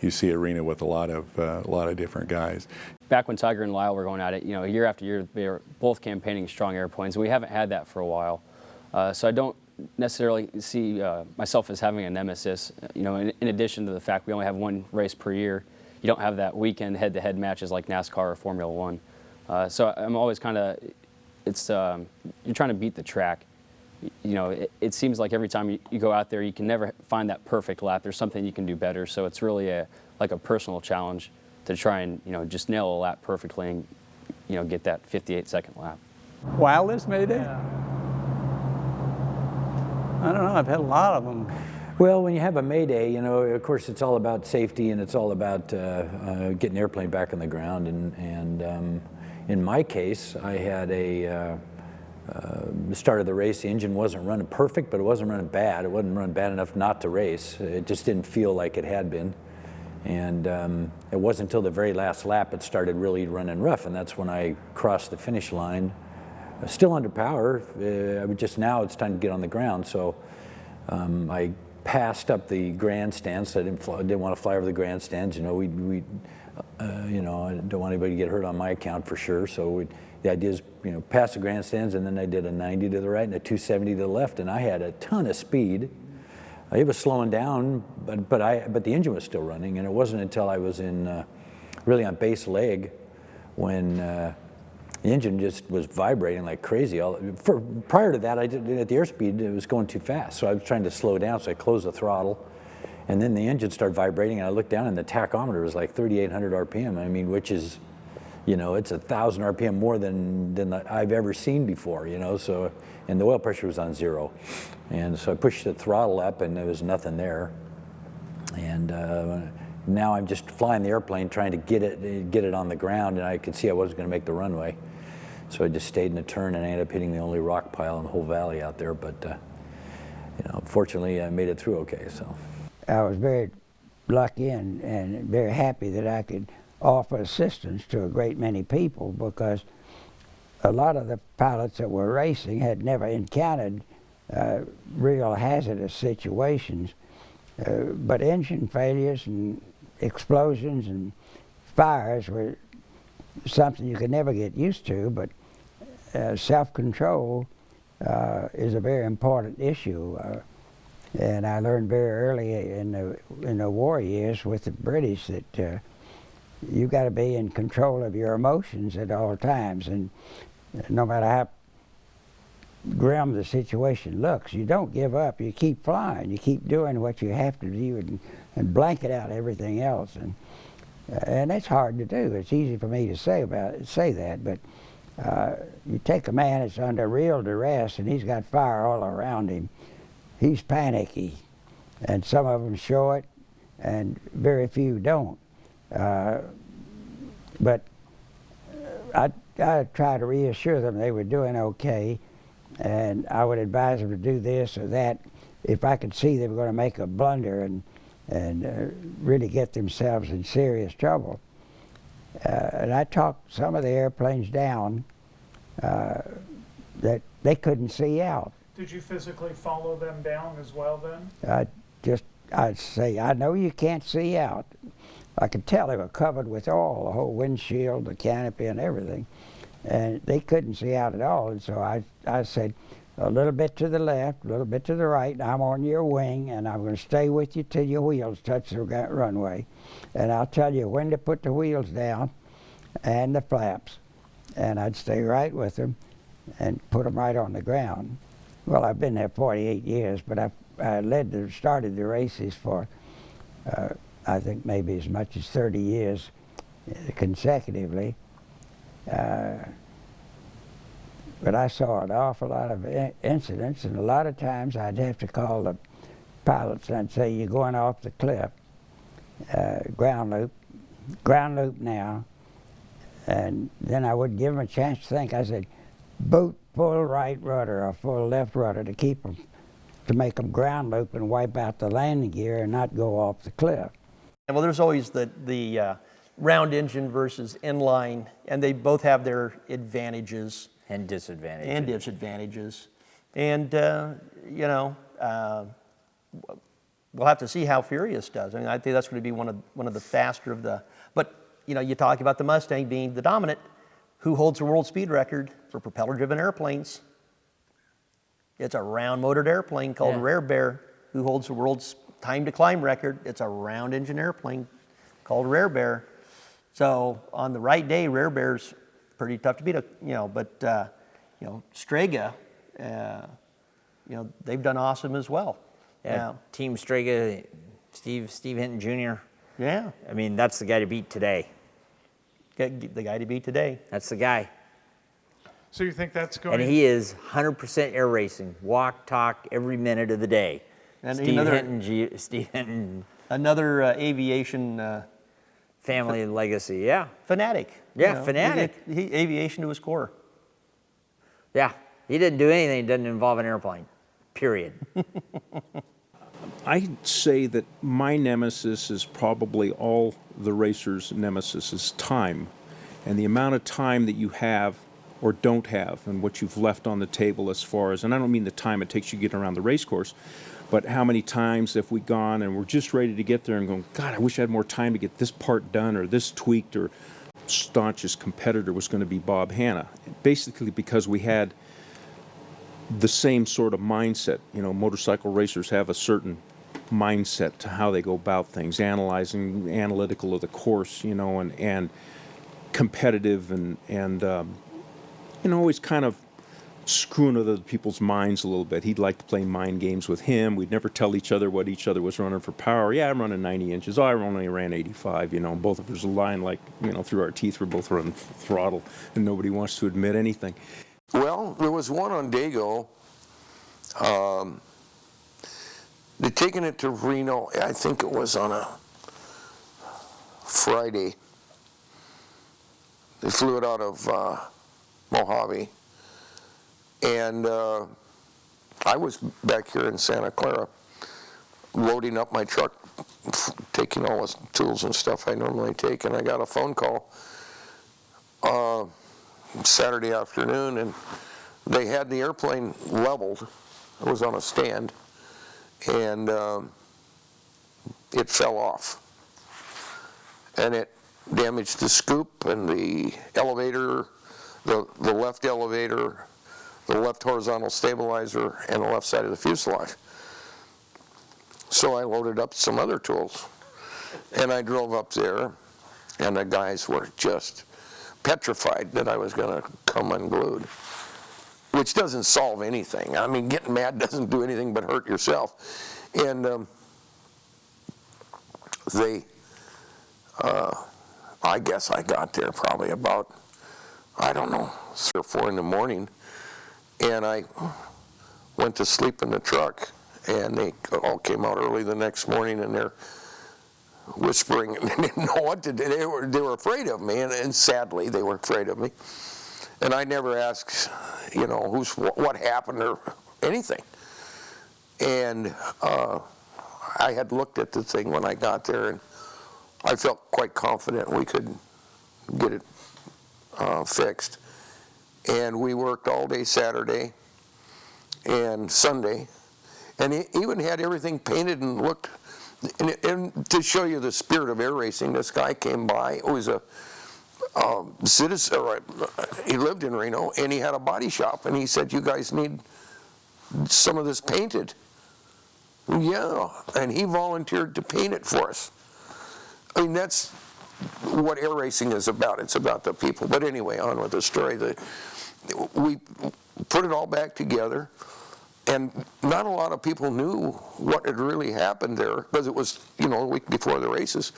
You see at Reno with a lot of different guys. Back when Tiger and Lyle were going at it, you know, year after year, they were both campaigning strong airplanes. We haven't had that for a while, so I don't necessarily see myself as having a nemesis. You know, in addition to the fact we only have one race per year, you don't have that weekend head-to-head matches like NASCAR or Formula One. So I'm always kind of, you're trying to beat the track. You know, it seems like every time you go out there, you can never find that perfect lap. There's something you can do better. So it's really like a personal challenge to try and, you know, just nail a lap perfectly and, you know, get that 58-second lap. Wildest Mayday? I don't know, I've had a lot of them. Well, when you have a Mayday, you know, of course, it's all about safety and it's all about getting the airplane back on the ground. And in my case, I had the start of the race, the engine wasn't running perfect, but it wasn't running bad. It wasn't running bad enough not to race. It just didn't feel like it had been. And it wasn't until the very last lap it started really running rough, and that's when I crossed the finish line. Still under power, now it's time to get on the ground, so I passed up the grandstands. I didn't want to fly over the grandstands. You know, you know, I don't want anybody to get hurt on my account for sure, so the idea is, you know, pass the grandstands, and then I did a 90 to the right and a 270 to the left, and I had a ton of speed. It was slowing down, but the engine was still running, and it wasn't until I was really on base leg when the engine just was vibrating like crazy. Prior to that, I did at the airspeed, it was going too fast, so I was trying to slow down, so I closed the throttle, and then the engine started vibrating, and I looked down, and the tachometer was like 3,800 RPM. I mean, which is, you know, it's 1,000 RPM more than I've ever seen before, you know, so, and the oil pressure was on 0. And so I pushed the throttle up and there was nothing there. And now I'm just flying the airplane trying to get it on the ground, and I could see I wasn't going to make the runway. So I just stayed in the turn, and I ended up hitting the only rock pile in the whole valley out there, but you know, fortunately I made it through okay, so. I was very lucky and very happy that I could offer assistance to a great many people, because a lot of the pilots that were racing had never encountered real hazardous situations. But engine failures and explosions and fires were something you could never get used to, but self-control is a very important issue. And I learned very early in the war years with the British that you've got to be in control of your emotions at all times, and no matter how grim the situation looks, you don't give up. You keep flying. You keep doing what you have to do, and blanket out everything else. And that's hard to do. It's easy for me to say that, but You take a man that's under real duress and he's got fire all around him, he's panicky. And some of them show it, and very few don't. But I try to reassure them they were doing okay, and I would advise them to do this or that if I could see they were going to make a blunder and really get themselves in serious trouble. And I talked some of the airplanes down that they couldn't see out. Did you physically follow them down as well then? I'd say, I know you can't see out. I could tell they were covered with oil, the whole windshield, the canopy and everything. And they couldn't see out at all. And so I said, a little bit to the left, a little bit to the right, and I'm on your wing, and I'm going to stay with you till your wheels touch the runway. And I'll tell you when to put the wheels down and the flaps. And I'd stay right with them and put them right on the ground. Well, I've been there 48 years, but I started the races for, I think maybe as much as 30 years consecutively. But I saw an awful lot of incidents, and a lot of times I'd have to call the pilots and I'd say, you're going off the cliff, ground loop now. And then I would give them a chance to think. I said, boot full right rudder or full left rudder to make them ground loop and wipe out the landing gear and not go off the cliff. And well, there's always the round engine versus inline, and they both have their advantages. And disadvantages. And disadvantages. And, you know, we'll have to see how Furious does. I mean, I think that's going to be one of the faster of the, but, you know, you talk about the Mustang being the dominant. Who holds the world speed record for propeller-driven airplanes? It's a round-motored airplane called Rare Bear. Who holds the world's time-to-climb record? It's a round-engine airplane called Rare Bear. So on the right day, Rare Bear's pretty tough to beat. You know, but you know, Strega, you know, they've done awesome as well. Yeah, Team Strega, Steve Hinton Jr. Yeah, I mean, that's the guy to beat today. The guy to beat today. That's the guy. So you think that's going? And he is 100% air racing, walk, talk, every minute of the day. And Steve Hinton. Another aviation family legacy, yeah. Fanatic. Yeah, you know, fanatic. He aviation to his core. Yeah, he didn't do anything that didn't involve an airplane, period. I'd say that my nemesis is probably all the racers' nemesis is time. And the amount of time that you have or don't have and what you've left on the table as far as, and I don't mean the time it takes you to get around the race course, but how many times have we gone and we're just ready to get there and going, God, I wish I had more time to get this part done or this tweaked, or staunchest competitor was going to be Bob Hanna. Basically because we had the same sort of mindset. You know, motorcycle racers have a certain mindset to how they go about things, analytical of the course, you know, and competitive and you know, always kind of screwing with other people's minds a little bit. He'd like to play mind games with him. We'd never tell each other what each other was running for power. Yeah, I'm running 90 inches. Oh, I only ran 85, you know. Both of us are lying like, you know, through our teeth. We're both running throttle, and nobody wants to admit anything. Well, there was one on Dago. They'd taken it to Reno, I think it was on a Friday. They flew it out of Mojave. And I was back here in Santa Clara loading up my truck, taking all the tools and stuff I normally take, and I got a phone call Saturday afternoon, and they had the airplane leveled. It was on a stand, and it fell off. And it damaged the scoop and the elevator, the left elevator, the left horizontal stabilizer, and the left side of the fuselage. So I loaded up some other tools, and I drove up there, and the guys were just petrified that I was going to come unglued, which doesn't solve anything. I mean, getting mad doesn't do anything but hurt yourself. And I guess I got there probably about I don't know, 3 or 4 in the morning, and I went to sleep in the truck, and they all came out early the next morning, and they're whispering, and they didn't know what to do. They were afraid of me, and sadly, they were afraid of me. And I never asked, you know, what happened or anything. And I had looked at the thing when I got there, and I felt quite confident we could get it fixed. And we worked all day Saturday and Sunday, and it even had everything painted and looked. And to show you the spirit of air racing, this guy came by. It was a citizen. He lived in Reno, and he had a body shop. And he said, "You guys need some of this painted." Yeah, and he volunteered to paint it for us. I mean, that's what air racing is about. It's about the people. But anyway, on with the story. We put it all back together, and not a lot of people knew what had really happened there, because it was, you know, a week before the races.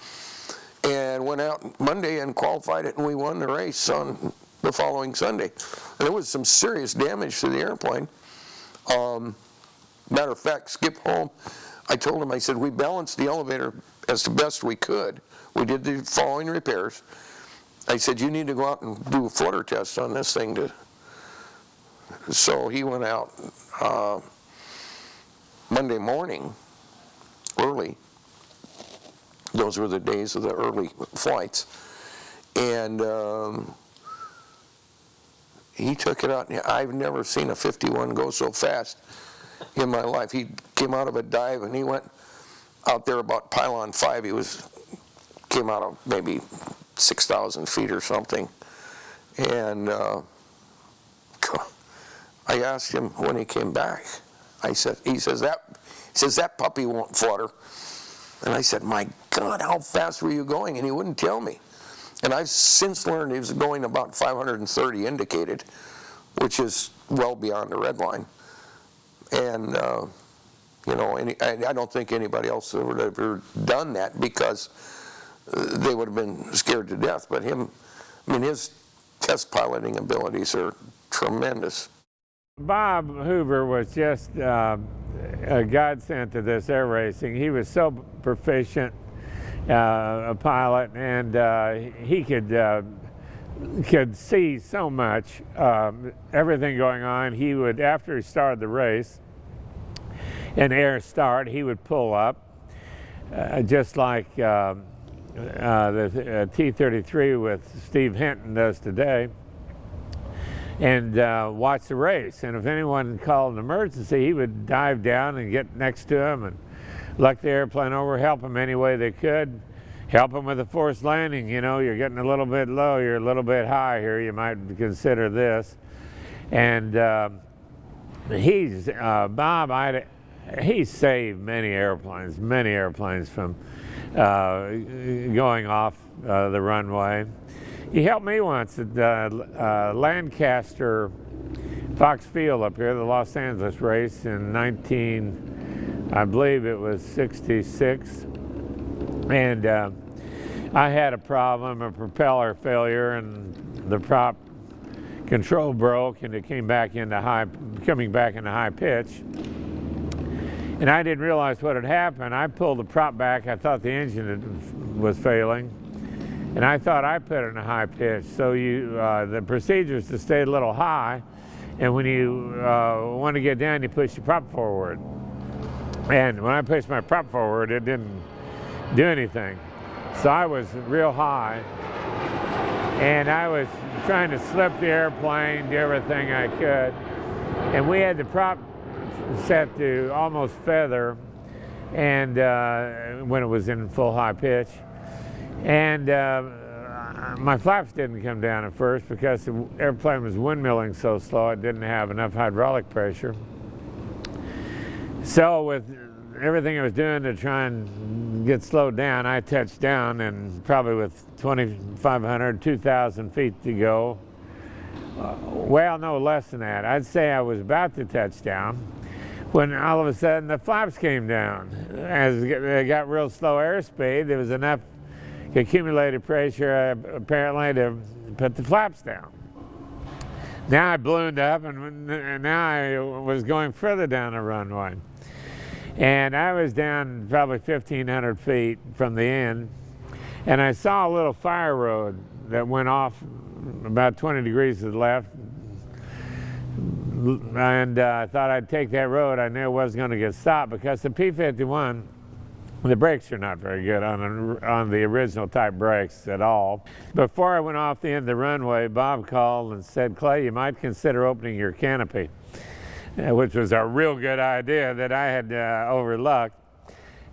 And went out Monday and qualified it, and we won the race on the following Sunday. And there was some serious damage to the airplane. Matter of fact, Skip home, I told him, I said, we balanced the elevator as the best we could. We did the following repairs. I said, you need to go out and do a flutter test on this thing. So he went out Monday morning, early. Those were the days of the early flights. And he took it out. I've never seen a 51 go so fast in my life. He came out of a dive, and he went out there about pylon 5. He came out of maybe 6,000 feet or something. And I asked him when he came back. He says that puppy won't flutter. And I said, my God, how fast were you going? And he wouldn't tell me. And I've since learned he was going about 530 indicated, which is well beyond the red line. And you know, I don't think anybody else would have ever done that, because they would have been scared to death. But him, I mean, his test piloting abilities are tremendous. Bob Hoover was just a godsend to this air racing. He was so proficient a pilot, and he could see so much, everything going on. He would, after he started the race, an air start, he would pull up, just like the T-33 with Steve Hinton does today, and watch the race. And if anyone called an emergency, he would dive down and get next to him and look the airplane over, help him any way they could, help him with a forced landing. You know, you're getting a little bit low, you're a little bit high here, you might consider this. And Bob, he saved many airplanes from going off the runway. He helped me once at Lancaster Fox Field up here, the Los Angeles race in I believe it was 66. And I had a problem, a propeller failure, and the prop control broke, and it came back coming back into high pitch. And I didn't realize what had happened. I pulled the prop back. I thought the engine was failing, and I thought I put it in a high pitch. So the procedure is to stay a little high, and when you want to get down, you push your prop forward. And when I pushed my prop forward, it didn't do anything. So I was real high, and I was trying to slip the airplane, do everything I could, and we had the prop set to almost feather, and when it was in full high pitch, and my flaps didn't come down at first because the airplane was windmilling so slow it didn't have enough hydraulic pressure. So with everything I was doing to try and get slowed down, I touched down, and probably with 2,500, 2,000 feet to go, well, no less than that. I'd say I was about to touch down when all of a sudden the flaps came down. As it got real slow airspeed, there was enough accumulated pressure apparently to put the flaps down. Now I ballooned up, and now I was going further down the runway. And I was down probably 1,500 feet from the end, and I saw a little fire road that went off about 20 degrees to the left. And I thought I'd take that road. I knew it wasn't going to get stopped because the P-51, the brakes are not very good on the original type brakes at all. Before I went off the end of the runway, Bob called and said, "Clay, you might consider opening your canopy," which was a real good idea that I had overlooked.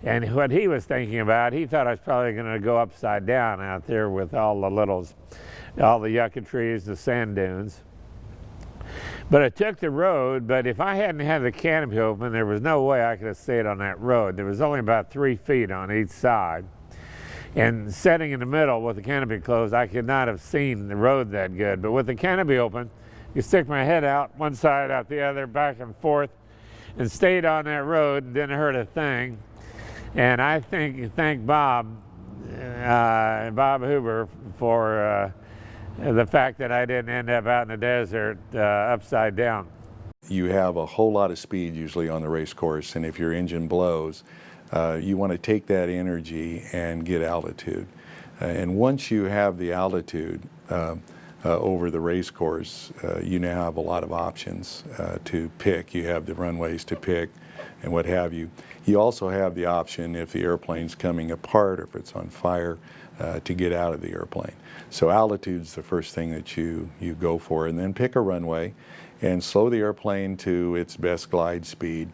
And what he was thinking about, he thought I was probably going to go upside down out there with all the yucca trees, the sand dunes. But I took the road, but if I hadn't had the canopy open, there was no way I could have stayed on that road. There was only about 3 feet on each side. And sitting in the middle with the canopy closed, I could not have seen the road that good. But with the canopy open, you stick my head out one side, out the other, back and forth, and stayed on that road and didn't hurt a thing. And I thank Bob Hoover for the fact that I didn't end up out in the desert upside down. You have a whole lot of speed usually on the race course, and if your engine blows, you want to take that energy and get altitude. And once you have the altitude over the race course, you now have a lot of options to pick. You have the runways to pick and what have you. You also have the option, if the airplane's coming apart or if it's on fire, to get out of the airplane. So altitude's the first thing that you go for, and then pick a runway and slow the airplane to its best glide speed.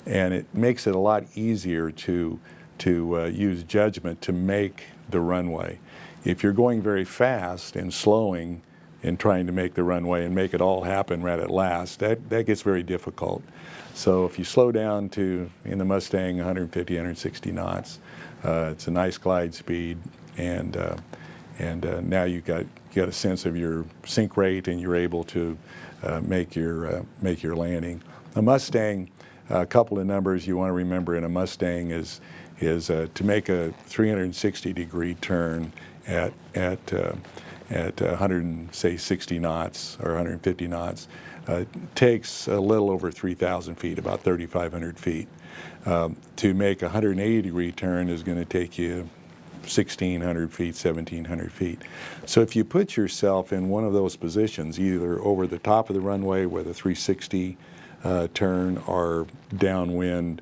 And it makes it a lot easier to use judgment to make the runway. If you're going very fast and slowing and trying to make the runway and make it all happen right at last, that gets very difficult. So if you slow down to, in the Mustang, 150, 160 knots, it's a nice glide speed, and now you got a sense of your sink rate, and you're able to make your landing. A Mustang, a couple of numbers you want to remember in a Mustang is to make a 360-degree turn at 160 knots or 150 knots. Takes a little over 3,000 feet, about 3,500 feet. To make a 180-degree turn is going to take you 1,600 feet, 1,700 feet. So if you put yourself in one of those positions, either over the top of the runway with a 360 turn or downwind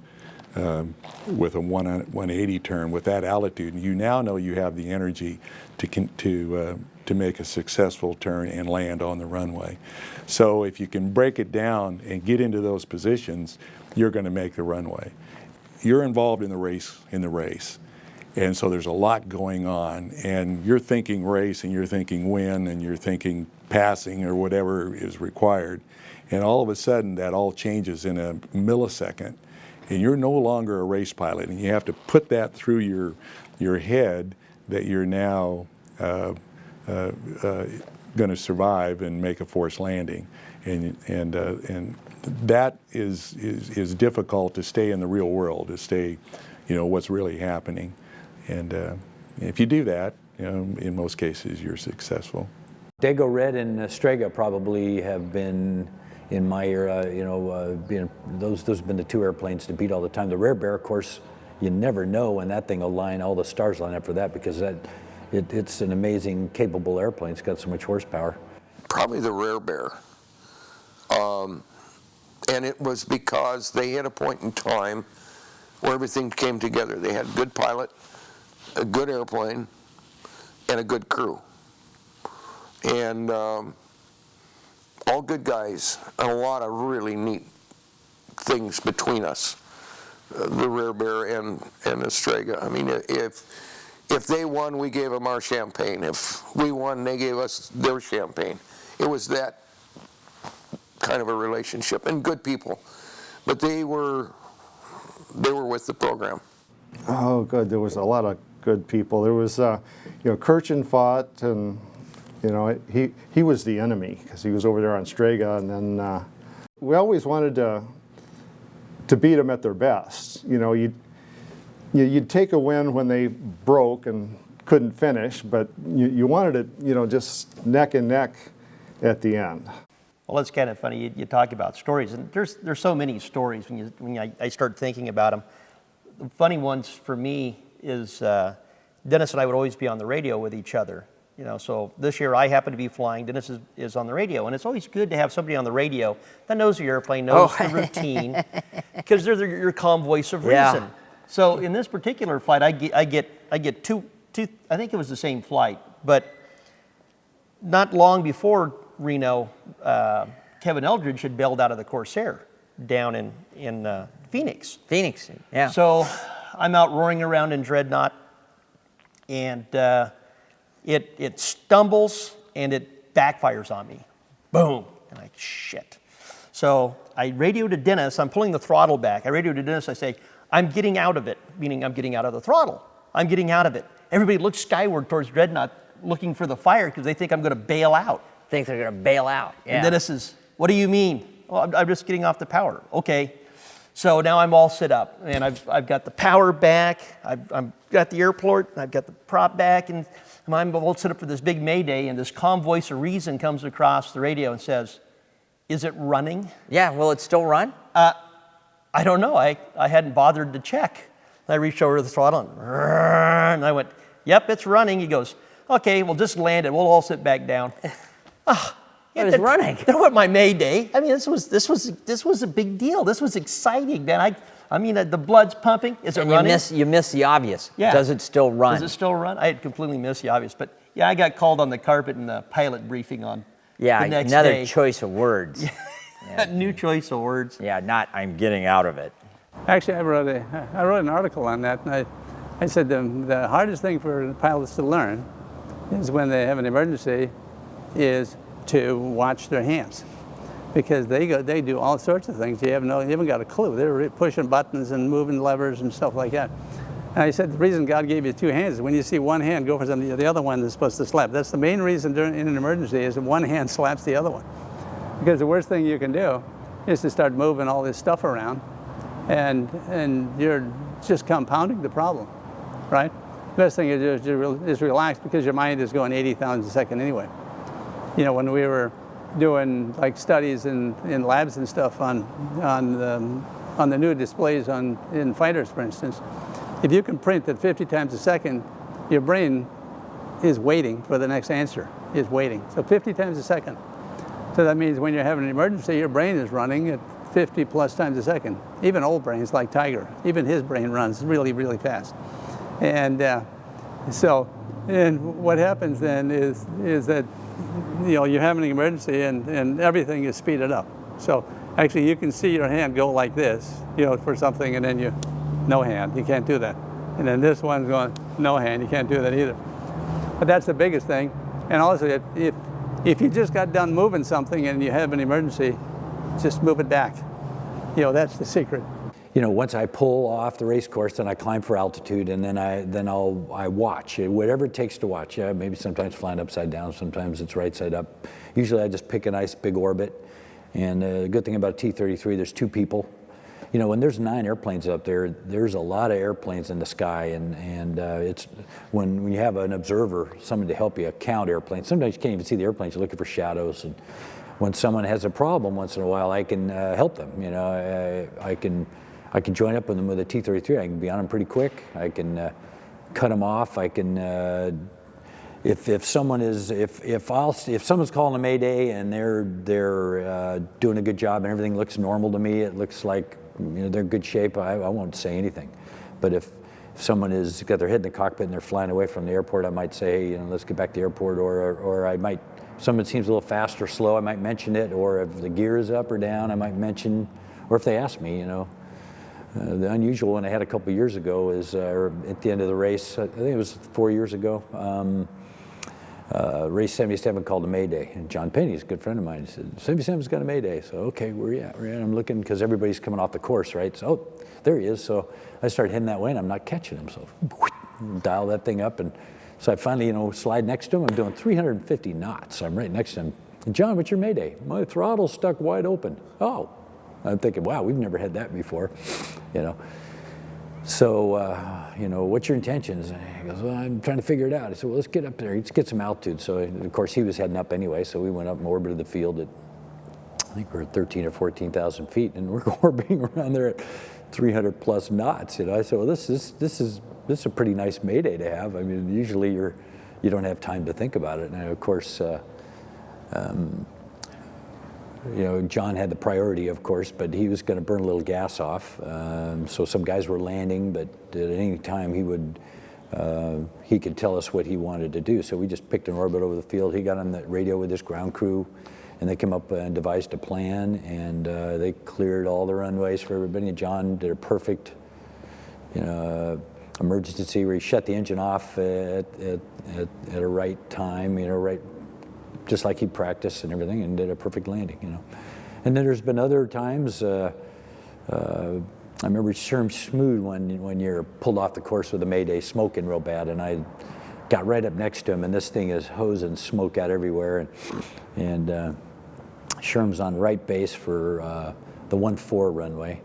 with a 180 turn with that altitude, you now know you have the energy to make a successful turn and land on the runway. So if you can break it down and get into those positions, you're going to make the runway. You're involved in the race, and so there's a lot going on, and you're thinking race, and you're thinking win, and you're thinking passing or whatever is required, and all of a sudden that all changes in a millisecond, and you're no longer a race pilot, and you have to put that through your head that you're now going to survive and make a forced landing, and that is difficult to stay in the real world, to stay, what's really happening, and if you do that, in most cases you're successful. Dago Red and Strega probably have been, in my era, those have been the two airplanes to beat all the time. The Rare Bear, of course, you never know when that thing will line, all the stars line up for that, because it's an amazing, capable airplane. It's got so much horsepower. Probably the Rare Bear. And it was because they hit a point in time where everything came together. They had a good pilot, a good airplane, and a good crew. And all good guys, and a lot of really neat things between us, the Rare Bear and the Strega. I mean, if they won, we gave them our champagne. If we won, they gave us their champagne. It was that kind of a relationship, and good people. But they were with the program. Oh, good. There was a lot of good people. There was, Kirchen fought, and he was the enemy because he was over there on Strega, and then we always wanted to beat them at their best. You'd take a win when they broke and couldn't finish, but you wanted it, just neck and neck at the end. Well, it's kind of funny. You talk about stories, and there's so many stories when I start thinking about them. The funny ones for me is Dennis and I would always be on the radio with each other. You know, so this year I happen to be flying. Dennis is on the radio, and it's always good to have somebody on the radio that knows the airplane, knows the routine, because they're your calm voice of reason. So in this particular flight, I get two. I think it was the same flight, but not long before Reno, Kevin Eldridge had bailed out of the Corsair down in Phoenix. Phoenix, yeah. So I'm out roaring around in Dreadnought, and it stumbles and it backfires on me. Boom. And I'm like, shit. So I radio to Dennis. I'm pulling the throttle back. I radio to Dennis. I say, I'm getting out of it, meaning I'm getting out of the throttle. I'm getting out of it. Everybody looks skyward towards Dreadnought looking for the fire because they think I'm going to bail out. Think they're going to bail out. Yeah. And Dennis says, what do you mean? Well, I'm just getting off the power. Okay. So now I'm all set up, and I've got the power back. I've got the airport. I've got the prop back, and I'm all set up for this big Mayday. And this calm voice of reason comes across the radio and says, "Is it running?" Yeah. Will it still run? I don't know. I hadn't bothered to check. I reached over to the throttle and I went, "Yep, it's running." He goes, "Okay, well, just land it. We'll all sit back down." It was running. That was my Mayday. I mean, this was a big deal. This was exciting, man. I mean, the blood's pumping. Is it running? You miss the obvious. Yeah. Does it still run? Does it still run? I had completely missed the obvious, but yeah, I got called on the carpet in the pilot briefing on the next another day. choice of words. New choice of words. Yeah, not I'm getting out of it. Actually, I wrote an article on that, and I said the hardest thing for pilots to learn is when they have an emergency is to watch their hands, because they do all sorts of things. You haven't got a clue. They're pushing buttons and moving levers and stuff like that. And I said the reason God gave you two hands is when you see one hand go for something, the other one is supposed to slap. That's the main reason in an emergency is that one hand slaps the other one. Because the worst thing you can do is to start moving all this stuff around, and you're just compounding the problem, right? The best thing is relax, because your mind is going 80,000 a second anyway. You know, when we were doing like studies in labs and stuff on the new displays in fighters, for instance, if you can print at 50 times a second, your brain is waiting for the next answer, is waiting. So 50 times a second. So that means when you're having an emergency, your brain is running at 50 plus times a second. Even old brains like Tiger, even his brain runs really, really fast. And and what happens then is that you're having an emergency and everything is speeded up. So actually you can see your hand go like this, for something, and then no hand, you can't do that. And then this one's going, no hand, you can't do that either. But that's the biggest thing. And also if you just got done moving something and you have an emergency, just move it back. That's the secret. Once I pull off the race course, then I climb for altitude, and then I watch whatever it takes to watch. Yeah, maybe sometimes flying upside down, sometimes it's right side up. Usually I just pick a nice big orbit. And the good thing about a T-33, there's two people. When there's 9 airplanes up there, there's a lot of airplanes in the sky, and it's when you have an observer, someone to help you count airplanes. Sometimes you can't even see the airplanes. You're looking for shadows, and when someone has a problem, once in a while, I can help them. I can join up with them with a T-33. I can be on them pretty quick. I can cut them off. I can if someone's calling a Mayday and they're doing a good job and everything looks normal to me, it looks like they're in good shape, I won't say anything. But if someone has got their head in the cockpit and they're flying away from the airport, I might say, hey, let's get back to the airport, or I might, someone seems a little fast or slow, I might mention it, or if the gear is up or down, I might mention, or if they ask me, The unusual one I had a couple years ago is at the end of the race, I think it was 4 years ago, race 77 called a Mayday. And John Penny's a good friend of mine. He said, 77's got a Mayday. So, okay, where are you at? I'm looking, because everybody's coming off the course, right? So, oh, there he is. So I started heading that way, and I'm not catching him. So dial that thing up. And so I finally, slide next to him. I'm doing 350 knots. I'm right next to him. John, what's your Mayday? My throttle's stuck wide open. Oh. I'm thinking, wow, we've never had that before, So, what's your intentions? And he goes, well, I'm trying to figure it out. I said, well, let's get up there. Let's get some altitude. So, of course, he was heading up anyway. So we went up and orbited the field at think we're at 13 or 14,000 feet, and we're orbiting around there at 300 plus knots. You know, I said, well, this is a pretty nice mayday to have. I mean, usually you don't have time to think about it. And of course, you know, John had the priority, of course, but he was going to burn a little gas off. So some guys were landing, but at any time he could tell us what he wanted to do. So we just picked an orbit over the field. He got on the radio with his ground crew, and they came up and devised a plan, and they cleared all the runways for everybody. And John did a perfect, you know, emergency where he shut the engine off at a right time, you know, right, just like he practiced and everything, and did a perfect landing, you know. And then there's been other times. I remember Sherm Smoot one year pulled off the course with a mayday, smoking real bad, and I got right up next to him, and this thing is hosing smoke out everywhere, and Sherm's on right base for the 1-4 runway,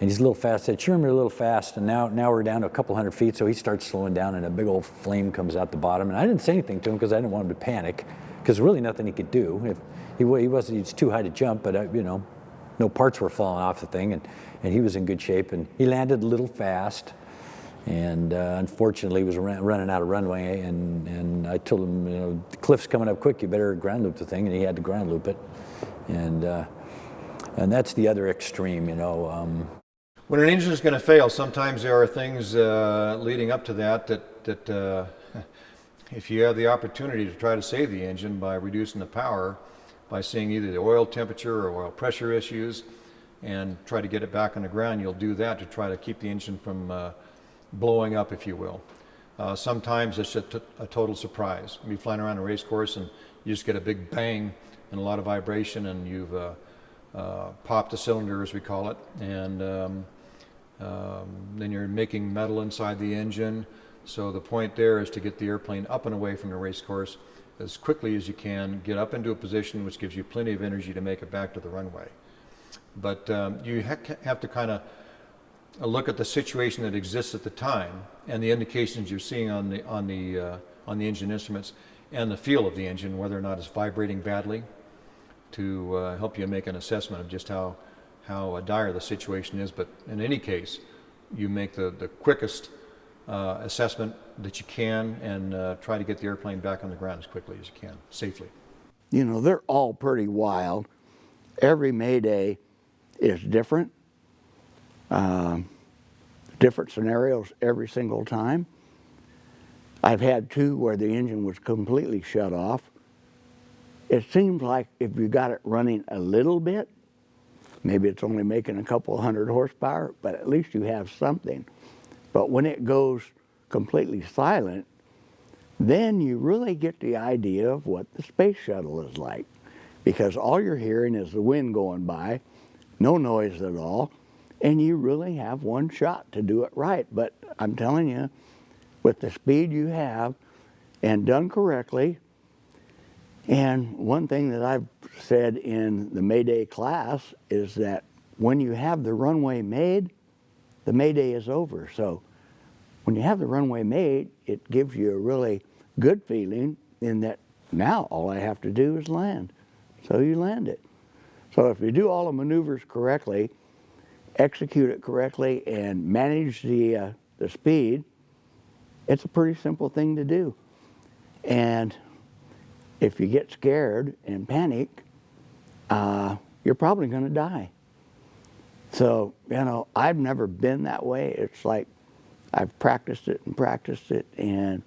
and he's a little fast. I said, Sherm, you're a little fast, and now we're down to a couple hundred feet, so he starts slowing down, and a big old flame comes out the bottom, and I didn't say anything to him because I didn't want him to panic, because really nothing he could do. If he's too high to jump, but you know, no parts were falling off the thing, and he was in good shape, and he landed a little fast, and unfortunately he was running out of runway, and I told him, you know, the cliff's coming up quick, you better ground loop the thing, and he had to ground loop it, and that's the other extreme, you know. When an engine is going to fail, sometimes there are things leading up to that if you have the opportunity to try to save the engine by reducing the power, by seeing either the oil temperature or oil pressure issues, and try to get it back on the ground, you'll do that to try to keep the engine from blowing up, if you will. Sometimes it's just a total surprise. You'll be flying around a race course and you just get a big bang and a lot of vibration, and you've popped the cylinder, as we call it, and then you're making metal inside the engine. So the point there is to get the airplane up and away from the race course as quickly as you can, get up into a position which gives you plenty of energy to make it back to the runway. But you have to kind of look at the situation that exists at the time and the indications you're seeing on the engine instruments and the feel of the engine, whether or not it's vibrating badly, to help you make an assessment of just how dire the situation is. But in any case, you make the quickest assessment that you can, and try to get the airplane back on the ground as quickly as you can, safely. You know, they're all pretty wild. Every Mayday is different. Different scenarios every single time. I've had two where the engine was completely shut off. It seems like if you got it running a little bit, maybe it's only making a couple hundred horsepower, but at least you have something. But when it goes completely silent, then you really get the idea of what the space shuttle is like, because all you're hearing is the wind going by, no noise at all, and you really have one shot to do it right. But I'm telling you, with the speed you have and done correctly, and one thing that I've said in the Mayday class is that when you have the runway made, the Mayday is over. So when you have the runway made, it gives you a really good feeling in that now all I have to do is land. So you land it. So if you do all the maneuvers correctly, execute it correctly, and manage the speed, it's a pretty simple thing to do. And if you get scared and panic, you're probably going to die. So, you know, I've never been that way. It's like I've practiced it, and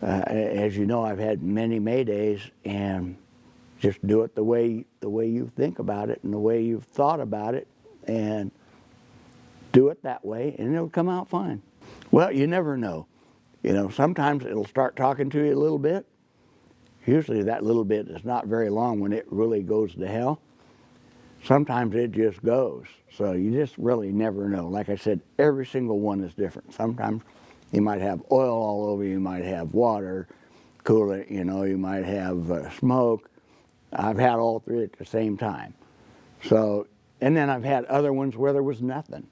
as you know, I've had many Maydays, and just do it the way you think about it and the way you've thought about it, and do it that way, and it'll come out fine. Well, you never know. You know, sometimes it'll start talking to you a little bit. Usually that little bit is not very long when it really goes to hell. Sometimes it just goes. So you just really never know. Like I said, every single one is different. Sometimes you might have oil all over, you might have water, coolant, you know, you might have smoke. I've had all three at the same time. So, and then I've had other ones where there was nothing.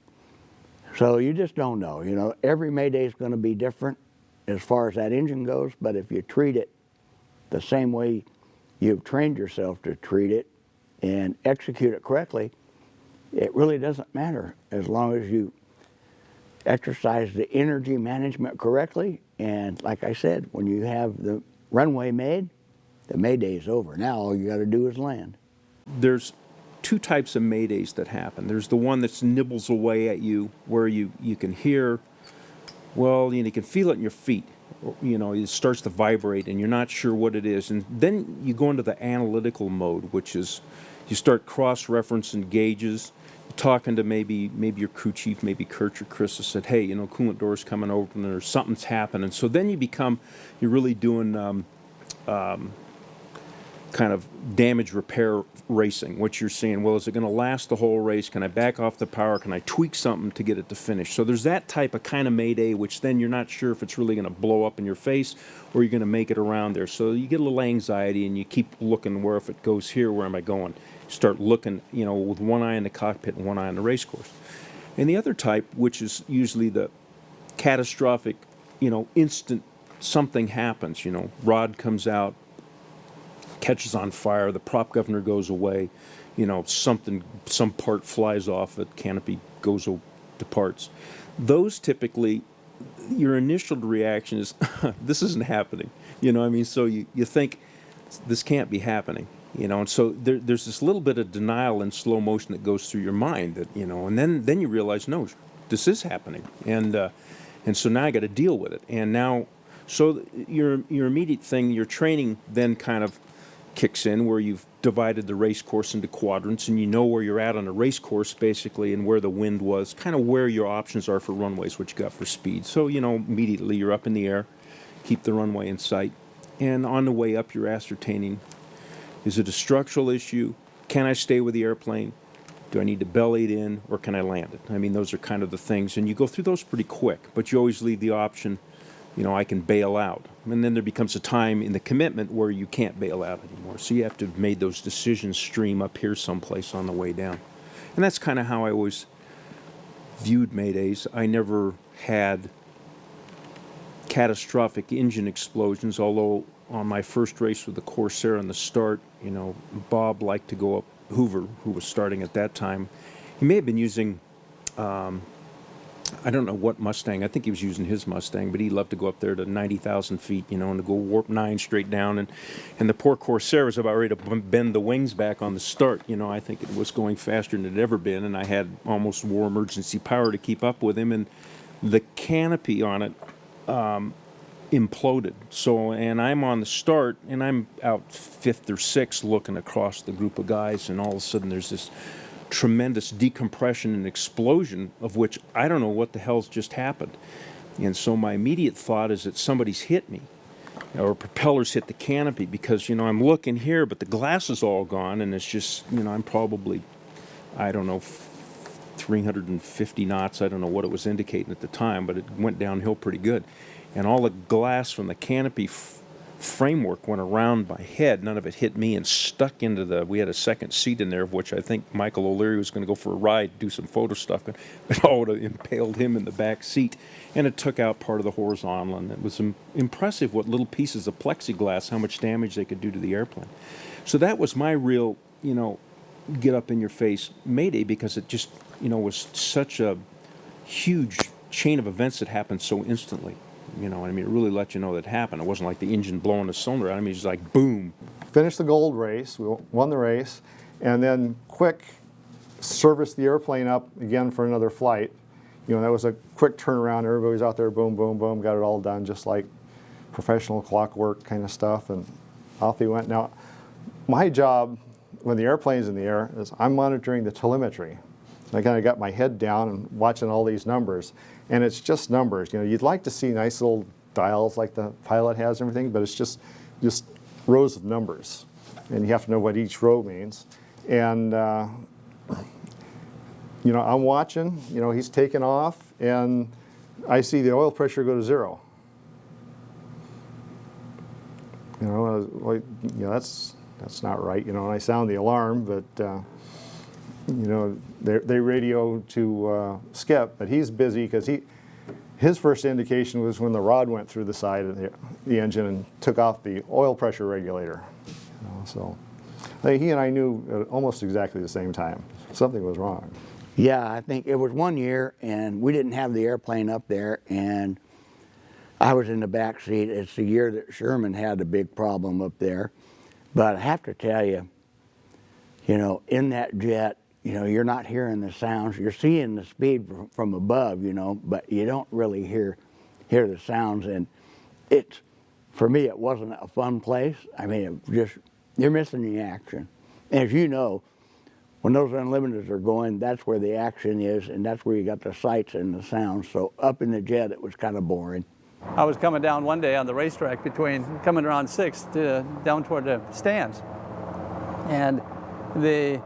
So you just don't know. You know, every Mayday is going to be different as far as that engine goes, but if you treat it the same way you've trained yourself to treat it, and execute it correctly, it really doesn't matter as long as you exercise the energy management correctly. And like I said, when you have the runway made, the mayday is over. Now all you got to do is land. There's two types of maydays that happen. There's the one that nibbles away at you, where you can hear, well, you can feel it in your feet. It starts to vibrate and you're not sure what it is. And then you go into the analytical mode, which is you start cross-referencing gauges, talking to maybe your crew chief, maybe Kurt or Chris, has said, hey, coolant door's coming open or something's happening. So then you're really doing kind of damage repair racing. What you're saying, well, is it going to last the whole race? Can I back off the power? Can I tweak something to get it to finish? So there's that type of kind of mayday, which then you're not sure if it's really going to blow up in your face or you're going to make it around there. So you get a little anxiety and you keep looking where, if it goes here, where am I going? Start looking, with one eye in the cockpit and one eye on the race course. And the other type, which is usually the catastrophic, instant something happens, rod comes out, catches on fire, the prop governor goes away, some part flies off, the canopy goes to parts. Those typically, your initial reaction is, this isn't happening. So you think, this can't be happening. And so there's this little bit of denial in slow motion that goes through your mind that, and then you realize, no, this is happening. And so now I got to deal with it. And now, so your immediate thing, your training then kind of kicks in, where you've divided the race course into quadrants and you know where you're at on a race course basically, and where the wind was, kind of where your options are for runways, what you got for speed. So, immediately you're up in the air, keep the runway in sight. And on the way up, you're ascertaining, is it a structural issue? Can I stay with the airplane? Do I need to belly it in, or can I land it? Those are kind of the things. And you go through those pretty quick, but you always leave the option, I can bail out. And then there becomes a time in the commitment where you can't bail out anymore. So you have to have made those decisions stream up here someplace on the way down. And that's kind of how I always viewed maydays. I never had catastrophic engine explosions, although on my first race with the Corsair in the start, Bob liked to go up, Hoover, who was starting at that time. He may have been using, I don't know what Mustang. I think he was using his Mustang, but he loved to go up there to 90,000 feet, and to go warp 9 straight down. And the poor Corsair was about ready to bend the wings back on the start. I think it was going faster than it had ever been, and I had almost war emergency power to keep up with him. And the canopy on it imploded. So, and I'm on the start, and I'm out 5th or 6th looking across the group of guys, and all of a sudden there's this tremendous decompression and explosion, of which I don't know what the hell's just happened. And so my immediate thought is that somebody's hit me, or propellers hit the canopy, because I'm looking here, but the glass is all gone, and it's just, I'm probably, I don't know, 350 knots. I don't know what it was indicating at the time, but it went downhill pretty good. And all the glass from the canopy framework went around my head. None of it hit me and stuck into we had a second seat in there, of which I think Michael O'Leary was going to go for a ride, do some photo stuff, but it all would have impaled him in the back seat. And it took out part of the horizontal, and it was impressive what little pieces of plexiglass, how much damage they could do to the airplane. So that was my real, get up in your face mayday, because it just, was such a huge chain of events that happened so instantly. It really let you know that it happened. It wasn't like the engine blowing a cylinder out. It was just like boom. Finished the gold race, we won the race, and then quick serviced the airplane up again for another flight. That was a quick turnaround. Everybody was out there, boom, boom, boom, got it all done, just like professional clockwork kind of stuff, and off he went. Now, my job when the airplane's in the air is I'm monitoring the telemetry. I kind of got my head down and watching all these numbers, and it's just numbers. You'd like to see nice little dials like the pilot has and everything, but it's just rows of numbers, and you have to know what each row means. And I'm watching. He's taking off, and I see the oil pressure go to 0. That's not right. And I sound the alarm, but. They radio to Skip, but he's busy because his first indication was when the rod went through the side of the engine and took off the oil pressure regulator. So He and I knew at almost exactly the same time. Something was wrong. Yeah, I think it was one year, and we didn't have the airplane up there, and I was in the back seat. It's the year that Sherman had a big problem up there. But I have to tell you, you know, in that jet, you know, you're not hearing the sounds. You're seeing the speed from above, you know, but you don't really hear the sounds. And it's, for me, it wasn't a fun place. I mean, it just, you're missing the action. And as you know, when those unlimiteds are going, that's where the action is, and that's where you got the sights and the sounds. So up in the jet, it was kind of boring. I was coming down one day on the racetrack coming around 6th to down toward the stands. And the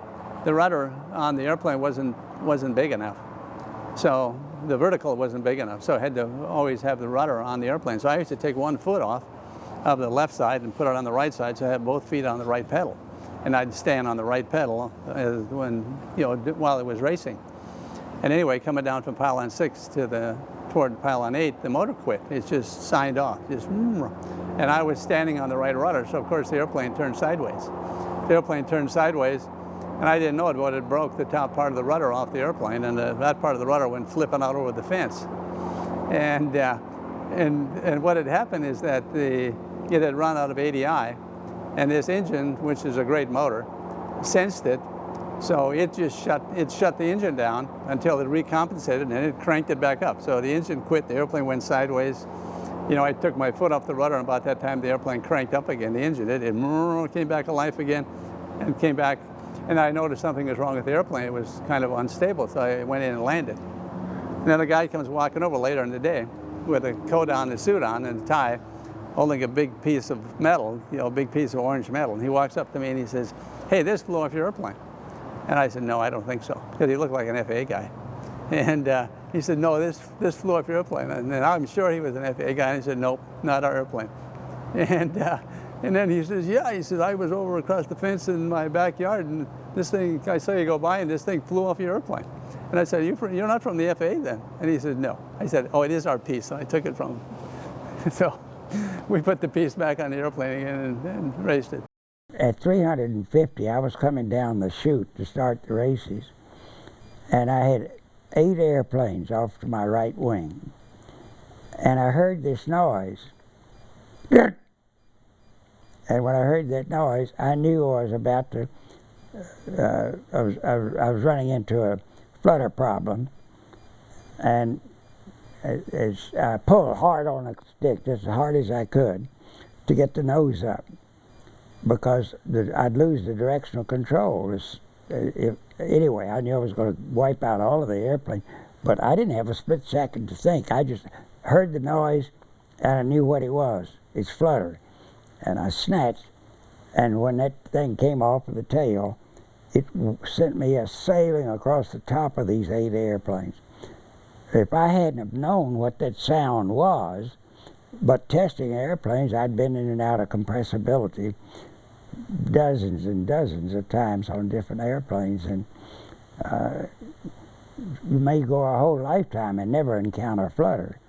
rudder on the airplane wasn't big enough. So the vertical wasn't big enough. So I had to always have the rudder on the airplane. So I used to take one foot off of the left side and put it on the right side so I had both feet on the right pedal. And I'd stand on the right pedal while it was racing. And anyway, coming down from pylon 6 toward pylon 8, the motor quit. It just signed off, and I was standing on the right rudder, so of course the airplane turned sideways. The airplane turned sideways, and I didn't know it, but it broke the top part of the rudder off the airplane, and that part of the rudder went flipping out over the fence. And what had happened is that it had run out of ADI, and this engine, which is a great motor, sensed it, so it just shut the engine down until it recompensated, and it cranked it back up. So the engine quit, the airplane went sideways. You know, I took my foot off the rudder, and about that time the airplane cranked up again. The engine, it came back to life again, and came back, and I noticed something was wrong with the airplane. It was kind of unstable, so I went in and landed. And then a guy comes walking over later in the day with a coat on, a suit on, and a tie, holding a big piece of metal, a big piece of orange metal. And he walks up to me and he says, "Hey, this flew off your airplane." And I said, "No, I don't think so," because he looked like an FAA guy. And he said, "No, this flew off your airplane." And I'm sure he was an FAA guy. And he said, "Nope, not our airplane." And then he says, "Yeah," he says, "I was over across the fence in my backyard, and this thing, I saw you go by, and this thing flew off your airplane." And I said, "You're not from the FAA then?" And he said, "No." I said, "Oh, it is our piece." So I took it from him. So we put the piece back on the airplane again and raced it. At 350, I was coming down the chute to start the races, and I had 8 airplanes off to my right wing, and I heard this noise. And when I heard that noise, I knew I was about to, I was running into a flutter problem, and I pulled hard on the stick, just as hard as I could, to get the nose up, because I'd lose the directional control. Anyway, I knew I was going to wipe out all of the airplane, but I didn't have a split second to think. I just heard the noise, and I knew what it was. It's flutter. And I snatched, and when that thing came off of the tail, it sent me sailing across the top of these 8 airplanes. If I hadn't have known what that sound was, but testing airplanes, I'd been in and out of compressibility dozens and dozens of times on different airplanes, and you may go a whole lifetime and never encounter flutter.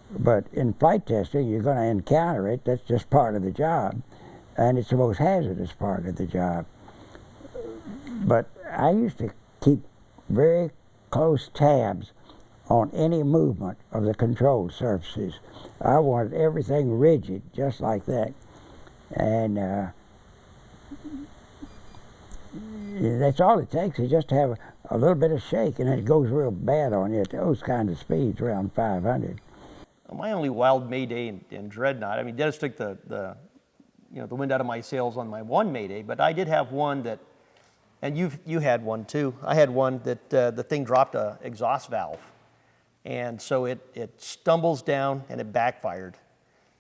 But in flight testing, you're going to encounter it. That's just part of the job, and it's the most hazardous part of the job. But I used to keep very close tabs on any movement of the control surfaces. I wanted everything rigid, just like that. And that's all it takes, is just to have a little bit of shake, and it goes real bad on you at those kind of speeds, around 500. My only wild Mayday in Dreadnought, I mean, Dennis took the wind out of my sails on my one Mayday, but I did have one that, and you had one too. I had one that the thing dropped a exhaust valve, and so it stumbles down and it backfired,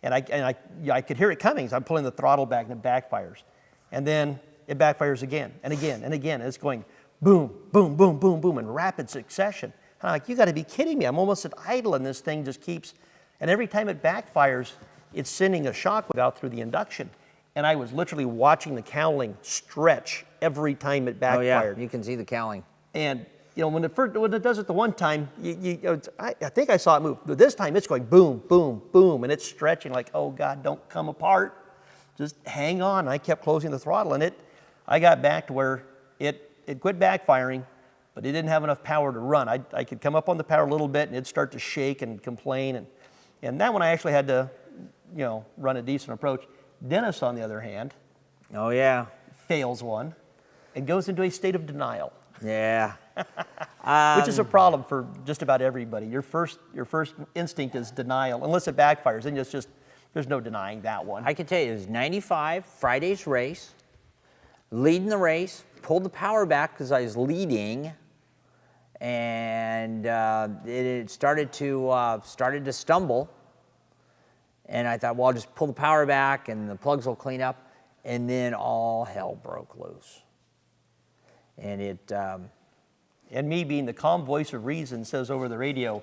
and I could hear it coming. So I'm pulling the throttle back and it backfires, and then it backfires again and again and again. And it's going boom, boom, boom, boom, boom in rapid succession. And I'm like, you got to be kidding me! I'm almost at idle, and this thing just keeps. And every time it backfires, it's sending a shock wave out through the induction. And I was literally watching the cowling stretch every time it backfired. Oh yeah, you can see the cowling. And when it does it the one time, I think I saw it move. But this time it's going boom, boom, boom, and it's stretching like, oh God, don't come apart. Just hang on. I kept closing the throttle, and I got back to where it quit backfiring, but it didn't have enough power to run. I could come up on the power a little bit and it'd start to shake and complain. And that one I actually had to, run a decent approach. Dennis, on the other hand, oh yeah, fails one and goes into a state of denial. Yeah. Which is a problem for just about everybody. Your first instinct is denial, unless it backfires. Then it's just, there's no denying that one. I can tell you, it was 95, Friday's race, leading the race, pulled the power back because I was leading, and it started to stumble. And I thought, well, I'll just pull the power back and the plugs will clean up. And then all hell broke loose. And and me being the calm voice of reason says over the radio,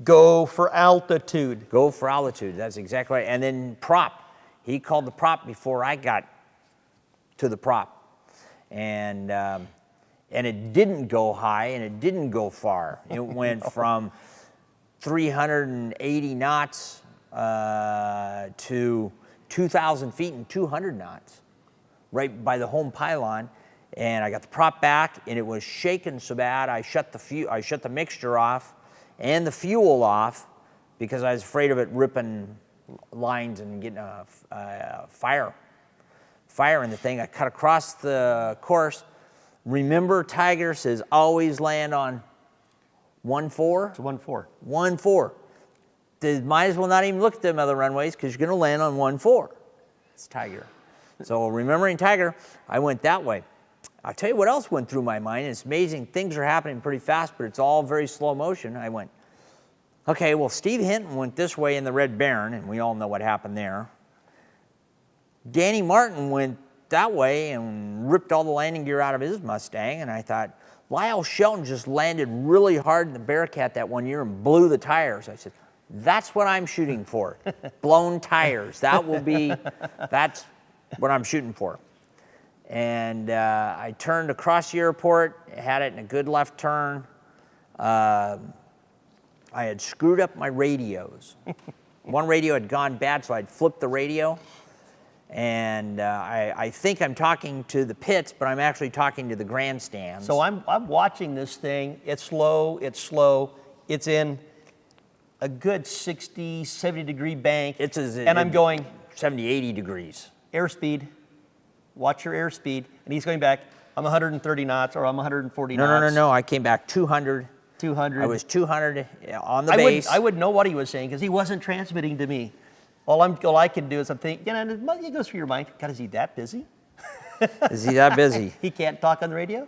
go for altitude. Go for altitude, that's exactly right. And then prop. He called the prop before I got to the prop. And it didn't go high and it didn't go far. It went from 380 knots to 2,000 feet and 200 knots, right by the home pylon. And I got the prop back, and it was shaking so bad I shut the mixture off and the fuel off because I was afraid of it ripping lines and getting a fire in the thing. I cut across the course. Remember, Tiger says always land on 1-4. It's 1-4. 1-4. They might as well not even look at them other runways because you're going to land on 1-4. It's Tiger. So remembering Tiger, I went that way. I'll tell you what else went through my mind. It's amazing. Things are happening pretty fast, but it's all very slow motion. I went, okay, well, Steve Hinton went this way in the Red Baron, and we all know what happened there. Danny Martin went that way and ripped all the landing gear out of his Mustang, and I thought, Lyle Shelton just landed really hard in the Bearcat that one year and blew the tires. I said, that's what I'm shooting for, blown tires. That's what I'm shooting for. And I turned across the airport, had it in a good left turn. I had screwed up my radios. One radio had gone bad, so I'd flipped the radio. And I think I'm talking to the pits, but I'm actually talking to the grandstands. So I'm watching this thing. It's slow. It's in a good 60, 70 degree bank. And I'm going 70, 80 degrees. Airspeed. Watch your airspeed. And he's going back, I'm 130 knots or I'm 140 knots. No. I came back 200. 200. I was 200 on the base. I wouldn't know what he was saying because he wasn't transmitting to me. All I can do is I'm thinking, it goes through your mind, God, is he that busy? Is he that busy? He can't talk on the radio?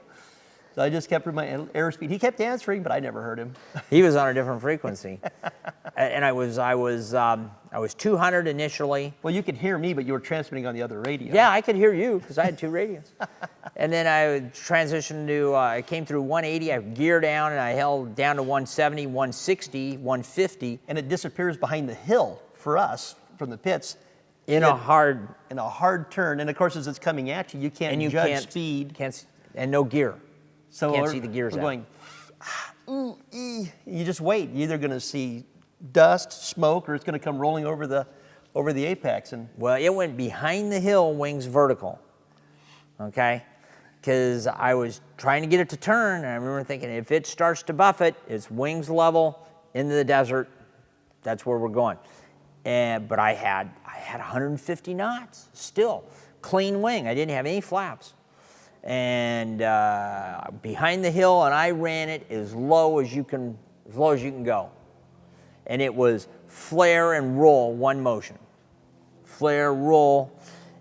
So I just kept my airspeed. He kept answering, but I never heard him. He was on a different frequency. And I was 200 initially. Well, you could hear me, but you were transmitting on the other radio. Yeah, I could hear you because I had two radios. And then I transitioned to, I came through 180, I geared down, and I held down to 170, 160, 150. And it disappears behind the hill for us from the pits. In a hard turn. And of course, as it's coming at you, you can't judge speed. And no gear. So can't see the gears we're out. going, you just wait. You're either going to see dust, smoke, or it's going to come rolling over the apex. And well, it went behind the hill, wings vertical. Okay, because I was trying to get it to turn, and I remember thinking, if it starts to buffet, it's wings level into the desert. That's where we're going. But I had 150 knots still, clean wing. I didn't have any flaps. And behind the hill, and I ran it as low as you can go. And it was flare and roll, one motion. Flare, roll,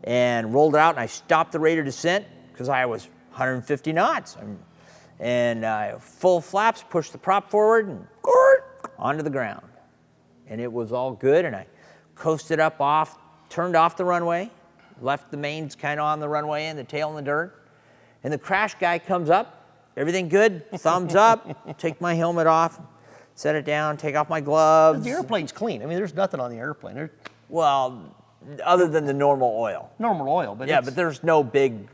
and rolled it out, and I stopped the rate of descent because I was 150 knots. And full flaps, pushed the prop forward, and onto the ground. And it was all good, and I coasted up turned off the runway, left the mains kind of on the runway and the tail in the dirt. And the crash guy comes up, everything good, thumbs up, take my helmet off, set it down, take off my gloves. The airplane's clean. I mean, there's nothing on the airplane. Well, other than the normal oil. Normal oil, but yeah, but there's no big,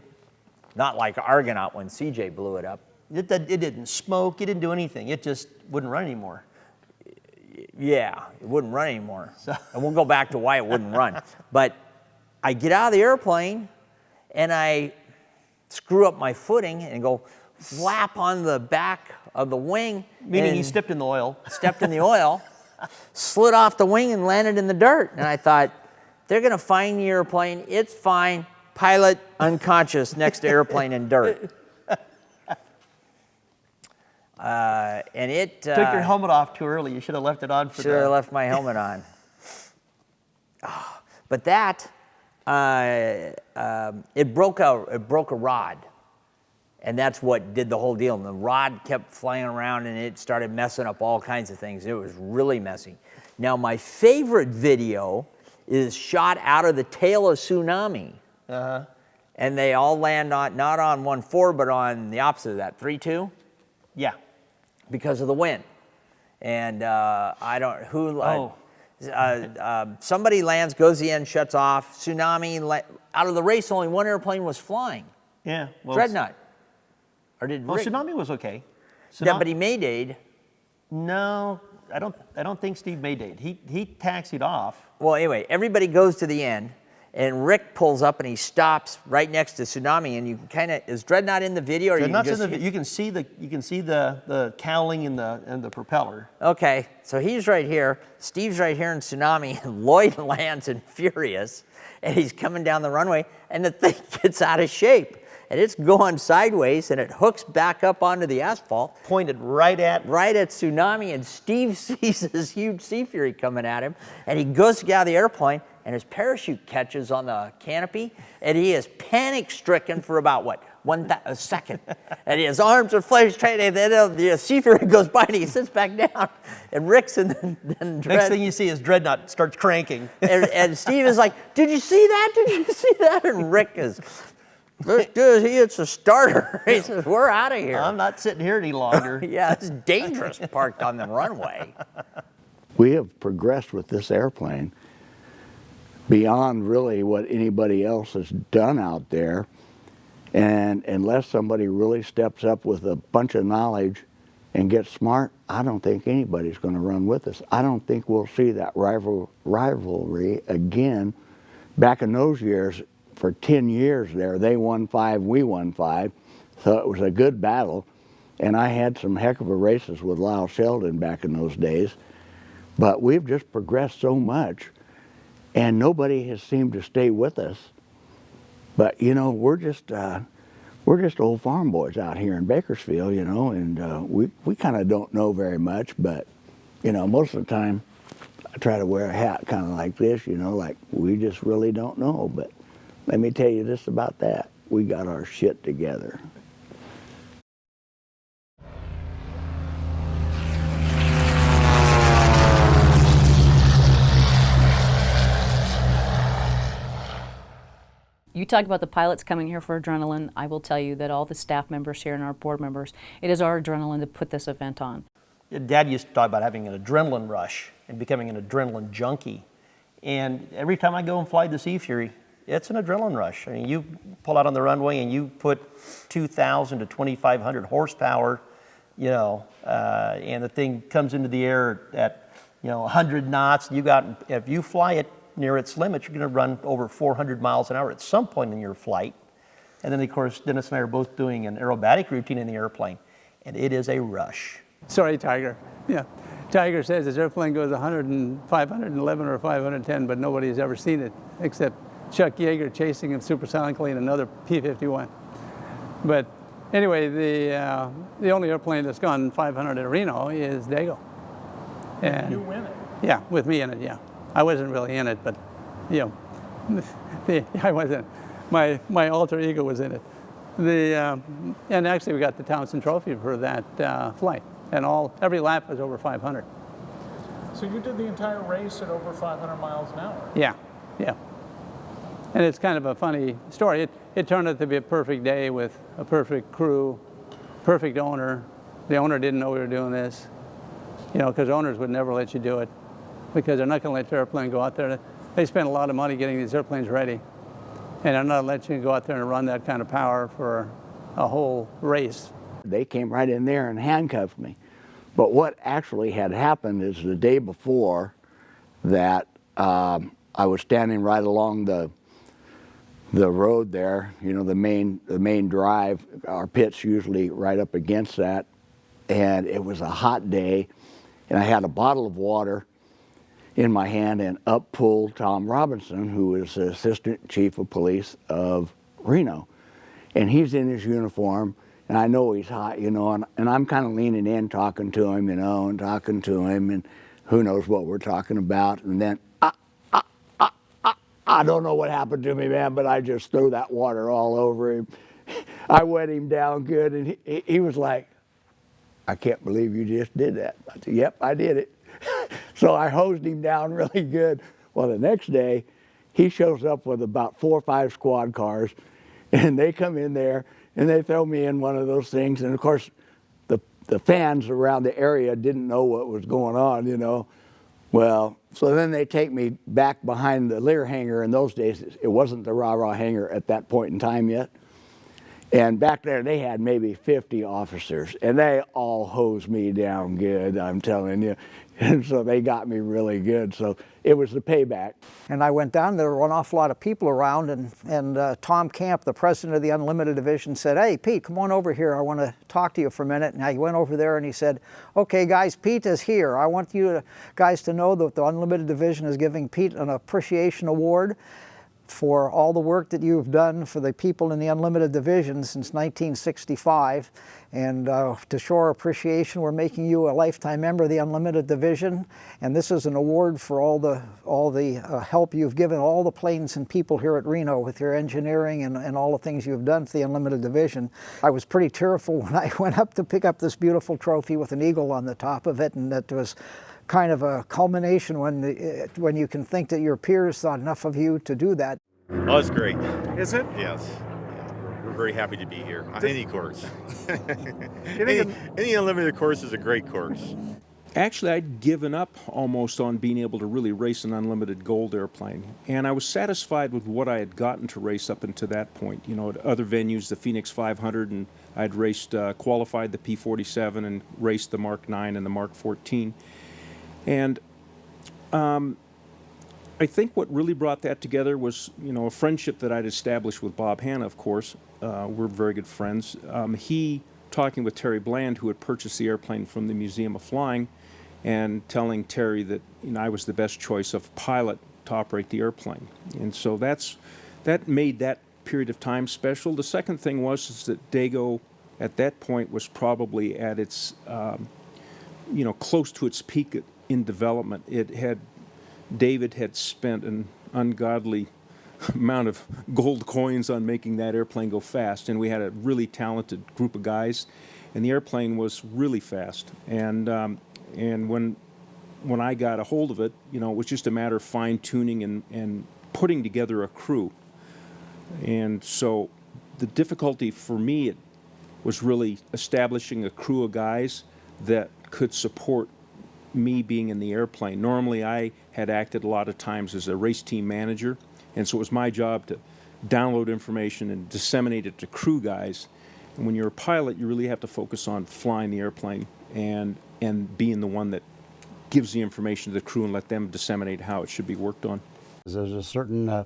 not like Argonaut when CJ blew it up. It didn't smoke, it didn't do anything. It just wouldn't run anymore. Yeah, it wouldn't run anymore. And we'll go back to why it wouldn't run. But I get out of the airplane, and screw up my footing and go flap on the back of the wing. Meaning you stepped in the oil. Stepped in the oil, slid off the wing and landed in the dirt. And I thought, they're going to find the airplane. It's fine. Pilot unconscious next to airplane in dirt. And it took your helmet off too early. You should have left it on for should have left my helmet on. But that it broke a rod, and that's what did the whole deal. And the rod kept flying around, and it started messing up all kinds of things. It was really messy. Now my favorite video is shot out of the tail of Tsunami. And they all land on, not on 1-4, but on the opposite of that, 3-2? Yeah. Because of the wind. And I don't, somebody lands, goes to the end, shuts off. Tsunami, out of the race, only one airplane was flying. Yeah. Well, Dreadnought. Or did Rick? Tsunami was okay. Yeah, but he maydayed. No, I don't think Steve maydayed. He taxied off. Well, anyway, everybody goes to the end, and Rick pulls up and he stops right next to Tsunami, and you can kind of, is Dreadnought in the video? Or Dreadnought's in the, you can see the cowling in the propeller. Okay, so he's right here, Steve's right here in Tsunami, and Lloyd lands in Furious, and he's coming down the runway, and the thing gets out of shape. And it's going sideways, and it hooks back up onto the asphalt. Pointed right at Tsunami, and Steve sees this huge Sea Fury coming at him, and he goes to get out of the airplane, and his parachute catches on the canopy, and he is panic-stricken for about, what, a second. And his arms are flailing, and then the Sea Fury goes by, and he sits back down, and Rick's in the Next thing you see is Dreadnought starts cranking. and Steve is like, did you see that? Did you see that? And Rick is... Dude, it's a starter. He says, we're out of here. I'm not sitting here any longer. Yeah, it's dangerous parked on the runway. We have progressed with this airplane beyond really what anybody else has done out there. And unless somebody really steps up with a bunch of knowledge and gets smart, I don't think anybody's going to run with us. I don't think we'll see that rivalry again. Back in those years, for 10 years there, they won 5, we won 5, so it was a good battle. And I had some heck of a races with Lyle Sheldon back in those days. But we've just progressed so much, and nobody has seemed to stay with us. But you know, we're just old farm boys out here in Bakersfield, you know, and we kind of don't know very much. But you know, most of the time, I try to wear a hat kind of like this, you know, like we just really don't know. But let me tell you this about that. We got our shit together. You talk about the pilots coming here for adrenaline. I will tell you that all the staff members here and our board members, it is our adrenaline to put this event on. Dad used to talk about having an adrenaline rush and becoming an adrenaline junkie. And every time I go and fly the Sea Fury, it's an adrenaline rush. I mean, you pull out on the runway and you put 2,000 to 2,500 horsepower, you know, and the thing comes into the air at, you know, 100 knots. If you fly it near its limit, you're going to run over 400 miles an hour at some point in your flight. And then, of course, Dennis and I are both doing an aerobatic routine in the airplane, and it is a rush. Sorry, Tiger. Yeah. Tiger says his airplane goes 511 or 510, but nobody has ever seen it except Chuck Yeager chasing him supersonically in another P-51. But anyway, the only airplane that's gone 500 at Reno is Dago. And you win it. Yeah, with me in it, yeah. I wasn't really in it, but, you know, I wasn't. My alter ego was in it. And actually we got the Townsend Trophy for that flight. And every lap was over 500. So you did the entire race at over 500 miles an hour? Yeah, yeah. And it's kind of a funny story. It turned out to be a perfect day with a perfect crew, perfect owner. The owner didn't know we were doing this, you know, because owners would never let you do it because they're not going to let your airplane go out there. They spend a lot of money getting these airplanes ready, and they're not letting you go out there and run that kind of power for a whole race. They came right in there and handcuffed me. But what actually had happened is the day before that I was standing right along the road there, you know, the main drive, our pit's usually right up against that, and it was a hot day, and I had a bottle of water in my hand, and up pulled Tom Robinson, who is the Assistant Chief of Police of Reno. And he's in his uniform, and I know he's hot, you know, and I'm kind of leaning in, talking to him, you know, and talking to him, and who knows what we're talking about. And then, I don't know what happened to me, man, but I just threw that water all over him. I wet him down good, and he was like, I can't believe you just did that. I said, yep, I did it. So I hosed him down really good. Well, the next day, he shows up with about 4 or 5 squad cars, and they come in there, and they throw me in one of those things. And of course, the fans around the area didn't know what was going on, you know. Well, so then they take me back behind the Lear hangar. In those days, it wasn't the rah-rah hangar at that point in time yet. And back there, they had maybe 50 officers, and they all hosed me down good, I'm telling you. And so they got me really good. So it was the payback. And I went down, there were an awful lot of people around, and Tom Camp, the president of the Unlimited Division, said, hey, Pete, come on over here. I want to talk to you for a minute. And I went over there and he said, okay, guys, Pete is here. I want you guys to know that the Unlimited Division is giving Pete an appreciation award for all the work that you've done for the people in the Unlimited Division since 1965. And to show our appreciation, we're making you a lifetime member of the Unlimited Division. And this is an award for all the help you've given all the planes and people here at Reno with your engineering and all the things you've done for the Unlimited Division. I was pretty tearful when I went up to pick up this beautiful trophy with an eagle on the top of it, and it was kind of a culmination when you can think that your peers thought enough of you to do that. Oh, it's great. Is it? Yes. We're very happy to be here on any course. Any unlimited course is a great course. Actually, I'd given up almost on being able to really race an unlimited gold airplane. And I was satisfied with what I had gotten to race up until that point. You know, at other venues, the Phoenix 500, and I'd raced, qualified the P-47 and raced the Mark 9 and the Mark 14. And I think what really brought that together was, you know, a friendship that I'd established with Bob Hanna, of course. We're very good friends. He, talking with Terry Bland, who had purchased the airplane from the Museum of Flying, and telling Terry that, you know, I was the best choice of pilot to operate the airplane. And so that made that period of time special. The second thing was that Dago, at that point, was probably at its, you know, close to its peak in development. David had spent an ungodly amount of gold coins on making that airplane go fast, and we had a really talented group of guys, and the airplane was really fast. And when I got a hold of it, you know, it was just a matter of fine-tuning and putting together a crew. And so the difficulty for me was really establishing a crew of guys that could support me being in the airplane. Normally I had acted a lot of times as a race team manager, and so it was my job to download information and disseminate it to crew guys. And when you're a pilot, you really have to focus on flying the airplane and being the one that gives the information to the crew and let them disseminate how it should be worked on. There's a certain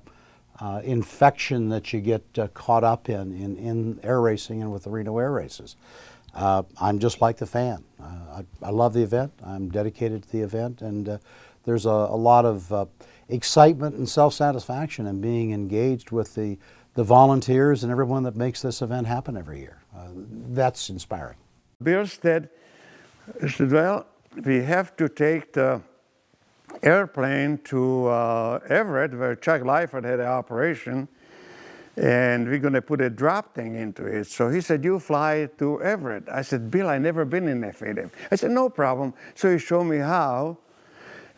infection that you get caught up in air racing and with the Reno Air Races. I'm just like the fan. I love the event. I'm dedicated to the event, and there's a lot of excitement and self-satisfaction in being engaged with the volunteers and everyone that makes this event happen every year. That's inspiring. Bill said, well, we have to take the airplane to Everett, where Chuck Lyford had an operation, and we're going to put a drop thing into it. So he said, you fly to Everett. I said, Bill, I've never been in FADF. I said, no problem. So he showed me how,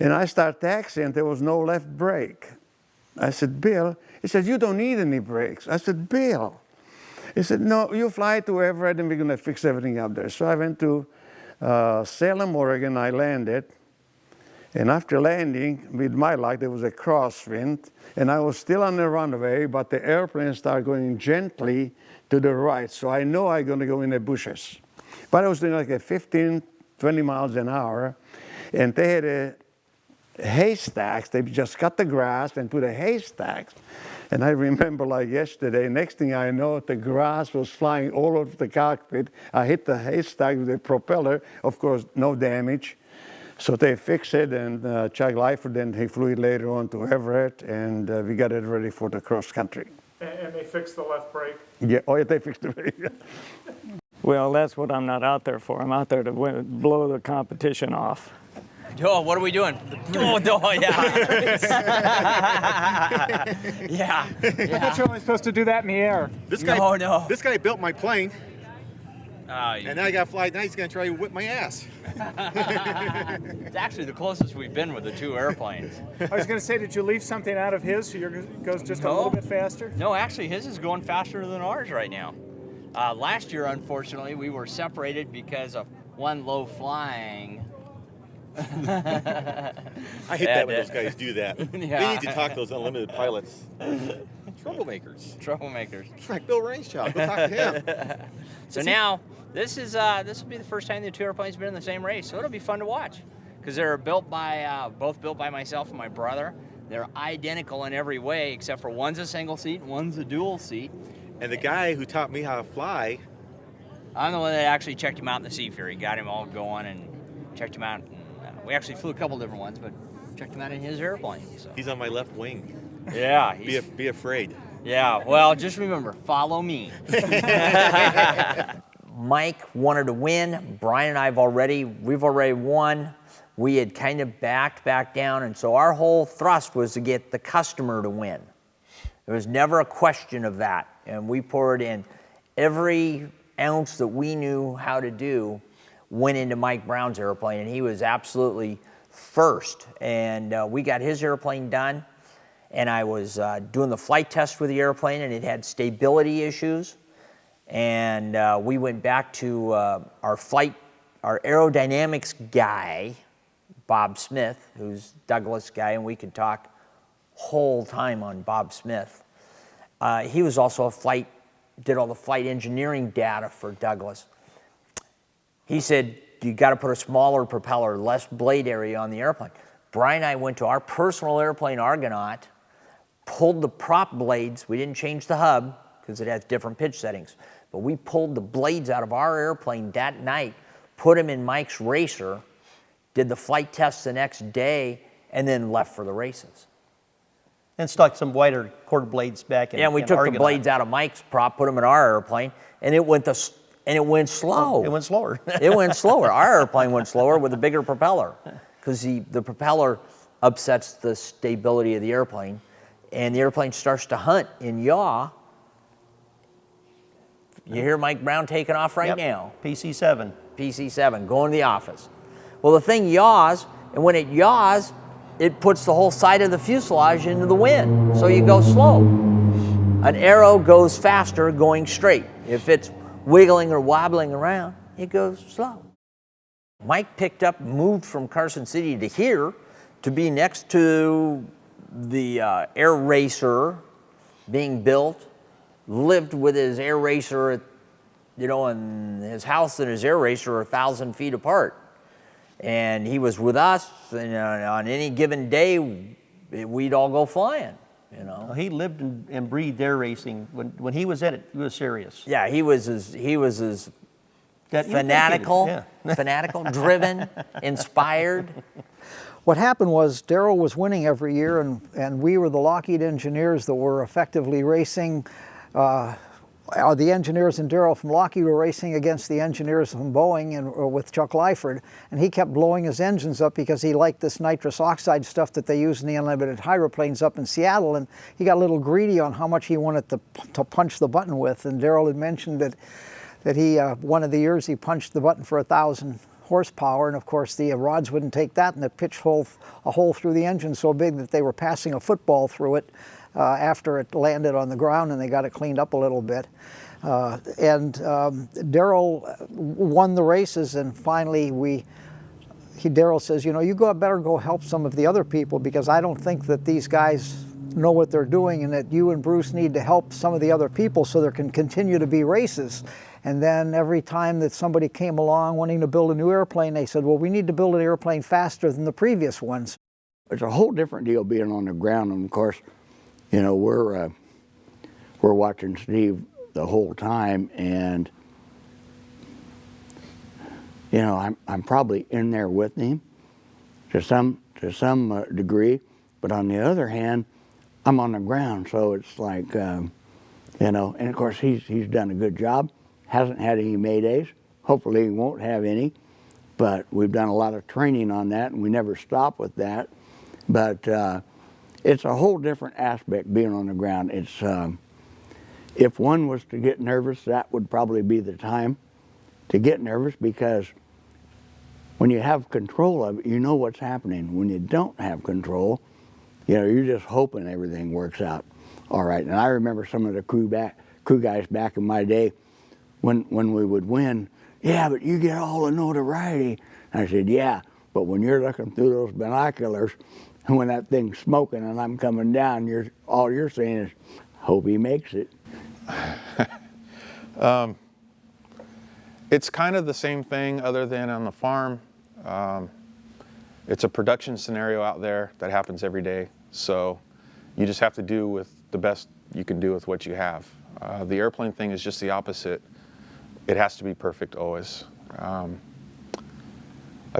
and I started taxiing. There was no left brake. I said, Bill, he said, you don't need any brakes. I said, Bill. He said, no, you fly to Everett, and we're going to fix everything up there. So I went to Salem, Oregon. I landed. And after landing, with my luck, there was a crosswind, and I was still on the runway, but the airplane started going gently to the right, so I know I'm going to go in the bushes. But I was doing like a 15, 20 miles an hour, and they had haystacks. They just cut the grass and put a haystacks. And I remember like yesterday, next thing I know, the grass was flying all over the cockpit. I hit the haystack with the propeller. Of course, no damage. So they fixed it, and Chuck Lyford, then he flew it later on to Everett, and we got it ready for the cross country. And they fixed the left brake? Yeah, oh yeah, they fixed the brake. Well, that's what I'm not out there for. I'm out there to blow the competition off. Oh, what are we doing? Oh, yeah. Yeah. I thought you were only supposed to do that in the air. This guy, No. This guy built my plane, and now I got to fly. Now he's going to try to whip my ass. It's actually the closest we've been with the two airplanes. I was going to say, did you leave something out of his so yours goes just a little bit faster? No, actually his is going faster than ours right now. Last year, unfortunately, we were separated because of one low flying. I hate that when those guys do that. Yeah. They need to talk to those unlimited pilots. Troublemakers. Like Bill Rangechild. Go talk to him. So now, this will be the first time the two airplanes have been in the same race, so it'll be fun to watch. Because they're built by, both built by myself and my brother. They're identical in every way, except for one's a single seat and one's a dual seat. And the guy who taught me how to fly, I'm the one that actually checked him out in the Seafarer. Got him all going and checked him out. We actually flew a couple different ones, but checked him out in his airplane. So. he's on my left wing. Yeah. Be afraid. Yeah, well, just remember, follow me. Mike wanted to win. Brian and I we've already won. We had kind of backed back down, and so our whole thrust was to get the customer to win. There was never a question of that, and we poured in every ounce that we knew how to do went into Mike Brown's airplane, and he was absolutely first. And we got his airplane done, and I was doing the flight test with the airplane, and it had stability issues. And we went back to our aerodynamics guy, Bob Smith, who's Douglas guy, and we could talk whole time on Bob Smith. He was also did all the flight engineering data for Douglas. He said, you got to put a smaller propeller, less blade area on the airplane. Brian and I went to our personal airplane Argonaut, pulled the prop blades. We didn't change the hub because it has different pitch settings. But we pulled the blades out of our airplane that night, put them in Mike's racer, did the flight tests the next day, and then left for the races. And stuck some wider quarter blades back in. Yeah, and we took Argonaut. the blades out of Mike's prop, put them in our airplane, and it went slow. It went slower. It went slower. Our airplane went slower with a bigger propeller because the propeller upsets the stability of the airplane, and the airplane starts to hunt in yaw. You hear Mike Brown taking off right now. PC-7. PC-7, going to the office. Well, the thing yaws, and when it yaws, it puts the whole side of the fuselage into the wind, so you go slow. An aero goes faster going straight. If it's wiggling or wobbling around, it goes slow. Mike moved from Carson City to here to be next to the Air Racer being built, lived with his Air Racer, and his house and his Air Racer are 1,000 feet apart. And he was with us, and on any given day, we'd all go flying. He lived and breathed air racing. When he was in it, he was serious. Yeah, he was as fanatical, driven, inspired. What happened was Darrell was winning every year, and we were the Lockheed engineers that were effectively racing. The engineers and Darrell from Lockheed were racing against the engineers from Boeing and with Chuck Lyford, and he kept blowing his engines up because he liked this nitrous oxide stuff that they use in the unlimited hydroplanes up in Seattle, and he got a little greedy on how much he wanted to punch the button with. And Darrell had mentioned that he one of the years he punched the button for 1,000 horsepower, and of course the rods wouldn't take that, and it pitched a hole through the engine so big that they were passing a football through it after it landed on the ground, and they got it cleaned up a little bit. Darrell won the races, and finally Darrell says, you better go help some of the other people, because I don't think that these guys know what they're doing, and that you and Bruce need to help some of the other people so there can continue to be races. And then every time that somebody came along wanting to build a new airplane, they said, well, we need to build an airplane faster than the previous ones. It's a whole different deal being on the ground, and of course, you know, we're watching Steve the whole time, and you know, I'm probably in there with him to some degree, but on the other hand, I'm on the ground, so it's like, you know, and of course he's done a good job. Hasn't had any maydays. Hopefully he won't have any, but we've done a lot of training on that, and we never stop with that. But it's a whole different aspect being on the ground. It's if one was to get nervous, that would probably be the time to get nervous, because when you have control of it, you know what's happening. When you don't have control, you know, you're just hoping everything works out all right. And I remember some of the crew guys back in my day, when we would win, yeah, but you get all the notoriety. And I said, yeah, but when you're looking through those binoculars, and when that thing's smoking and I'm coming down, all you're saying is, hope he makes it. It's kind of the same thing other than on the farm. It's a production scenario out there that happens every day. So you just have to do with the best you can do with what you have. The airplane thing is just the opposite. It has to be perfect always. I've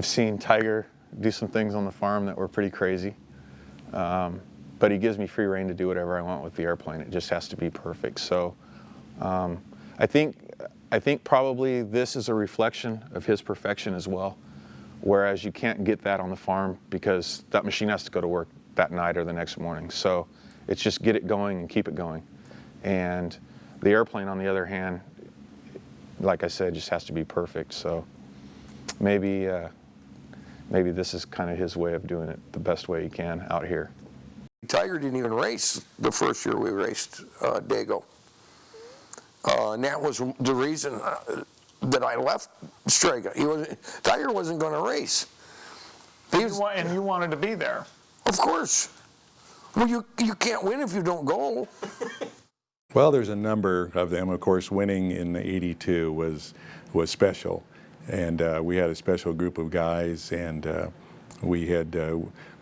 seen Tiger do some things on the farm that were pretty crazy. But he gives me free rein to do whatever I want with the airplane. It just has to be perfect. So I think probably this is a reflection of his perfection as well, whereas you can't get that on the farm because that machine has to go to work that night or the next morning. So it's just get it going and keep it going. And the airplane, on the other hand, like I said, just has to be perfect. So maybe this is kind of his way of doing it the best way he can out here. Tiger didn't even race the first year we raced Dago. And that was the reason that I left Strega. Tiger wasn't going to race. And you wanted to be there. Of course. Well, you can't win if you don't go. Well, there's a number of them. Of course, winning in '82 was special, and we had a special group of guys, and we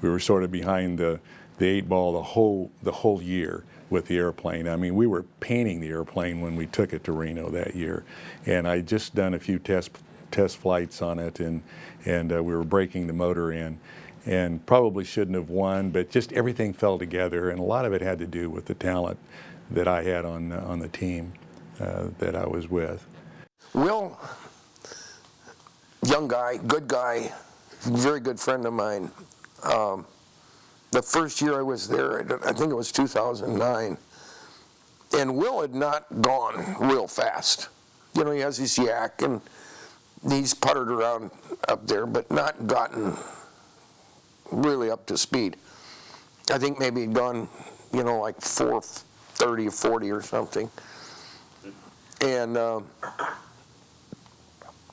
were sort of behind the eight ball the whole year with the airplane. I mean, we were painting the airplane when we took it to Reno that year, and I just done a few test flights on it, and we were breaking the motor in, and probably shouldn't have won, but just everything fell together, and a lot of it had to do with the talent that I had on the team that I was with. Will, young guy, good guy, very good friend of mine. The first year I was there, I think it was 2009, and Will had not gone real fast. You know, he has his yak and he's puttered around up there, but not gotten really up to speed. I think maybe he'd gone, you know, like 4:30 or 40 or something. And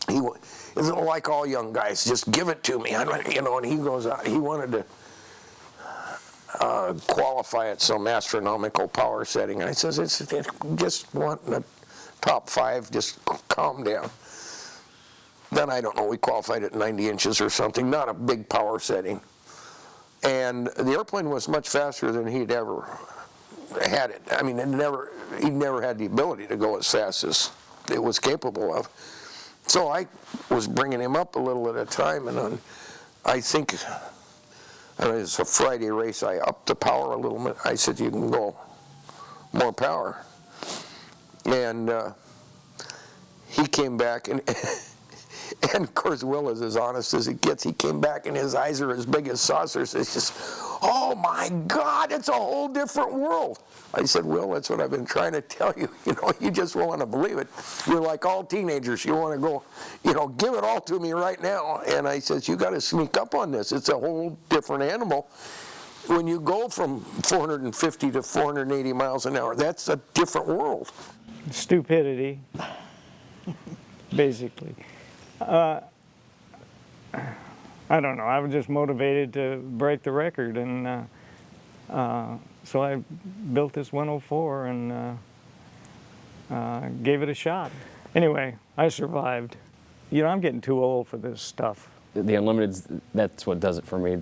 he was like all young guys, just give it to me. You know, and he goes out, he wanted to qualify at some astronomical power setting. I says, it's just wanting a top 5, just calm down. Then I don't know, we qualified at 90 inches or something, not a big power setting. And the airplane was much faster than he'd ever had it. I mean, he never had the ability to go as fast as it was capable of. So I was bringing him up a little at a time, and I think it was a Friday race, I upped the power a little bit. I said, you can go more power. And he came back, and of course Will is as honest as it gets. He came back and his eyes are as big as saucers. It's just, oh my God, it's a whole different world. I said, Will, that's what I've been trying to tell you. You know, you just want to believe it. You're like all teenagers. You want to go, you know, give it all to me right now. And I said, you got to sneak up on this. It's a whole different animal. When you go from 450 to 480 miles an hour, that's a different world. Stupidity, basically. I don't know. I was just motivated to break the record, and so I built this 104 and gave it a shot. Anyway, I survived. You know, I'm getting too old for this stuff. The Unlimiteds, that's what does it for me.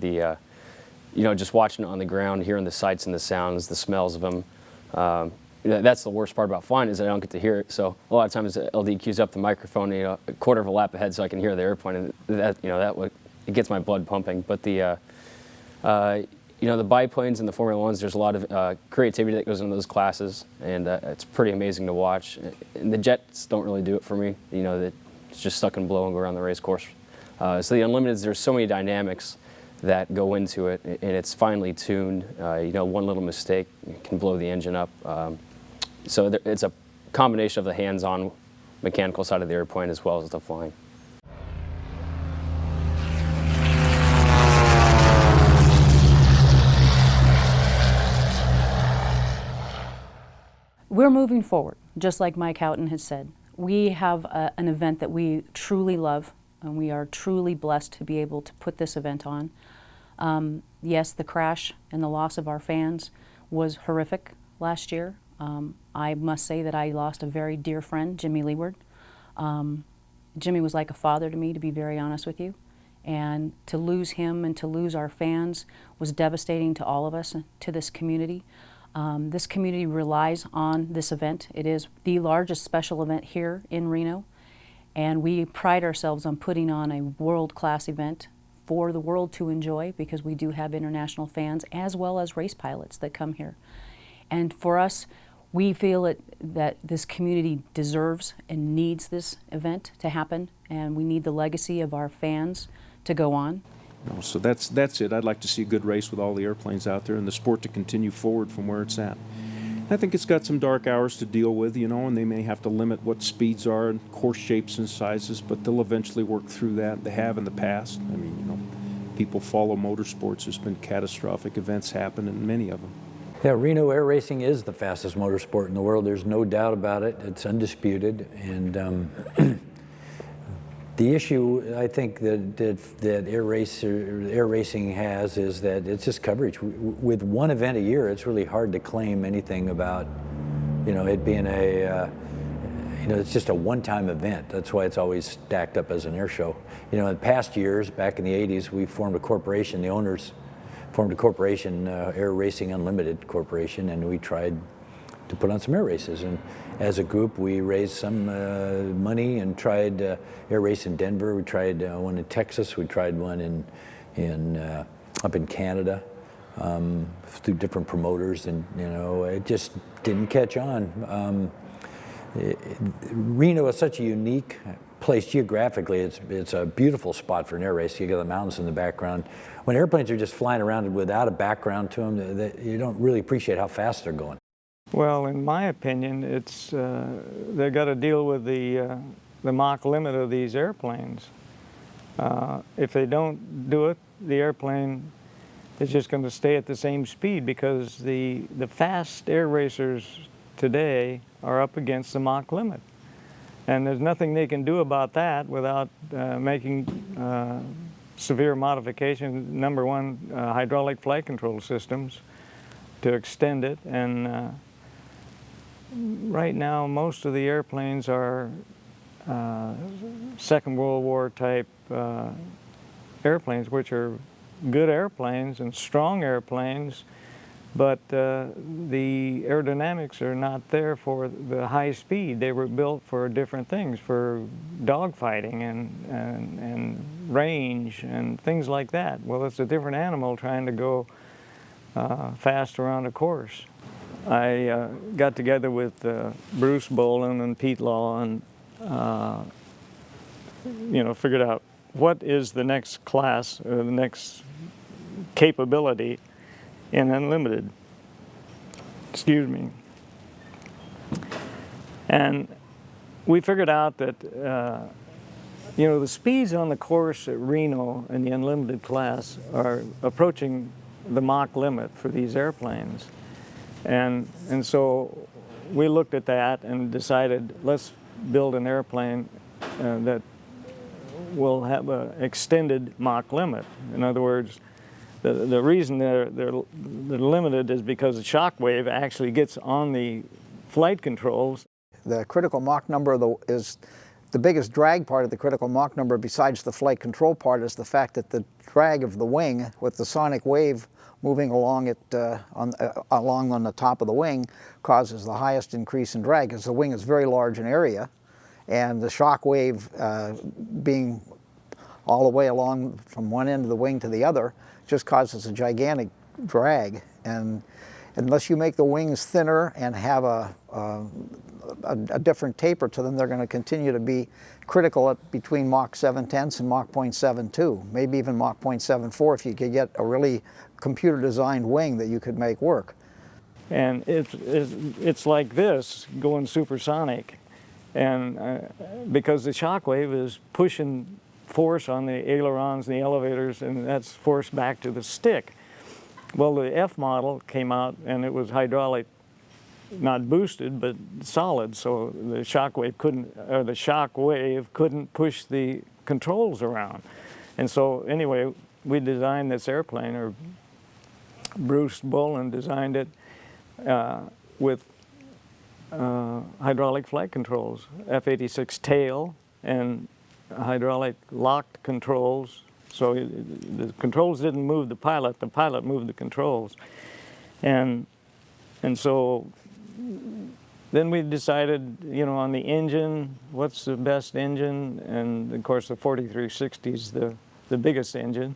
you know, just watching it on the ground, hearing the sights and the sounds, the smells of them. That's the worst part about flying, is I don't get to hear it. So a lot of times LD queues up the microphone, you know, a quarter of a lap ahead, so I can hear the airplane, and that, you know, it gets my blood pumping. But the you know, the biplanes and the Formula Ones, there's a lot of creativity that goes into those classes, and it's pretty amazing to watch. And the jets don't really do it for me. You know, it's just suck and blow and go around the race course. So the Unlimiteds, there's so many dynamics that go into it, and it's finely tuned. You know, one little mistake can blow the engine up. So it's a combination of the hands-on mechanical side of the airplane as well as the flying. We're moving forward, just like Mike Houghton has said. We have an event that we truly love, and we are truly blessed to be able to put this event on. Yes, the crash and the loss of our fans was horrific last year. I must say that I lost a very dear friend, Jimmy Leeward. Jimmy was like a father to me, to be very honest with you. And to lose him and to lose our fans was devastating to all of us, to this community. This community relies on this event. It is the largest special event here in Reno, and we pride ourselves on putting on a world-class event for the world to enjoy, because we do have international fans as well as race pilots that come here. And for us, we feel that this community deserves and needs this event to happen, and we need the legacy of our fans to go on. So that's it. I'd like to see a good race with all the airplanes out there and the sport to continue forward from where it's at. I think it's got some dark hours to deal with, you know, and they may have to limit what speeds are and course shapes and sizes, but they'll eventually work through that. They have in the past. I mean, you know, people follow motorsports. There's been catastrophic events happen in many of them. Yeah, Reno Air Racing is the fastest motorsport in the world. There's no doubt about it. It's undisputed. And the issue I think that air racing has is that it's just coverage. With one event a year, it's really hard to claim anything about, you know, it being a, you know, it's just a one-time event. That's why it's always stacked up as an air show. You know, in past years, back in the 80s, we formed a corporation. The owners formed a corporation, Air Racing Unlimited Corporation, and we tried to put on some air races. And as a group, we raised some money and tried air race in Denver. We tried one in Texas. We tried one up in Canada through different promoters, and you know, it just didn't catch on. Reno is such a unique place geographically. It's a beautiful spot for an air race. You got the mountains in the background. When airplanes are just flying around without a background to them, you don't really appreciate how fast they're going. Well, in my opinion, it's they've got to deal with the Mach limit of these airplanes. If they don't do it, the airplane is just going to stay at the same speed, because the fast air racers today are up against the Mach limit. And there's nothing they can do about that without making severe modification. Number one, hydraulic flight control systems to extend it. And right now, most of the airplanes are Second World War type airplanes, which are good airplanes and strong airplanes, but the aerodynamics are not there for the high speed. They were built for different things, for dogfighting and range and things like that. Well, it's a different animal trying to go fast around a course. I got together with Bruce Boland and Pete Law and you know, figured out what is the next class or the next capability in Unlimited. Excuse me. And we figured out that you know, the speeds on the course at Reno in the Unlimited class are approaching the Mach limit for these airplanes. And so we looked at that and decided, let's build an airplane that will have an extended Mach limit. In other words, the reason they're limited is because the shock wave actually gets on the flight controls. The critical Mach number is the biggest drag part of the critical Mach number, besides the flight control part, is the fact that the drag of the wing with the sonic wave moving along it along on the top of the wing causes the highest increase in drag, because the wing is very large in area, and the shock wave being all the way along from one end of the wing to the other just causes a gigantic drag. And unless you make the wings thinner and have a different taper to them, they're going to continue to be critical at between Mach 7/10 and Mach 0.72, maybe even Mach 0.74 if you could get a really computer-designed wing that you could make work. And it's like this, going supersonic. And because the shock wave is pushing force on the ailerons and the elevators, and that's force back to the stick. Well, the F model came out and it was hydraulic, not boosted, but solid, so the shock wave couldn't push the controls around. And so anyway, we designed this airplane, or Bruce Bolin designed it with hydraulic flight controls, F-86 tail and hydraulic locked controls. So the controls didn't move the pilot moved the controls. And so then we decided, you know, on the engine, what's the best engine? And of course the 4360 is the biggest engine,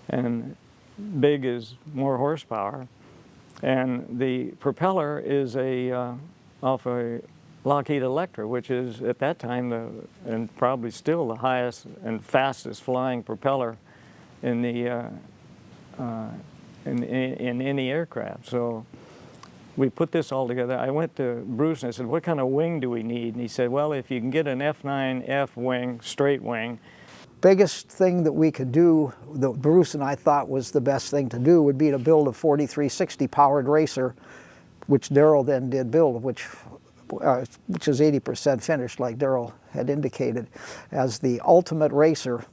and big is more horsepower. And the propeller is off a Lockheed Electra, which is at that time and probably still the highest and fastest flying propeller in the in any aircraft. So we put this all together. I went to Bruce and I said, "What kind of wing do we need?" And he said, "Well, if you can get an F9F wing, straight wing." Biggest thing that we could do, that Bruce and I thought was the best thing to do, would be to build a 4360 powered racer, which Darrell then did build, which is 80% finished, like Darrell had indicated, as the ultimate racer.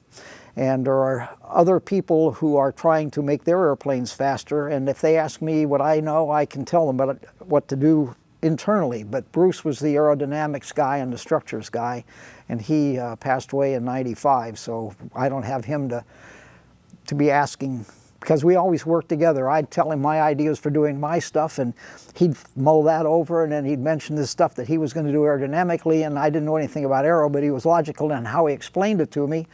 And there are other people who are trying to make their airplanes faster, and if they ask me what I know, I can tell them what to do internally. But Bruce was the aerodynamics guy and the structures guy, and he passed away in '95, so I don't have him to be asking, because we always worked together. I'd tell him my ideas for doing my stuff, and he'd mull that over, and then he'd mention this stuff that he was going to do aerodynamically, and I didn't know anything about aero, but he was logical in how he explained it to me.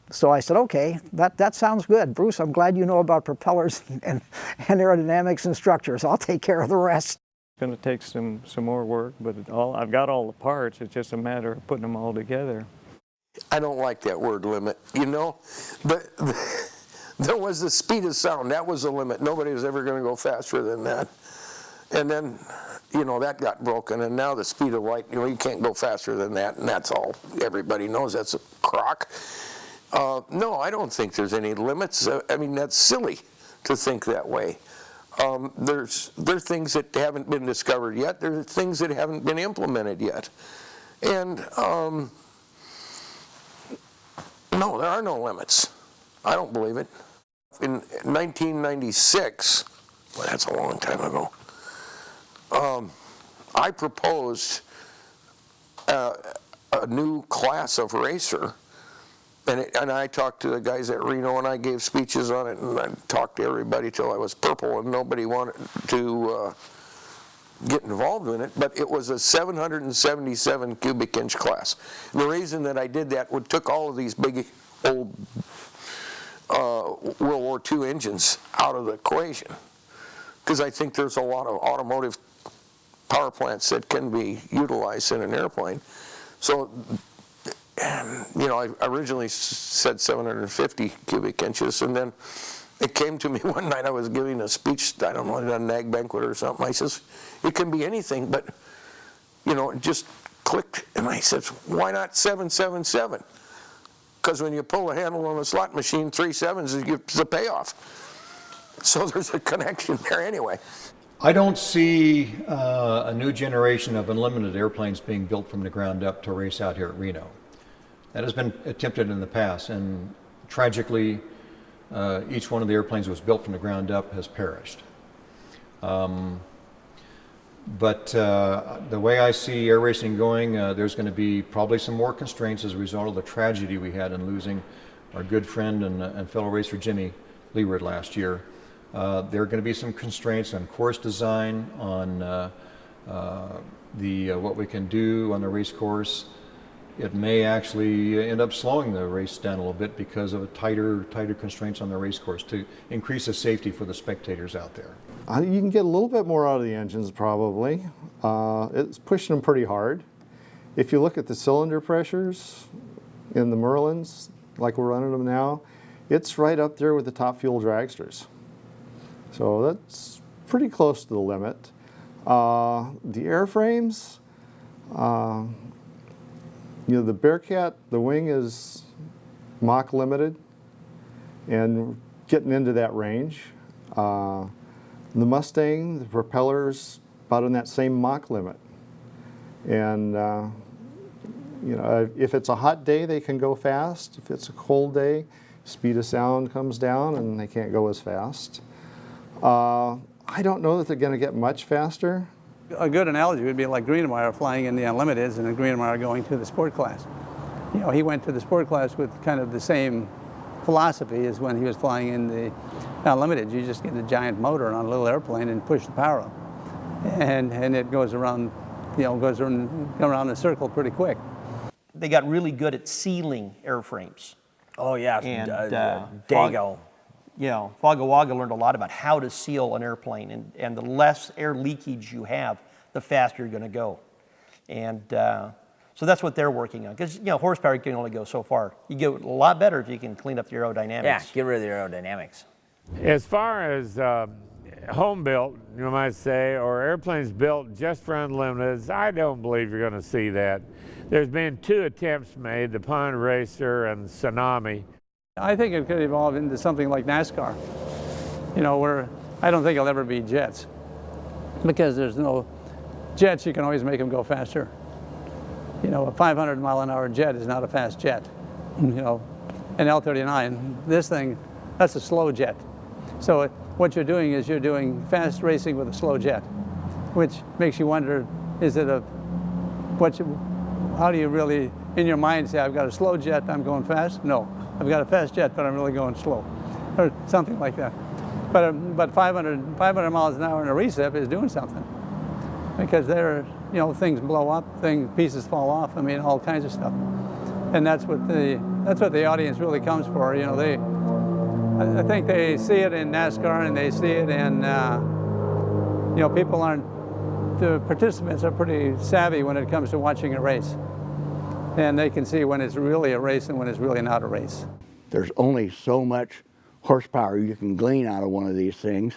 So I said, okay, that sounds good. Bruce, I'm glad you know about propellers and aerodynamics and structures. I'll take care of the rest. It's going to take some more work, but I've got all the parts. It's just a matter of putting them all together. I don't like that word limit. You know, there was the speed of sound. That was the limit. Nobody was ever going to go faster than that. And then, you know, that got broken. And now the speed of light, you know, you can't go faster than that. And that's all everybody knows. That's a crock. No, I don't think there's any limits. I mean, that's silly to think that way. There are things that haven't been discovered yet. There are things that haven't been implemented yet. And no, there are no limits. I don't believe it. In 1996, well, that's a long time ago, I proposed a new class of racer. And I talked to the guys at Reno, and I gave speeches on it, and I talked to everybody till I was purple, and nobody wanted to get involved in it. But it was a 777 cubic inch class. And the reason that I did that, took all of these big old World War II engines out of the equation, because I think there's a lot of automotive power plants that can be utilized in an airplane. So, you know, I originally said 750 cubic inches, and then it came to me one night. I was giving a speech, I don't know, at a NAG banquet or something. I says, it can be anything, but, you know, it just clicked. And I said, why not 777? Because when you pull the handle on a slot machine, 3 sevens is the payoff. So there's a connection there anyway. I don't see a new generation of unlimited airplanes being built from the ground up to race out here at Reno. That has been attempted in the past, and tragically, each one of the airplanes that was built from the ground up has perished. But the way I see air racing going, there's going to be probably some more constraints as a result of the tragedy we had in losing our good friend and fellow racer Jimmy Leeward last year. There are going to be some constraints on course design, on what we can do on the race course. It may actually end up slowing the race down a little bit because of tighter constraints on the race course to increase the safety for the spectators out there. You can get a little bit more out of the engines probably. It's pushing them pretty hard. If you look at the cylinder pressures in the Merlins, like we're running them now, it's right up there with the top fuel dragsters. So that's pretty close to the limit. The airframes, you know, the Bearcat, the wing is Mach limited and getting into that range. The Mustang, the propeller's about in that same Mach limit. And you know, if it's a hot day, they can go fast. If it's a cold day, speed of sound comes down and they can't go as fast. I don't know that they're going to get much faster. A good analogy would be like Greenemeyer flying in the Unlimiteds and then Greenemeyer going to the sport class. You know, he went to the sport class with kind of the same philosophy as when he was flying in the Unlimited. You just get a giant motor on a little airplane and push the power up. And it goes around, you know, goes around a circle pretty quick. They got really good at sealing airframes. Oh yeah, and Dago. You know, Wagga Wagga learned a lot about how to seal an airplane, and the less air leakage you have, the faster you're going to go. And so that's what they're working on, because you know, horsepower can only go so far. You get a lot better if you can clean up the aerodynamics. Yeah, get rid of the aerodynamics. As far as home built, you might say, or airplanes built just for Unlimiteds, I don't believe you're going to see that. There's been 2 attempts made, the Pond Racer and Tsunami. I think it could evolve into something like NASCAR, you know, where I don't think it'll ever be jets, because there's no jets, you can always make them go faster. You know, a 500-mile-an-hour jet is not a fast jet. You know, an L-39, this thing, that's a slow jet. So what you're doing is you're doing fast racing with a slow jet, which makes you wonder, is it a, how do you really, in your mind, say, I've got a slow jet, I'm going fast? No. I've got a fast jet, but I'm really going slow, or something like that. But 500 miles an hour in a recip is doing something, because there, you know, things blow up, pieces fall off. I mean, all kinds of stuff, and that's what the audience really comes for. You know, I think they see it in NASCAR and they see it in, you know, the participants are pretty savvy when it comes to watching a race. And they can see when it's really a race and when it's really not a race. There's only so much horsepower you can glean out of one of these things.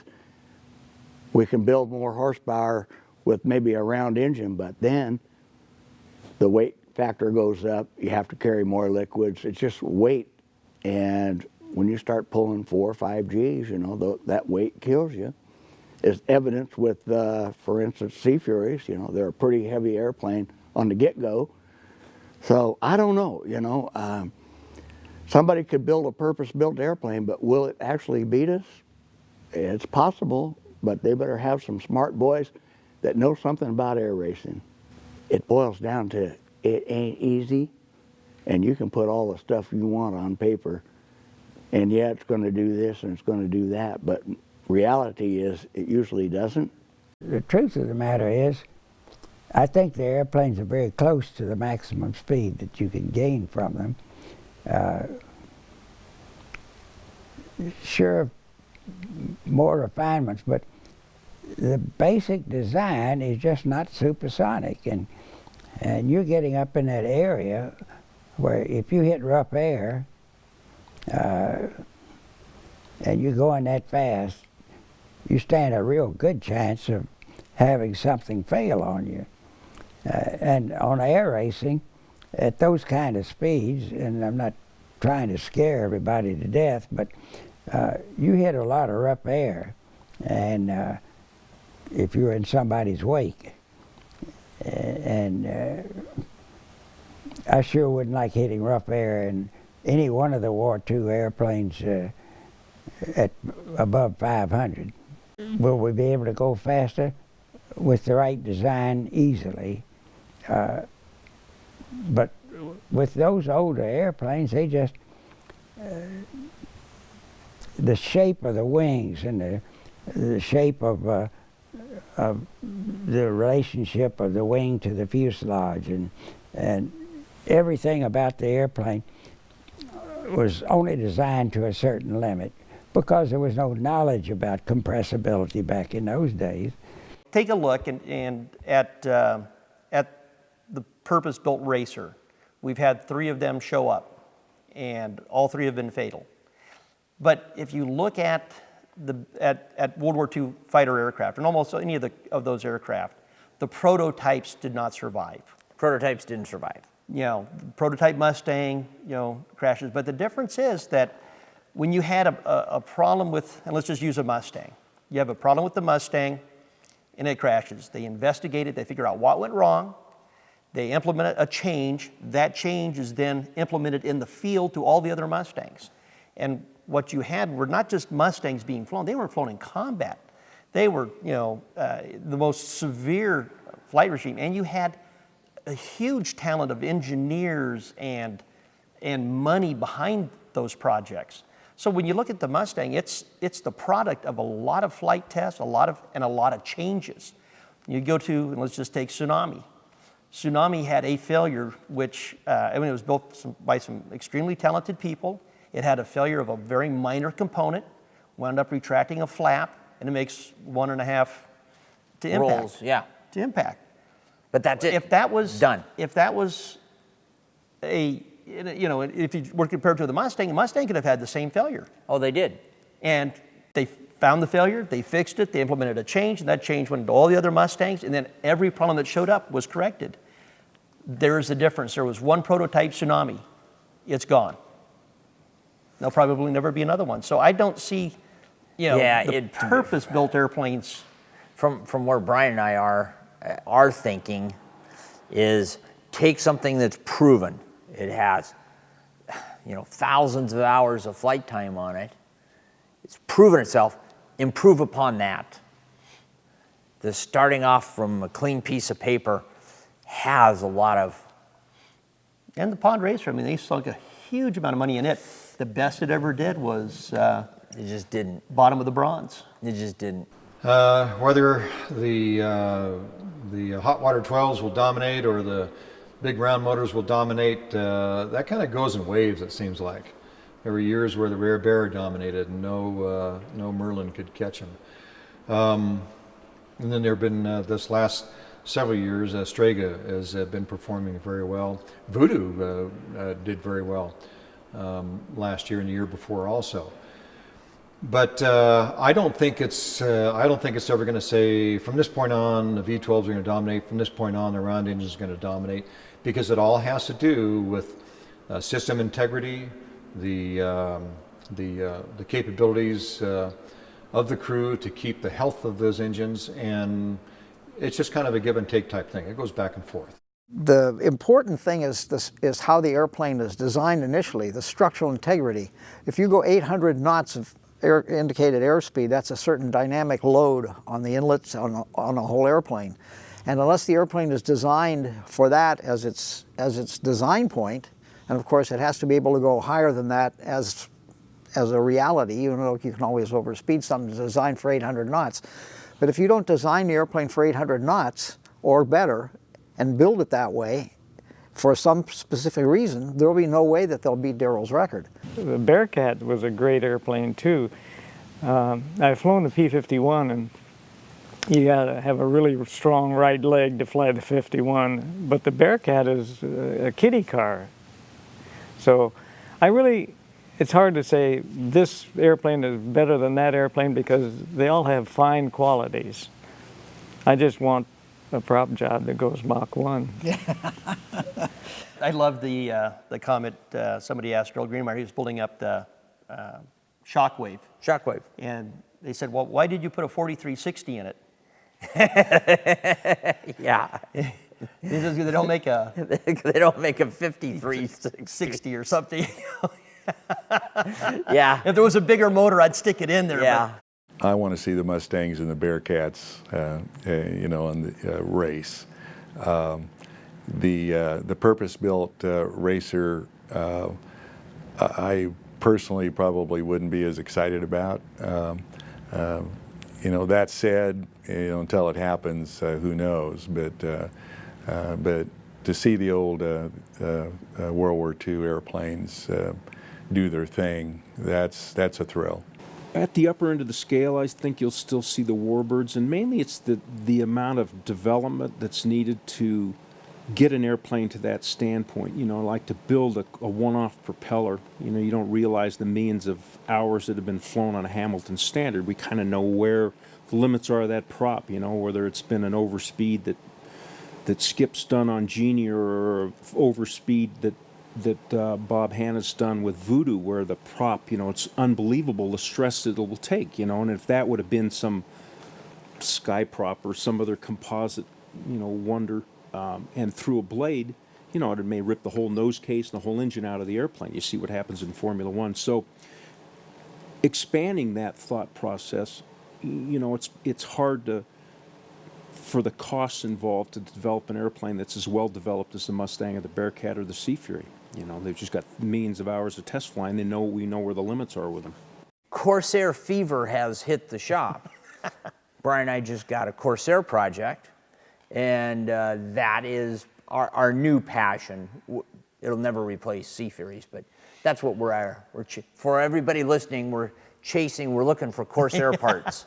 We can build more horsepower with maybe a round engine, but then the weight factor goes up. You have to carry more liquids. It's just weight. And when you start pulling 4 or 5 Gs, you know, that weight kills you. As evidenced with, for instance, Sea Furies, you know, they're a pretty heavy airplane on the get-go. So I don't know, you know, somebody could build a purpose-built airplane, but will it actually beat us? It's possible, but they better have some smart boys that know something about air racing. It boils down to it ain't easy, and you can put all the stuff you want on paper, and yeah, it's going to do this and it's going to do that, but reality is it usually doesn't. The truth of the matter is, I think the airplanes are very close to the maximum speed that you can gain from them. Sure, more refinements, but the basic design is just not supersonic, and you're getting up in that area where if you hit rough air and you're going that fast, you stand a real good chance of having something fail on you. And on air racing, at those kind of speeds, and I'm not trying to scare everybody to death, but you hit a lot of rough air, and if you're in somebody's wake, and I sure wouldn't like hitting rough air in any one of the War II airplanes at above 500. Will we be able to go faster? With the right design, easily. But with those older airplanes, the shape of the wings and the shape of the relationship of the wing to the fuselage and everything about the airplane was only designed to a certain limit because there was no knowledge about compressibility back in those days. Take a look at the purpose-built racer. We've had 3 of them show up, and all 3 have been fatal. But if you look at World War II fighter aircraft, and almost any of those aircraft, the prototypes did not survive. Prototypes didn't survive. You know, prototype Mustang, you know, crashes. But the difference is that when you had a problem with, and let's just use a Mustang. You have a problem with the Mustang, and it crashes. They investigate it. They figure out what went wrong. They implement a change. That change is then implemented in the field to all the other Mustangs. And what you had were not just Mustangs being flown, they were flown in combat. They were, you know, the most severe flight regime. And you had a huge talent of engineers and money behind those projects. So when you look at the Mustang, it's the product of a lot of flight tests, a lot of changes. You go to, and let's just take Tsunami. Tsunami had a failure which, I mean, it was built by some extremely talented people. It had a failure of a very minor component, wound up retracting a flap, and it makes 1.5 to impact. Rolls, yeah. To impact. But that's it. If that was done. If that was you know, if you were compared to the Mustang could have had the same failure. Oh, they did. And they found the failure, they fixed it, they implemented a change, and that change went into all the other Mustangs, and then every problem that showed up was corrected. There is a difference. There was one prototype Tsunami. It's gone. There'll probably never be another one. So I don't see, you know, the purpose-built airplanes. From where Brian and I are thinking is take something that's proven. It has, you know, thousands of hours of flight time on it. It's proven itself. Improve upon that. The starting off from a clean piece of paper has a lot of. And the Pond Racer, I mean, they sunk a huge amount of money in it. The best it ever did was. It just didn't. Bottom of the bronze. It just didn't. Whether the hot water 12s will dominate or the big round motors will dominate, that kind of goes in waves, it seems like. There were years where the Rare Bear dominated and no Merlin could catch him. And then there have been this last several years, Strega has been performing very well. Voodoo did very well last year and the year before also. But I don't think it's ever going to say from this point on the V12s are going to dominate. From this point on the round engine is going to dominate, because it all has to do with system integrity, the capabilities of the crew to keep the health of those engines, and it's just kind of a give and take type thing. It goes back and forth. The important thing is how the airplane is designed initially, the structural integrity. If you go 800 knots of indicated airspeed, that's a certain dynamic load on the inlets on a whole airplane. And unless the airplane is designed for that as its design point, and of course it has to be able to go higher than that as a reality, even though you can always overspeed something designed for 800 knots. But if you don't design the airplane for 800 knots or better and build it that way for some specific reason, there will be no way that they'll beat Darrell's record. The Bearcat was a great airplane too. I've flown the P-51, and you gotta have a really strong right leg to fly the 51, but the Bearcat is a kiddie car. So it's hard to say this airplane is better than that airplane because they all have fine qualities. I just want a prop job that goes Mach 1. I love the comment somebody asked Earl Greenmeyer. He was building up the Shockwave. Shockwave. And they said, well, why did you put a 4360 in it? Yeah. They don't make a... They don't make a 5360 or something. Yeah. If there was a bigger motor, I'd stick it in there. Yeah. I want to see the Mustangs and the Bearcats, you know, on the race. The purpose-built racer, I personally probably wouldn't be as excited about. You know, that said, you know, until it happens, who knows? But to see the old World War II airplanes do their thing, that's a thrill. At the upper end of the scale, I think you'll still see the warbirds, and mainly it's the amount of development that's needed to get an airplane to that standpoint. You know, like to build a one-off propeller. You know, you don't realize the millions of hours that have been flown on a Hamilton Standard. We kind of know where the limits are of that prop, you know, whether it's been an overspeed that Skip's done on Genie or overspeed that Bob Hanna's done with Voodoo, where the prop, you know, it's unbelievable the stress that it will take, you know, and if that would have been some sky prop or some other composite, you know, wonder, and through a blade, you know, it may rip the whole nose case and the whole engine out of the airplane. You see what happens in Formula One. So expanding that thought process, you know, it's hard for the costs involved to develop an airplane that's as well developed as the Mustang or the Bearcat or the Sea Fury. You know, they've just got millions of hours of test flying. We know where the limits are with them. Corsair fever has hit the shop. Brian and I just got a Corsair project, and that is our new passion. It'll never replace Sea Furies, but that's what for everybody listening, we're looking for Corsair parts.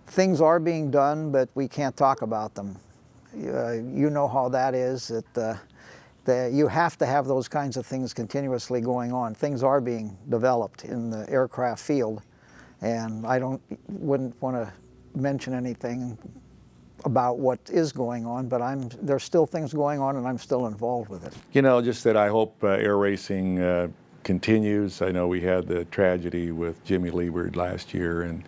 Things are being done, but we can't talk about them. You know how that is. You have to have those kinds of things continuously going on. Things are being developed in the aircraft field, and I wouldn't want to mention anything about what is going on, but there's still things going on, and I'm still involved with it. You know, just that I hope air racing continues. I know we had the tragedy with Jimmy Liebert last year, and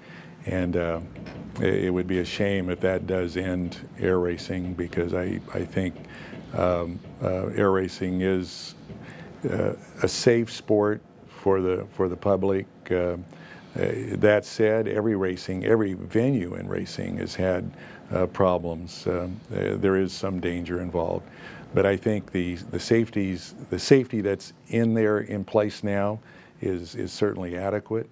it would be a shame if that does end air racing, because I think air racing is a safe sport for the public. That said, every venue in racing has had problems. There is some danger involved, but I think the safety that's in place now is certainly adequate.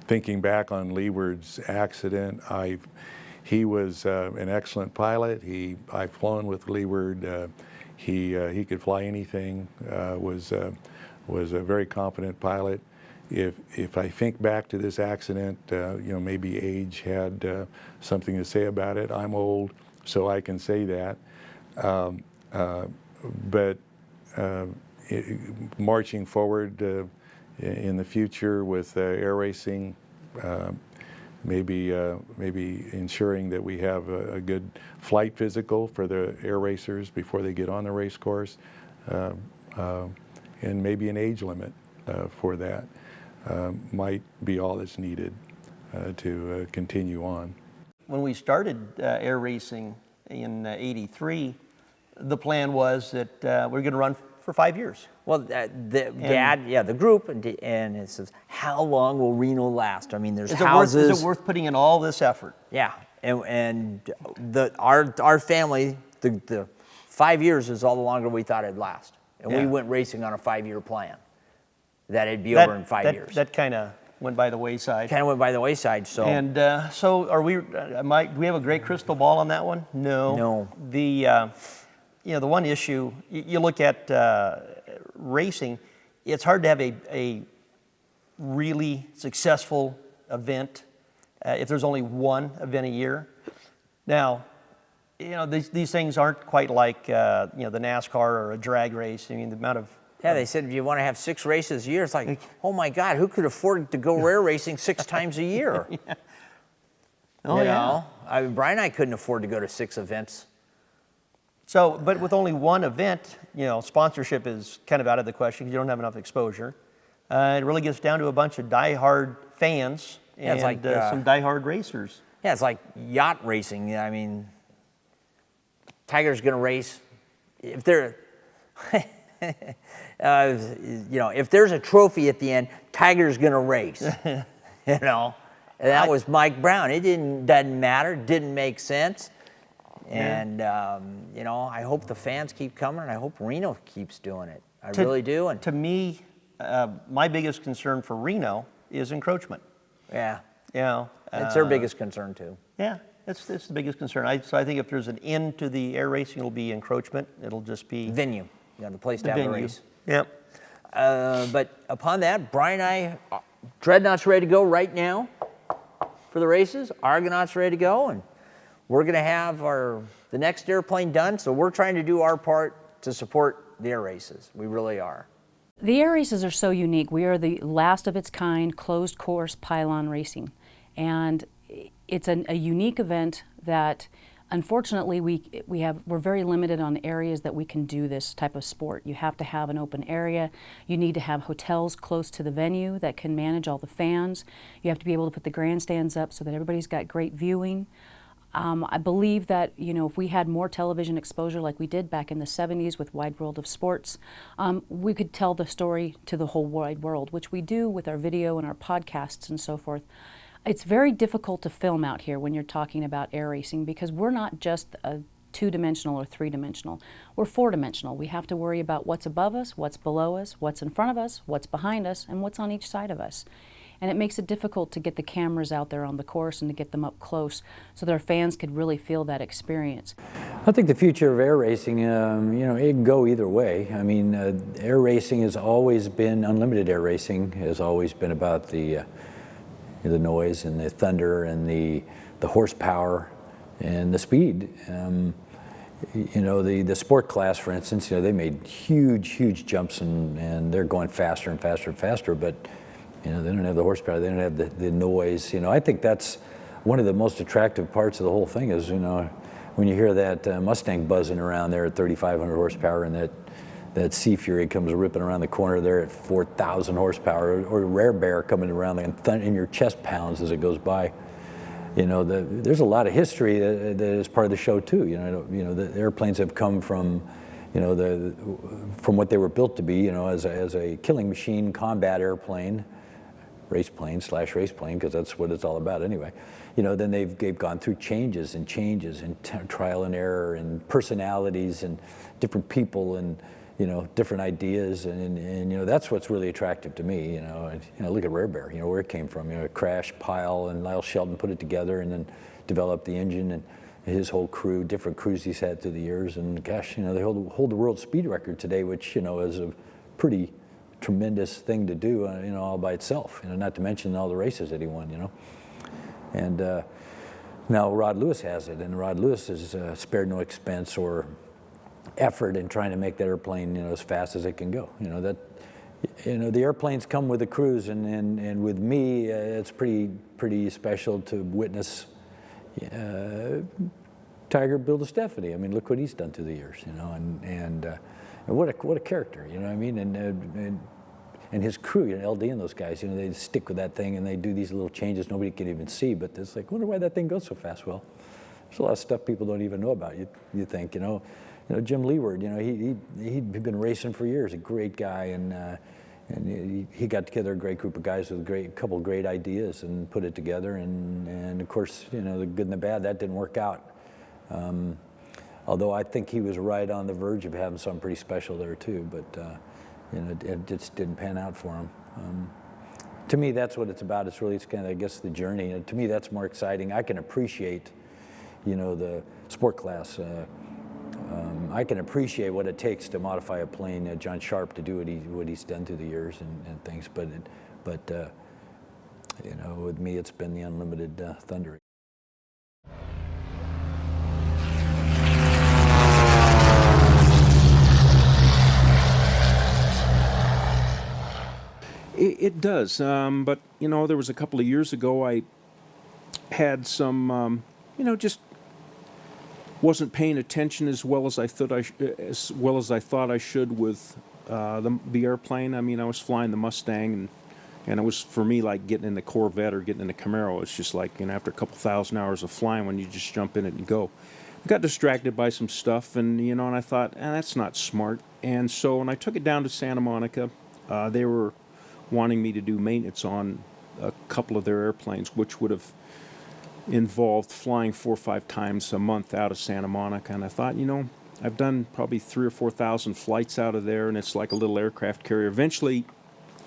Thinking back on Leeward's accident, he was an excellent pilot. I've flown with Leeward. He could fly anything. Was a very competent pilot. If I think back to this accident, you know, maybe age had something to say about it. I'm old, so I can say that. But marching forward in the future with air racing, maybe ensuring that we have a good flight physical for the air racers before they get on the race course, and maybe an age limit for that might be all that's needed to continue on. When we started air racing in '83, the plan was that we're going to run for 5 years. Well, the group, and it says, how long will Reno last? I mean, there's houses. Is it worth putting in all this effort? Yeah, and our family, the 5 years is all the longer we thought it'd last. And we went racing on a 5-year plan, that it'd be over in 5 years. That kind of went by the wayside. Kind of went by the wayside, so. And so are we, do we have a great crystal ball on that one? No. No. The one issue, you look at racing, it's hard to have a really successful event if there's only one event a year. Now, you know, these things aren't quite like, you know, the NASCAR or a drag race. I mean, the amount of... Yeah, they said if you want to have 6 races a year, it's like, oh my God, who could afford to go rare racing 6 times a year? Yeah. Oh, you know? I mean, Brian and I couldn't afford to go to 6 events. So, but with only one event, you know, sponsorship is kind of out of the question because you don't have enough exposure. It really gets down to a bunch of die-hard fans and some die-hard racers. Yeah, it's like yacht racing. I mean, Tiger's going to race. If they're, you know, if there's a trophy at the end, Tiger's going to race. You know, and that was Mike Brown. It doesn't matter. Didn't make sense. And, you know, I hope the fans keep coming, and I hope Reno keeps doing it. I really do. And to me, my biggest concern for Reno is encroachment. Yeah. You know, it's their biggest concern too. Yeah, it's the biggest concern. So I think if there's an end to the air racing, it'll be encroachment. It'll just be venue. You know, the place to have a race. Yep. But upon that, Brian and I, Dreadnought's ready to go right now for the races. Argonaut's ready to go, and we're going to have the next airplane done. So we're trying to do our part to support the air races. We really are. The air races are so unique. We are the last of its kind closed course pylon racing, and it's a unique event that unfortunately we're very limited on areas that we can do this type of sport. You have to have an open area. You need to have hotels close to the venue that can manage all the fans. You have to be able to put the grandstands up so that everybody's got great viewing. I believe that, you know, if we had more television exposure like we did back in the 70s with Wide World of Sports, we could tell the story to the whole wide world, which we do with our video and our podcasts and so forth. It's very difficult to film out here when you're talking about air racing because we're not just a two-dimensional or three-dimensional. We're four-dimensional. We have to worry about what's above us, what's below us, what's in front of us, what's behind us, and what's on each side of us. And it makes it difficult to get the cameras out there on the course and to get them up close so that our fans could really feel that experience. I think the future of air racing, you know, it can go either way. I mean, air racing has always been, unlimited air racing has always been about the noise and the thunder and the horsepower and the speed. You know, the sport class, for instance, you know, they made huge jumps and they're going faster and faster and faster, but you know, they don't have the horsepower, they don't have the noise. You know, I think that's one of the most attractive parts of the whole thing is, you know, when you hear that Mustang buzzing around there at 3,500 horsepower and that Sea Fury comes ripping around the corner there at 4,000 horsepower, or Rare Bear coming around and your chest pounds as it goes by. You know, there's a lot of history that is part of the show too. You know, the airplanes have come from, you know, from what they were built to be, you know, as a killing machine combat airplane, race plane / race plane, because that's what it's all about anyway. You know, then they've gone through changes and trial and error and personalities and different people and, you know, different ideas and you know, that's what's really attractive to me. You know, look at Rare Bear, you know, where it came from. You know, crash, pile, and Lyle Shelton put it together and then developed the engine and his whole crew, different crews he's had through the years, and gosh, you know, they hold the world speed record today, which, you know, is a pretty tremendous thing to do, you know, all by itself. You know, not to mention all the races that he won. You know, and now Rod Lewis has it, and Rod Lewis has spared no expense or effort in trying to make that airplane, you know, as fast as it can go. You know, the airplanes come with the crews, and with me, it's pretty special to witness Tiger build a Stephanie. I mean, look what he's done through the years. You know, and what a character. You know what I mean? And his crew, you know, LD and those guys, you know, they stick with that thing and they do these little changes nobody can even see. But it's like, I wonder why that thing goes so fast. Well, there's a lot of stuff people don't even know about. You think, you know, Jim Leeward, you know, he'd been racing for years, a great guy, and he got together a great group of guys with a couple of great ideas and put it together. And of course, you know, the good and the bad, that didn't work out. Although I think he was right on the verge of having something pretty special there too, but you know, it just didn't pan out for him. To me, that's what it's about. It's kind of, I guess, the journey. And to me, that's more exciting. I can appreciate, you know, the sport class. I can appreciate what it takes to modify a plane, John Sharp, to do what he's done through the years and things. But you know, with me, it's been the unlimited thunder. It does, but you know, there was a couple of years ago I had some, you know, just wasn't paying attention as well as I thought I should with the airplane. I mean, I was flying the Mustang, and it was, for me, like getting in the Corvette or getting in the Camaro. It's just like, you know, after a couple thousand hours of flying, when you just jump in it and go. I got distracted by some stuff, and you know, and I thought, that's not smart. And so when I took it down to Santa Monica, they were wanting me to do maintenance on a couple of their airplanes, which would have involved flying 4 or 5 times a month out of Santa Monica. And I thought, you know, I've done probably 3,000 or 4,000 flights out of there, and it's like a little aircraft carrier. Eventually,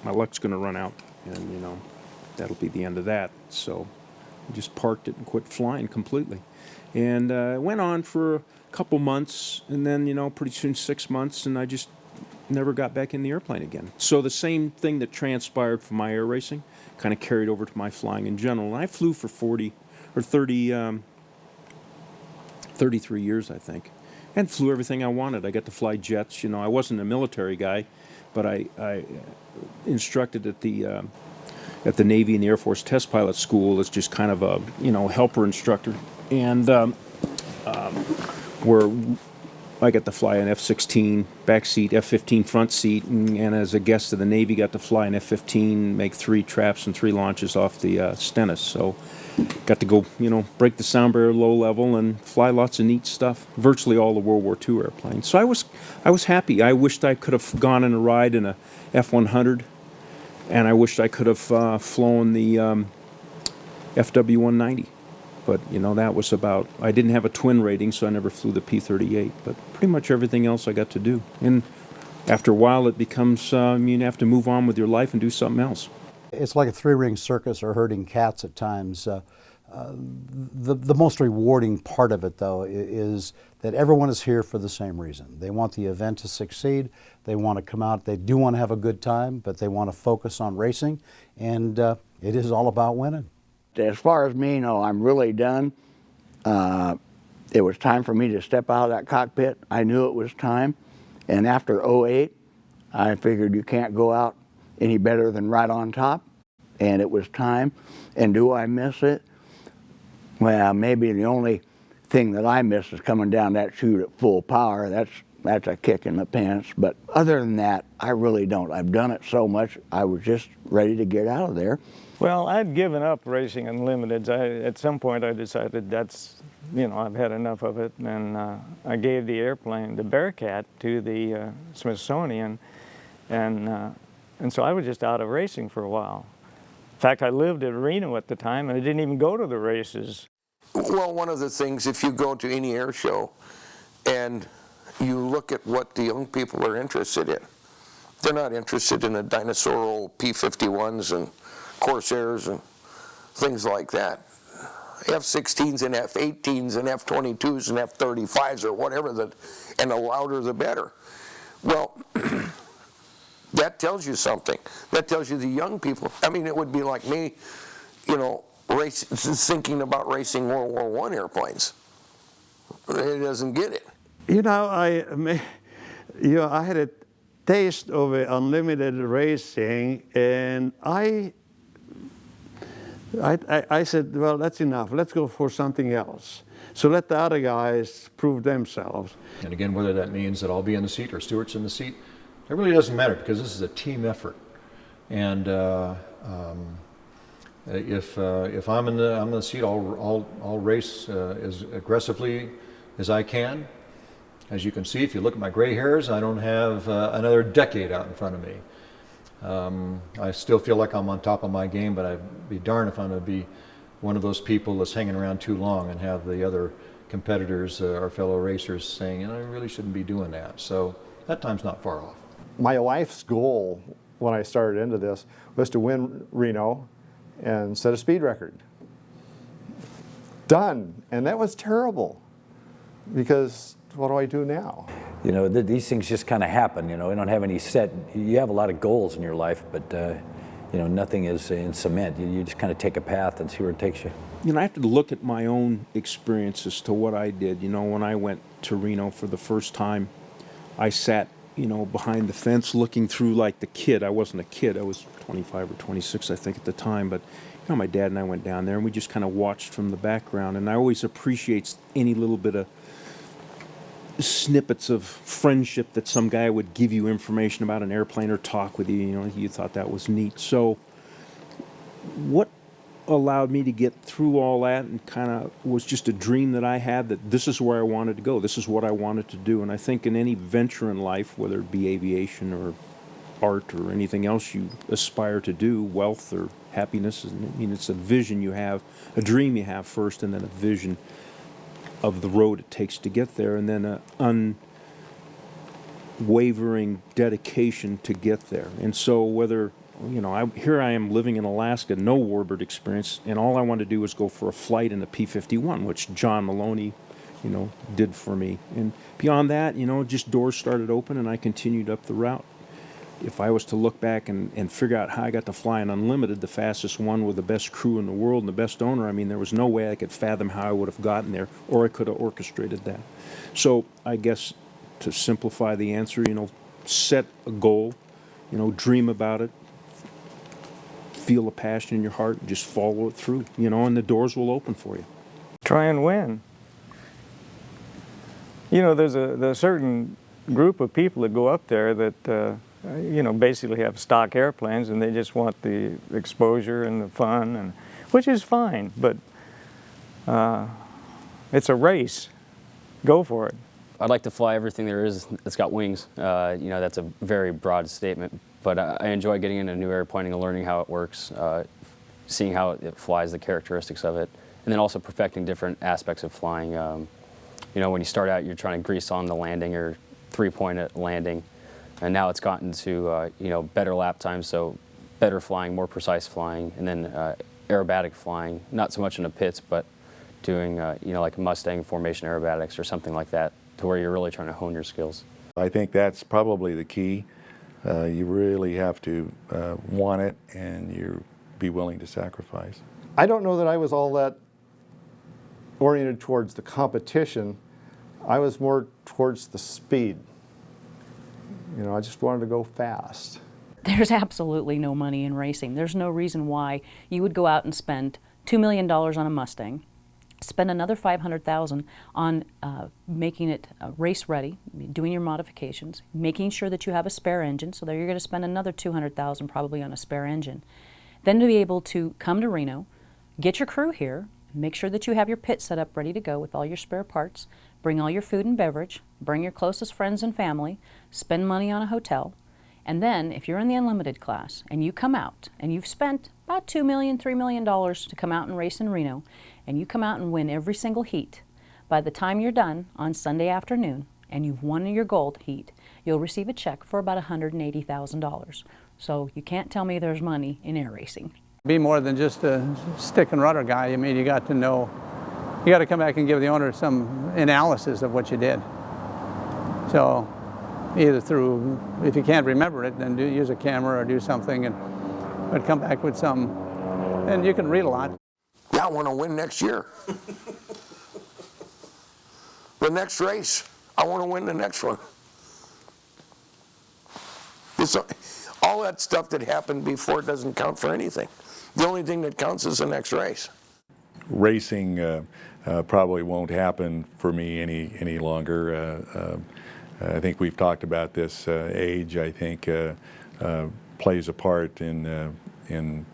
my luck's going to run out, and you know, that'll be the end of that. So I just parked it and quit flying completely. And I went on for a couple months, and then, you know, pretty soon 6 months, and I just never got back in the airplane again. So the same thing that transpired for my air racing kind of carried over to my flying in general. And I flew for 33 years, I think, and flew everything I wanted. I got to fly jets. You know, I wasn't a military guy, but I instructed at the Navy and the Air Force Test Pilot School as just kind of a, you know, helper instructor, and where I got to fly an F-16 back seat, F-15 front seat, and as a guest of the Navy, got to fly an F-15, make 3 traps and 3 launches off the Stennis. So got to go, you know, break the sound barrier low level and fly lots of neat stuff. Virtually all the World War II airplanes. So I was happy. I wished I could have gone on a ride in a F-100, and I wished I could have flown the FW-190. But, you know, that was about, I didn't have a twin rating, so I never flew the P-38. But pretty much everything else I got to do. And after a while, it becomes, you have to move on with your life and do something else. It's like a 3-ring circus or herding cats at times. The most rewarding part of it, though, is that everyone is here for the same reason. They want the event to succeed. They want to come out. They do want to have a good time, but they want to focus on racing. And it is all about winning. As far as me, no, I'm really done. It was time for me to step out of that cockpit. I knew it was time. And after '08, I figured you can't go out any better than right on top. And it was time. And do I miss it? Well, maybe the only thing that I miss is coming down that chute at full power. That's a kick in the pants. But other than that, I really don't. I've done it so much, I was just ready to get out of there. Well, I'd given up racing unlimiteds. At some point I decided that's, you know, I've had enough of it, and I gave the airplane, the Bearcat, to the Smithsonian, and so I was just out of racing for a while. In fact, I lived at Reno at the time, and I didn't even go to the races. Well, one of the things, if you go to any air show and you look at what the young people are interested in, they're not interested in the dinosaurial P-51s and Corsairs and things like that. F-16s and F-18s and F-22s and F-35s or whatever, and the louder the better. Well, that tells you something. That tells you the young people. I mean, it would be like me, you know, thinking about racing World War I airplanes. It doesn't get it. You know, I had a taste of unlimited racing, and I said, well, that's enough. Let's go for something else. So let the other guys prove themselves. And again, whether that means that I'll be in the seat or Stuart's in the seat, it really doesn't matter, because this is a team effort. And if I'm in the seat, I'll race as aggressively as I can. As you can see, if you look at my gray hairs, I don't have another decade out in front of me. I still feel like I'm on top of my game, but I'd be darned if I'm going to be one of those people that's hanging around too long and have the other competitors, our fellow racers, saying, you know, I really shouldn't be doing that. So that time's not far off. My life's goal when I started into this was to win Reno and set a speed record. Done. And that was terrible, because what do I do now? You know, these things just kind of happen, you know. You don't have any set, you have a lot of goals in your life, but you know, nothing is in cement. You just kind of take a path and see where it takes you. You know, I have to look at my own experiences to what I did. You know, when I went to Reno for the first time, I sat, you know, behind the fence looking through like the kid. I wasn't a kid, I was 25 or 26, I think, at the time, but you know, my dad and I went down there and we just kind of watched from the background, and I always appreciate any little bit of snippets of friendship that some guy would give you information about an airplane or talk with you. You know, you thought that was neat. So what allowed me to get through all that and kind of was just a dream that I had, that this is where I wanted to go. This is what I wanted to do. And I think in any venture in life, whether it be aviation or art or anything else you aspire to do, wealth or happiness, I mean, it's a vision you have, a dream you have first, and then a vision of the road it takes to get there, and then unwavering dedication to get there. And so whether, here I am living in Alaska, no warbird experience, and all I wanted to do was go for a flight in a P-51, which John Maloney, did for me. And beyond that, just doors started open and I continued up the route. If I was to look back and figure out how I got to fly an unlimited, the fastest one with the best crew in the world and the best owner, there was no way I could fathom how I would have gotten there, or I could have orchestrated that. So I guess to simplify the answer, set a goal, dream about it, feel a passion in your heart, and just follow it through, and the doors will open for you. Try and win. There's a certain group of people that go up there that basically have stock airplanes and they just want the exposure and the fun, which is fine, but it's a race. Go for it. I'd like to fly everything there is that's got wings. That's a very broad statement, but I enjoy getting in a new airplane and learning how it works, seeing how it flies, the characteristics of it, and then also perfecting different aspects of flying. When you start out, you're trying to grease on the landing or three-point landing. And now it's gotten to, better lap times, so better flying, more precise flying, and then aerobatic flying, not so much in the pits, but doing, like Mustang formation aerobatics or something like that, to where you're really trying to hone your skills. I think that's probably the key. You really have to want it and you be willing to sacrifice. I don't know that I was all that oriented towards the competition. I was more towards the speed. I just wanted to go fast. There's absolutely no money in racing. There's no reason why you would go out and spend $2 million on a Mustang, spend another $500,000 on making it race ready, doing your modifications, making sure that you have a spare engine, so there you're going to spend another $200,000 probably on a spare engine. Then to be able to come to Reno, get your crew here, make sure that you have your pit set up ready to go with all your spare parts, bring all your food and beverage, bring your closest friends and family, spend money on a hotel, and then if you're in the unlimited class and you come out and you've spent about $2 million, $3 million to come out and race in Reno, and you come out and win every single heat, by the time you're done on Sunday afternoon and you've won your gold heat, you'll receive a check for about $180,000. So you can't tell me there's money in air racing. Be more than just a stick and rudder guy. You got to know, you got to come back and give the owner some analysis of what you did. So either through, if you can't remember it, then use a camera or do something, but come back with some, and you can read a lot. Yeah, I want to win next year. The next race, I want to win the next one. All that stuff that happened before doesn't count for anything. The only thing that counts is the next race. Racing probably won't happen for me any longer. I think we've talked about this. Age, I think, plays a part in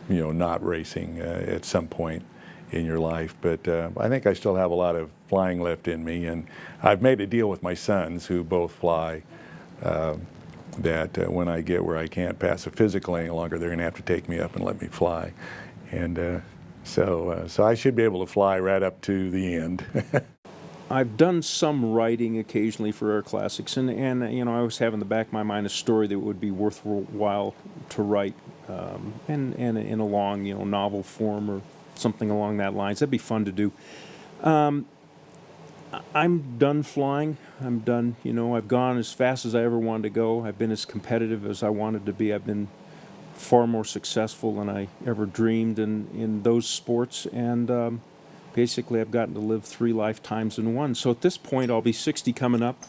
not racing at some point in your life. But I think I still have a lot of flying left in me, and I've made a deal with my sons, who both fly, that when I get where I can't pass a physical any longer, they're going to have to take me up and let me fly. And so I should be able to fly right up to the end. I've done some writing occasionally for Air Classics, and I always have in the back of my mind a story that would be worthwhile to write, and in a long novel form or something along that lines. That'd be fun to do. I'm done flying. I'm done. I've gone as fast as I ever wanted to go. I've been as competitive as I wanted to be. I've been far more successful than I ever dreamed in those sports, and basically I've gotten to live 3 lifetimes in one. So at this point, I'll be 60 coming up.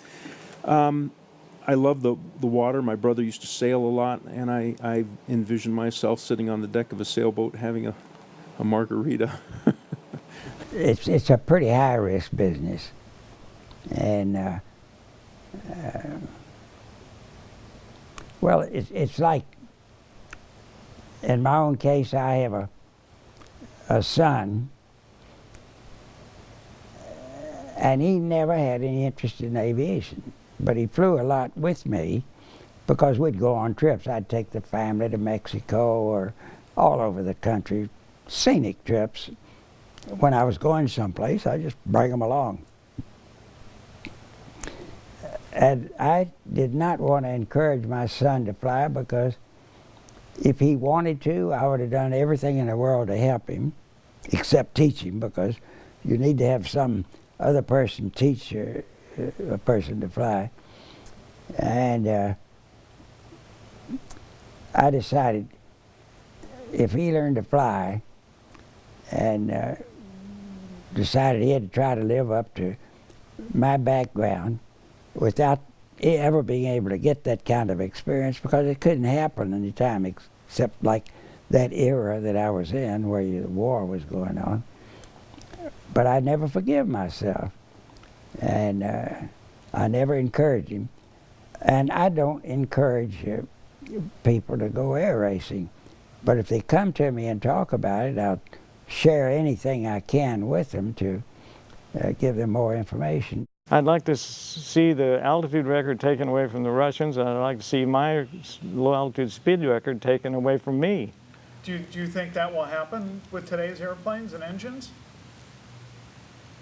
I love the water. My brother used to sail a lot, and I envision myself sitting on the deck of a sailboat having a margarita. It's a pretty high-risk business, and well, it's like, in my own case, I have a son, and he never had any interest in aviation, but he flew a lot with me because we'd go on trips. I'd take the family to Mexico or all over the country, scenic trips. When I was going someplace, I just bring them along. And I did not want to encourage my son to fly, because if he wanted to, I would have done everything in the world to help him, except teach him, because you need to have some other person teach a person to fly. And I decided if he learned to fly and decided he had to try to live up to my background without ever being able to get that kind of experience, because it couldn't happen any time except like that era that I was in, where the war was going on. But I never forgive myself, and I never encouraged him. And I don't encourage people to go air racing, but if they come to me and talk about it, I'll share anything I can with them to give them more information. I'd like to see the altitude record taken away from the Russians, and I'd like to see my low altitude speed record taken away from me. Do you think that will happen with today's airplanes and engines?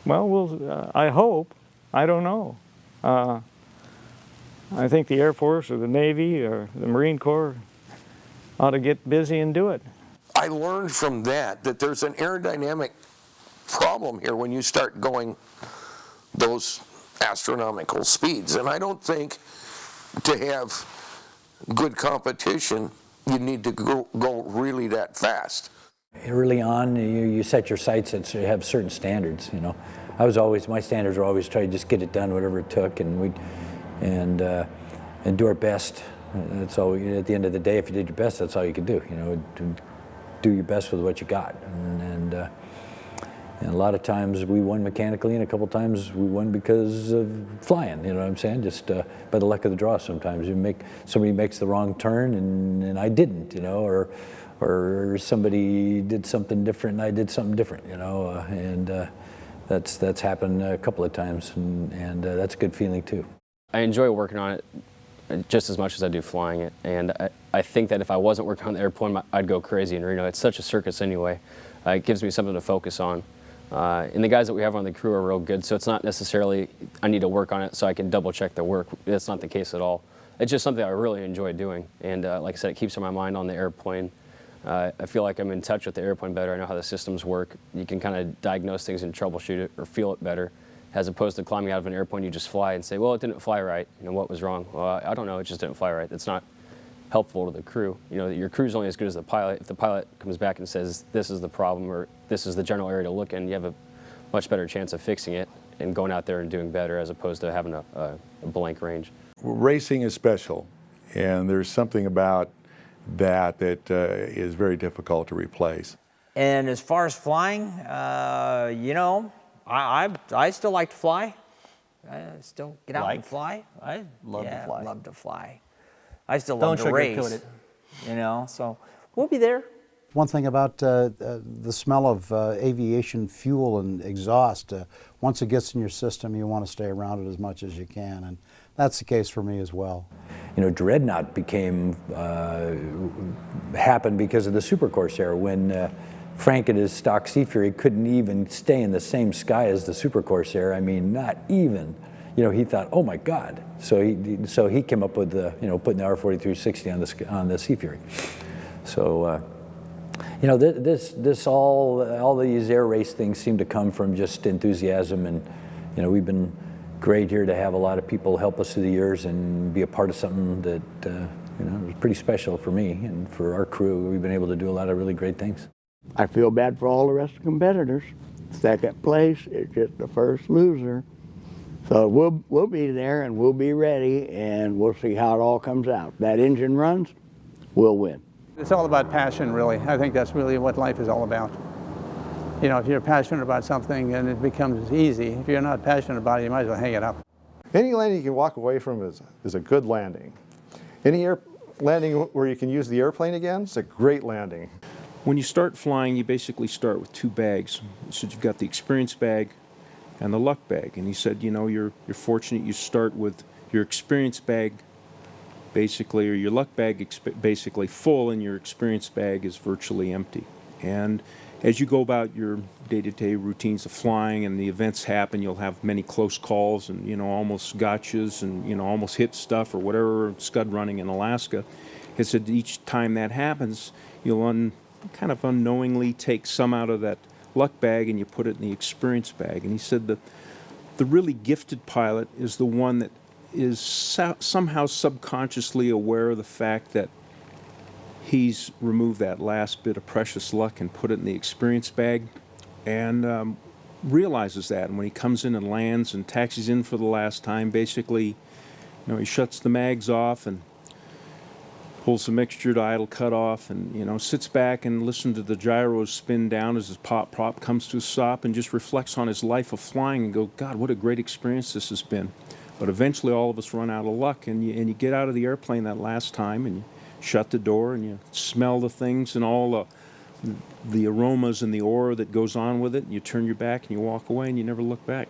Well, I hope. I don't know. I think the Air Force or the Navy or the Marine Corps ought to get busy and do it. I learned from that there's an aerodynamic problem here when you start going those astronomical speeds. And I don't think to have good competition, you need to go really that fast. Early on, you set your sights and you have certain standards. You know, my standards were always try to just get it done, whatever it took, and do our best. That's all. At the end of the day, if you did your best, that's all you could do. You know, do your best with what you got, and a lot of times we won mechanically, and a couple times we won because of flying. You know what I'm saying? Just by the luck of the draw. Sometimes somebody makes the wrong turn, and I didn't. You know, or somebody did something different, and I did something different. You know, and that's happened a couple of times, and that's a good feeling too. I enjoy working on it just as much as I do flying it, and I think that if I wasn't working on the airplane, I'd go crazy in Reno. It's such a circus anyway. It gives me something to focus on. And the guys that we have on the crew are real good, so it's not necessarily I need to work on it so I can double check the work. That's not the case at all. It's just something I really enjoy doing, and like I said, it keeps my mind on the airplane. I feel like I'm in touch with the airplane better. I know how the systems work. You can kind of diagnose things and troubleshoot it or feel it better, as opposed to climbing out of an airplane, you just fly and say, well, it didn't fly right. You know, what was wrong? Well, I don't know, it just didn't fly right. It's not helpful to the crew. You know, your crew's only as good as the pilot. If the pilot comes back and says, this is the problem, or this is the general area to look in, you have a much better chance of fixing it and going out there and doing better, as opposed to having a blank range. Racing is special, and there's something about that is very difficult to replace. And as far as flying, you know, I still like to fly. I still get out and fly. I love to fly. I still love to race. You know, so we'll be there. One thing about the smell of aviation fuel and exhaust, once it gets in your system, you want to stay around it as much as you can, and that's the case for me as well. You know, Dreadnought happened because of the Super Corsair, when Frank and his stock Sea Fury couldn't even stay in the same sky as the Super Corsair. I mean, not even. You know, he thought, oh my God. So he came up with putting the R4360 on the Sea Fury. So you know, all these air race things seem to come from just enthusiasm, and you know, we've been great here to have a lot of people help us through the years and be a part of something that you know, was pretty special for me and for our crew. We've been able to do a lot of really great things. I feel bad for all the rest of the competitors. Second place is just the first loser. So we'll be there and we'll be ready, and we'll see how it all comes out. That engine runs, we'll win. It's all about passion, really. I think that's really what life is all about. You know, if you're passionate about something, and it becomes easy. If you're not passionate about it, you might as well hang it up. Any landing you can walk away from is a good landing. Any landing where you can use the airplane again, it's a great landing. When you start flying, you basically start with two bags. So you've got the experience bag and the luck bag. And he said, you know, you're fortunate you start with your experience bag basically, or your luck bag basically full, and your experience bag is virtually empty. And as you go about your day-to-day routines of flying and the events happen, you'll have many close calls and, you know, almost gotchas and, you know, almost hit stuff or whatever, scud running in Alaska. He said each time that happens, you'll kind of unknowingly take some out of that luck bag and you put it in the experience bag. And he said that the really gifted pilot is the one that is somehow subconsciously aware of the fact that he's removed that last bit of precious luck and put it in the experience bag, and realizes that. And when he comes in and lands and taxis in for the last time, basically, you know, he shuts the mags off and pulls the mixture to idle cutoff, and, you know, sits back and listens to the gyros spin down as his prop comes to a stop, and just reflects on his life of flying and go, God, what a great experience this has been. But eventually all of us run out of luck, and you get out of the airplane that last time and you shut the door and you smell the things and all the aromas and the aura that goes on with it, and you turn your back and you walk away and you never look back.